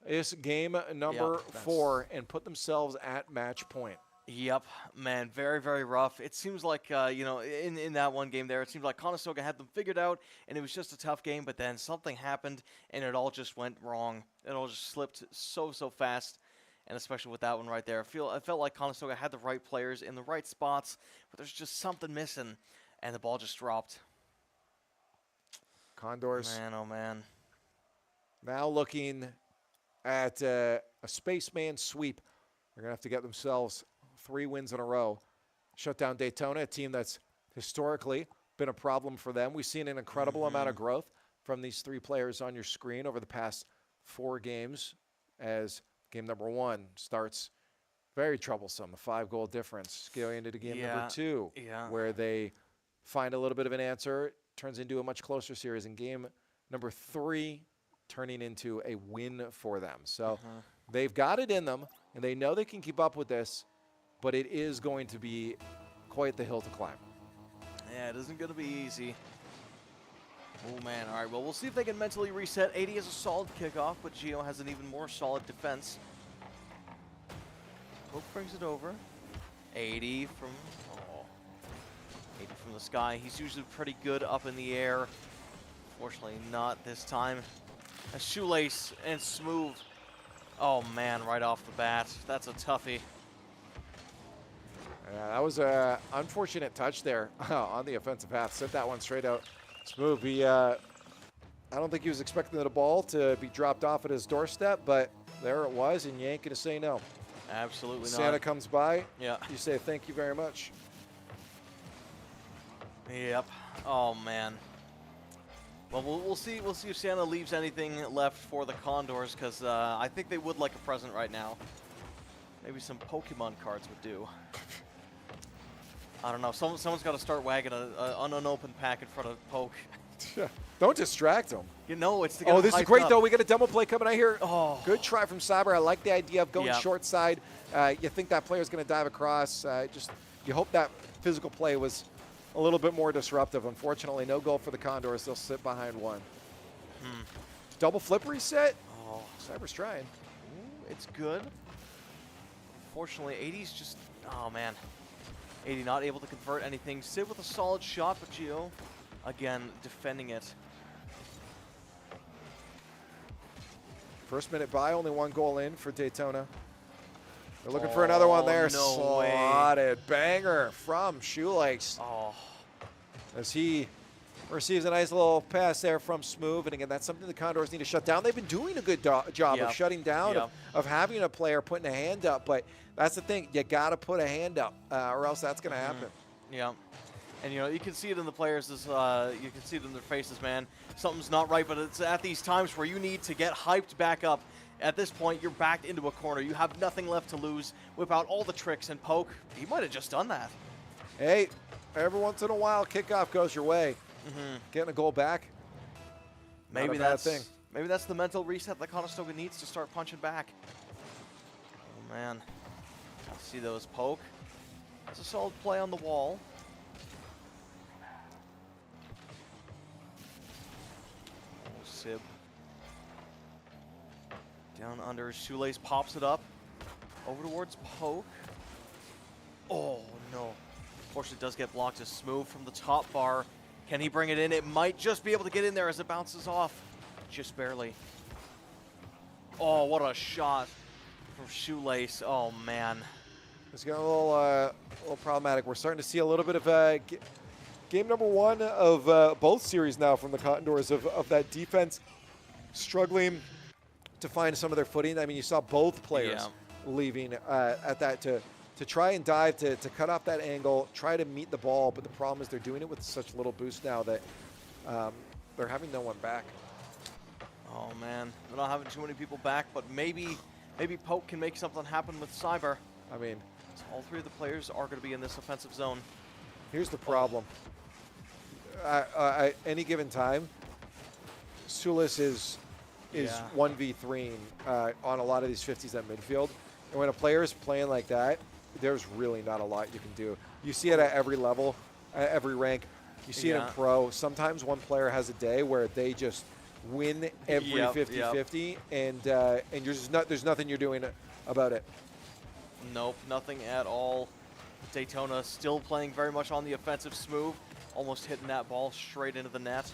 this game number that's- 4 and put themselves at match point. Yep, man, very, very rough. It seems like, in that one game there, it seemed like Conestoga had them figured out, and it was just a tough game, but then something happened, and it all just went wrong. It all just slipped so fast, and especially with that one right there. I felt like Conestoga had the right players in the right spots, but there's just something missing, and the ball just dropped. Condors Man, oh, man. now looking at a spaceman sweep. They're going to have to get themselves 3 wins in a row. Shut down Daytona, a team that's historically been a problem for them. We've seen an incredible amount of growth from these 3 players on your screen over the past 4 games, as game number 1 starts very troublesome. The 5-goal difference going into game number 2, where they find a little bit of an answer. It turns into a much closer series. In game number 3, turning into a win for them. So they've got it in them, and they know they can keep up with this, but it is going to be quite the hill to climb. Yeah, it isn't going to be easy. Oh, man. All right, well, we'll see if they can mentally reset. 80 is a solid kickoff, but Gio has an even more solid defense. Poke brings it over. 80 from the sky. He's usually pretty good up in the air. Fortunately, not this time. A shoelace and smooth. Oh, man, right off the bat. That's a toughie. Yeah, that was an unfortunate touch there on the offensive half. Sent that one straight out. Smooth. I don't think he was expecting the ball to be dropped off at his doorstep, but there it was, and you ain't going to say no. Absolutely Santa not. comes by, Yeah. you say thank you very much. Yep. Oh, man. Well, we'll see. We'll see if Santa leaves anything left for the Condors, because I think they would like a present right now. Maybe some Pokemon cards would do. I don't know. Someone's got to start wagging an unopened pack in front of Poke. Don't distract him. You know, it's to get Oh, this is hyped great, up. though. We got a demo play coming out here. Oh. Good try from Cyber. I like the idea of going Yeah. short side. You think that player's going to dive across. You hope that physical play was a little bit more disruptive. Unfortunately, no goal for the Condors. They'll sit behind one. Double flip reset. Oh, Cyber's trying. ooh, it's good. Unfortunately, 80's just, oh man. 80 not able to convert anything. Sid with a solid shot, but Gio, again, defending it. First minute by, only one goal in for Daytona. They're looking for another one there. No way. Slotted banger from Shoelace Oh, as he receives a nice little pass there from Smooth. And again, that's something the Condors need to shut down. They've been doing a good job Yep. of shutting down, Yep. of having a player putting a hand up. But that's the thing. You got to put a hand up or else that's going to happen. yeah. And, you know, you can see it in the players, you can see it in their faces, man. Something's not right, but it's at these times where you need to get hyped back up. At this point, you're backed into a corner. You have nothing left to lose. Whip out all the tricks and poke. He might have just done that. Hey, every once in a while, kickoff goes your way. Getting a goal back. Maybe a bad that's thing. Maybe that's the mental reset that Conestoga needs to start punching back. Oh man, see those poke. That's a solid play on the wall. Oh, Sib. Down under, Shoelace pops it up. Over towards Poke. Oh no. Unfortunately, it does get blocked as Smooth from the top bar. Can he bring it in? It might just be able to get in there as it bounces off. Just barely. Oh, what a shot from Shoelace. Oh, man. It's getting a little problematic. We're starting to see a little bit of game number one of both series now from the Condors of that defense struggling to find some of their footing. I mean, you saw both players leaving at that to try and dive, to cut off that angle, try to meet the ball. But the problem is they're doing it with such little boost now that they're having no one back. Oh, man. They're not having too many people back, but maybe Poke can make something happen with Cyber. I mean, All three of the players are going to be in this offensive zone. here's the problem. Any given time, Sulis is Yeah. 1v3 on a lot of these 50s at midfield. And when a player is playing like that, there's really not a lot you can do. You see it at every level, at every rank. You see it in Yeah. pro. Sometimes one player has a day where they just win every Yep, 50-50, and you're just there's nothing you're doing about it. Nope, nothing at all. Daytona still playing very much on the offensive. Smooth, almost hitting that ball straight into the net.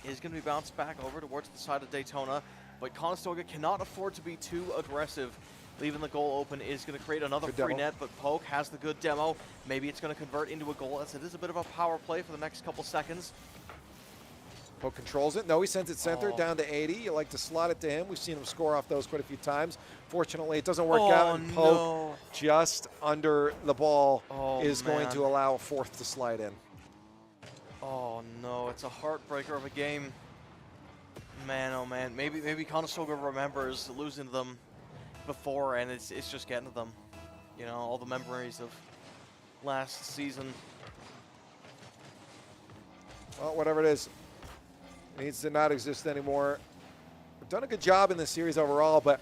Is going to be bounced back over towards the side of Daytona, but Conestoga cannot afford to be too aggressive. Leaving the goal open is going to create another Good free demo. net, but Poke has the good demo. Maybe it's going to convert into a goal, as it is a bit of a power play for the next couple seconds. Poke controls it. No, he sends it center Oh. down to 80. You like to slot it to him. We've seen him score off those quite a few times. Fortunately, it doesn't work Oh, out. And Poke, no. just under the ball, Oh, is going man. to allow a fourth to slide in. Oh no, it's a heartbreaker of a game. Man, oh man, maybe Conestoga remembers losing to them before, and it's just getting to them. You know, all the memories of last season. Well, whatever it is, it needs to not exist anymore. We've done a good job in this series overall, but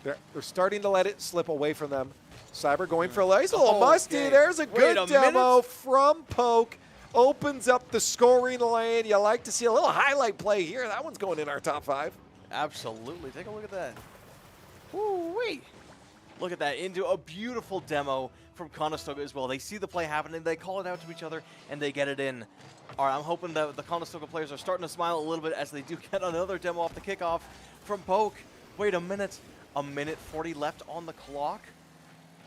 they're starting to let it slip away from them. Cyber going for a nice little musty. Okay. There's a Wait good a demo minute. from Poke. Opens up the scoring lane. You like to see a little highlight play here. That one's going in our top 5. Absolutely, take a look at that. Woo-wee. Look at that, into a beautiful demo from Conestoga as well. They see the play happening, they call it out to each other, and they get it in. All right, I'm hoping that the Conestoga players are starting to smile a little bit as they do get another demo off the kickoff from Poke. Wait a minute. A minute 40 left on the clock.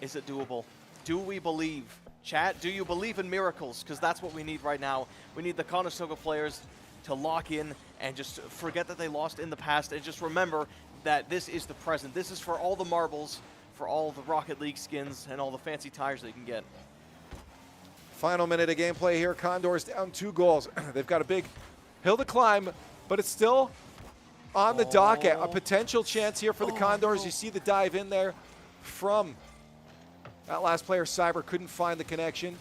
Is it doable? Do we believe? Chat, do you believe in miracles? Because that's what we need right now. We need the Conestoga players to lock in and just forget that they lost in the past and just remember that this is the present. This is for all the marbles, for all the Rocket League skins, and all the fancy tires they can get. Final minute of gameplay here. Condors down 2 goals. They've got a big hill to climb, but it's still on the docket. A potential chance here for the Condors. no. You see the dive in there from that last player. Cyber couldn't find the connection.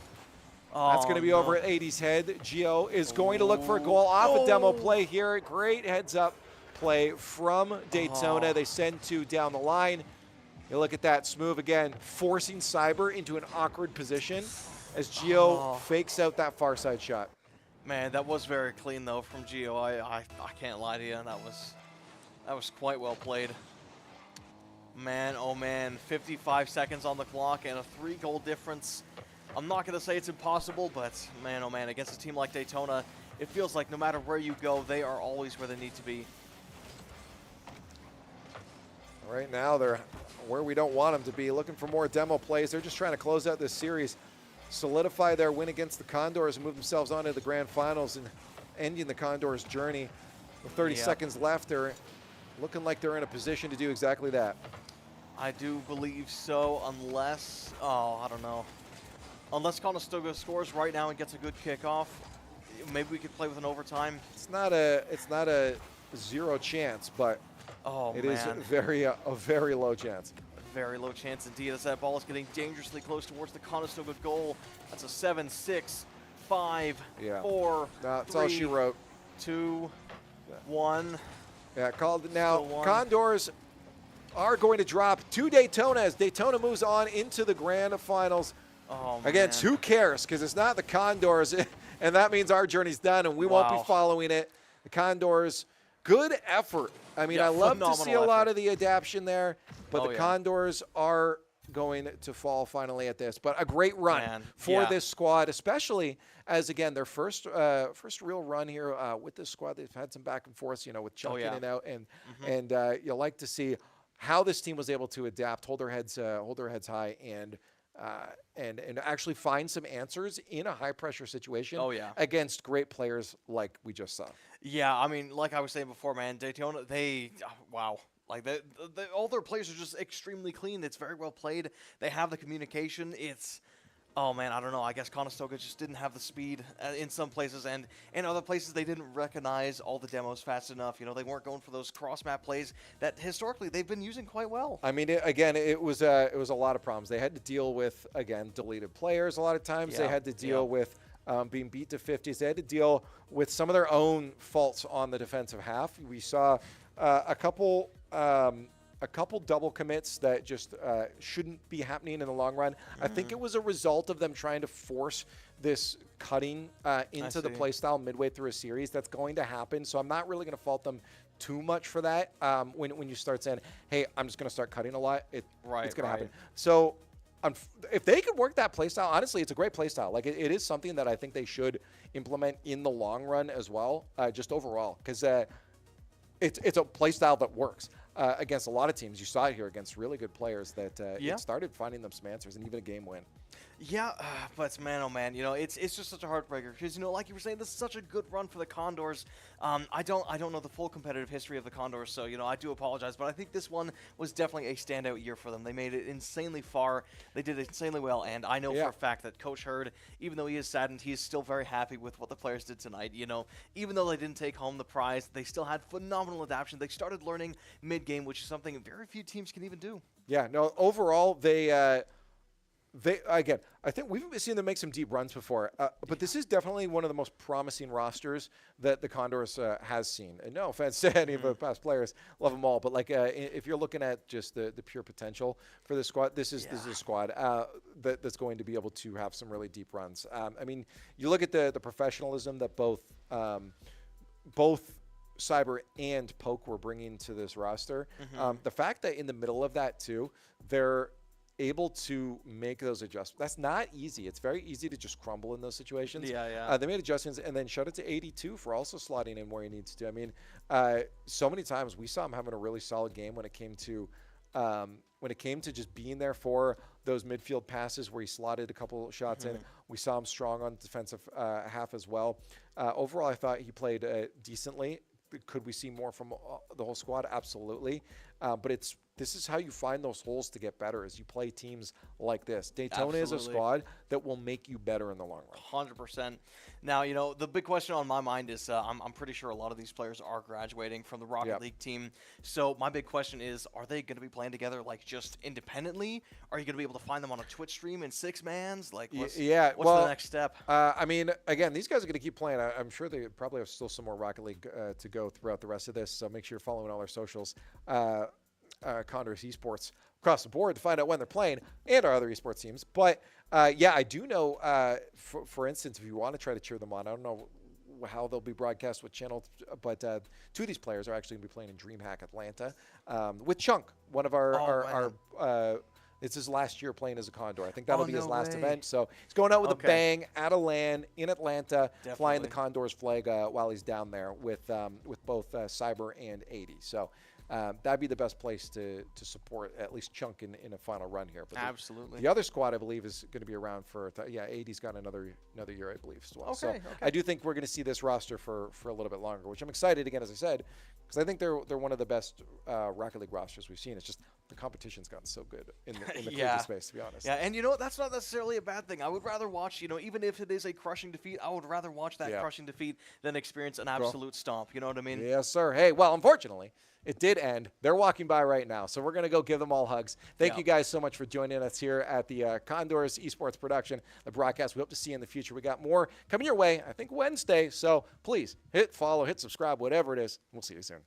That's going to be over at 80's head. Gio is going to look for a goal off a demo play here. Great heads-up play from Daytona. They send 2 down the line. You look at that Smooth again, forcing Cyber into an awkward position as Gio fakes out that far side shot. Man, that was very clean though from Gio. I can't lie to you. That was quite well played. Man, oh man, 55 seconds on the clock and a 3-goal difference. I'm not going to say it's impossible, but man, oh man, against a team like Daytona, it feels like no matter where you go, they are always where they need to be. Right now, they're where we don't want them to be, looking for more demo plays. They're just trying to close out this series, solidify their win against the Condors, and move themselves on to the grand finals and ending the Condors' journey. With 30 seconds left, they're looking like they're in a position to do exactly that. I do believe so, unless, I don't know. Unless Conestoga scores right now and gets a good kickoff, maybe we could play with an overtime. It's not a 0 chance, but it is a very low chance. Very low chance indeed as that ball is getting dangerously close towards the Conestoga goal. That's a 7, 6, 5, 4, That's 3, all she wrote. 2, 1. Yeah, called it now. Condors are going to drop to Daytona as Daytona moves on into the grand finals. Against who cares? Because it's not the Condors, and that means our journey's done, and we won't be following it. The Condors, good effort. I mean, I love to see a lot of the adaptation there, but the Condors are going to fall finally at this. But a great run for this squad, especially as, again, their first real run here with this squad. They've had some back and forth, you know, with Chuck in and out, and you like to see how this team was able to adapt, hold their heads high, and actually find some answers in a high-pressure situation against great players like we just saw. Yeah, I mean, like I was saying before, man, Daytona, wow. Like, all their plays are just extremely clean. It's very well played. They have the communication. It's, oh, man, I don't know. I guess Conestoga just didn't have the speed in some places, and in other places they didn't recognize all the demos fast enough. You know, they weren't going for those cross-map plays that historically they've been using quite well. I mean, it was a lot of problems. They had to deal with, again, deleted players a lot of times. They had to deal with being beat to 50s. They had to deal with some of their own faults on the defensive half. We saw a couple double commits that just shouldn't be happening in the long run. I think it was a result of them trying to force this cutting into the play style midway through a series. That's going to happen, so I'm not really going to fault them too much for that. When you start saying, hey, I'm just going to start cutting a lot, it's going to happen. So if they could work that play style, honestly, it's a great play style. Like, it is something that I think they should implement in the long run as well, just overall, because it's a play style that works against a lot of teams. You saw it here against really good players that it started finding them some answers and even a game win. Yeah, but man, oh man, you know, it's just such a heartbreaker because, you know, like you were saying, this is such a good run for the Condors. I don't know the full competitive history of the Condors, so, you know, I do apologize, but I think this one was definitely a standout year for them. They made it insanely far. They did insanely well, and I know for a fact that Coach Hurd, even though he is saddened, he is still very happy with what the players did tonight. You know, even though they didn't take home the prize, they still had phenomenal adaptation. They started learning mid-game, which is something very few teams can even do. Yeah, no, overall, they again, I think we've seen them make some deep runs before, but this is definitely one of the most promising rosters that the Condors has seen. And no offense to any of the past players, love them all, but like if you're looking at just the pure potential for this squad, this is a squad that's going to be able to have some really deep runs. I mean, you look at the professionalism that both Cyber and Poke were bringing to this roster. The fact that in the middle of that too, they're able to make those adjustments. That's not easy. It's very easy to just crumble in those situations. They made adjustments and then shut it to 82 for also slotting in where he needs to. I mean, so many times we saw him having a really solid game when it came to just being there for those midfield passes where he slotted a couple shots in. We saw him strong on defensive half as well. Overall, I thought he played decently. Could we see more from the whole squad? Absolutely. But this is how you find those holes to get better, as you play teams like this. Daytona is a Absolutely. squad that will make you better in the long run. 100%. Now, the big question on my mind is I'm pretty sure a lot of these players are graduating from the Rocket League team. So my big question is, are they going to be playing together like just independently? Are you going to be able to find them on a Twitch stream in 6-mans? Like, what's the next step? I mean, again, these guys are going to keep playing. I'm sure they probably have still some more Rocket League to go throughout the rest of this. So make sure you're following all our socials. Condors Esports across the board to find out when they're playing, and our other esports teams. But yeah, I do know, for instance, if you want to try to cheer them on, I don't know how they'll be broadcast, what channel, but two of these players are actually going to be playing in DreamHack Atlanta with Chunk, one of our it's his last year playing as a Condor. I think that'll be his last event. So he's going out with a bang at a LAN in Atlanta, flying the Condors flag while he's down there with both Cyber and 80. So that'd be the best place to support at least Chunk in a final run here. But Absolutely. The other squad, I believe, is going to be around for 80's got another year, I believe, as well. So I do think we're going to see this roster for a little bit longer, which I'm excited again, as I said, because I think they're one of the best Rocket League rosters we've seen. It's just the competition's gotten so good in the Cleveland space, to be honest. Yeah, and that's not necessarily a bad thing. I would rather watch, even if it is a crushing defeat, I would rather watch that crushing defeat than experience an absolute stomp. You know what I mean? Yes, sir. Hey, well, unfortunately, it did end. They're walking by right now, so we're going to go give them all hugs. Thank you guys so much for joining us here at the Condors Esports production, the broadcast. We hope to see you in the future. We got more coming your way, I think Wednesday, so please hit follow, hit subscribe, whatever it is. We'll see you soon.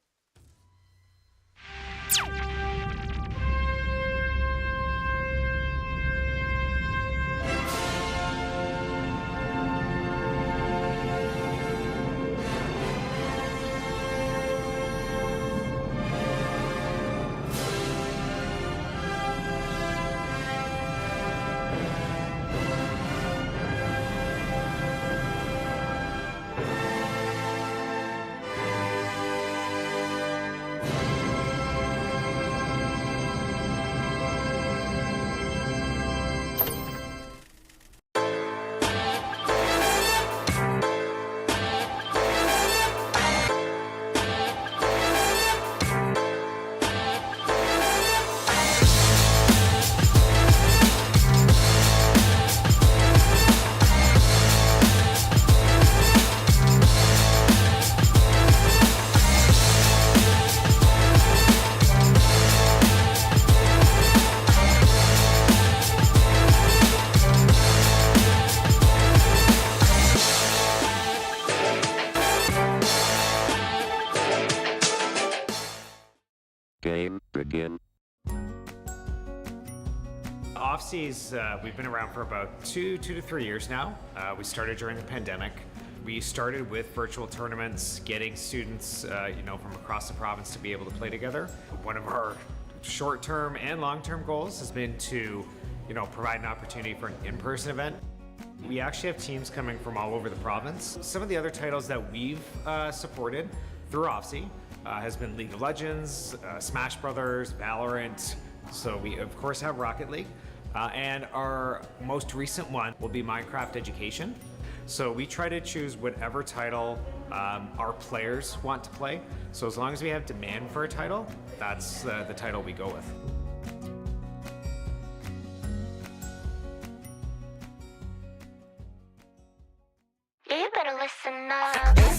Game begin. Off-seas, we've been around for about 2 to 3 years now. We started during the pandemic. We started with virtual tournaments, getting students, from across the province to be able to play together. One of our short-term and long-term goals has been to, provide an opportunity for an in-person event. We actually have teams coming from all over the province. Some of the other titles that we've supported through OFSI has been League of Legends, Smash Brothers, Valorant. So we, of course, have Rocket League. And our most recent one will be Minecraft Education. So we try to choose whatever title our players want to play. So as long as we have demand for a title, that's the title we go with. You better listen up.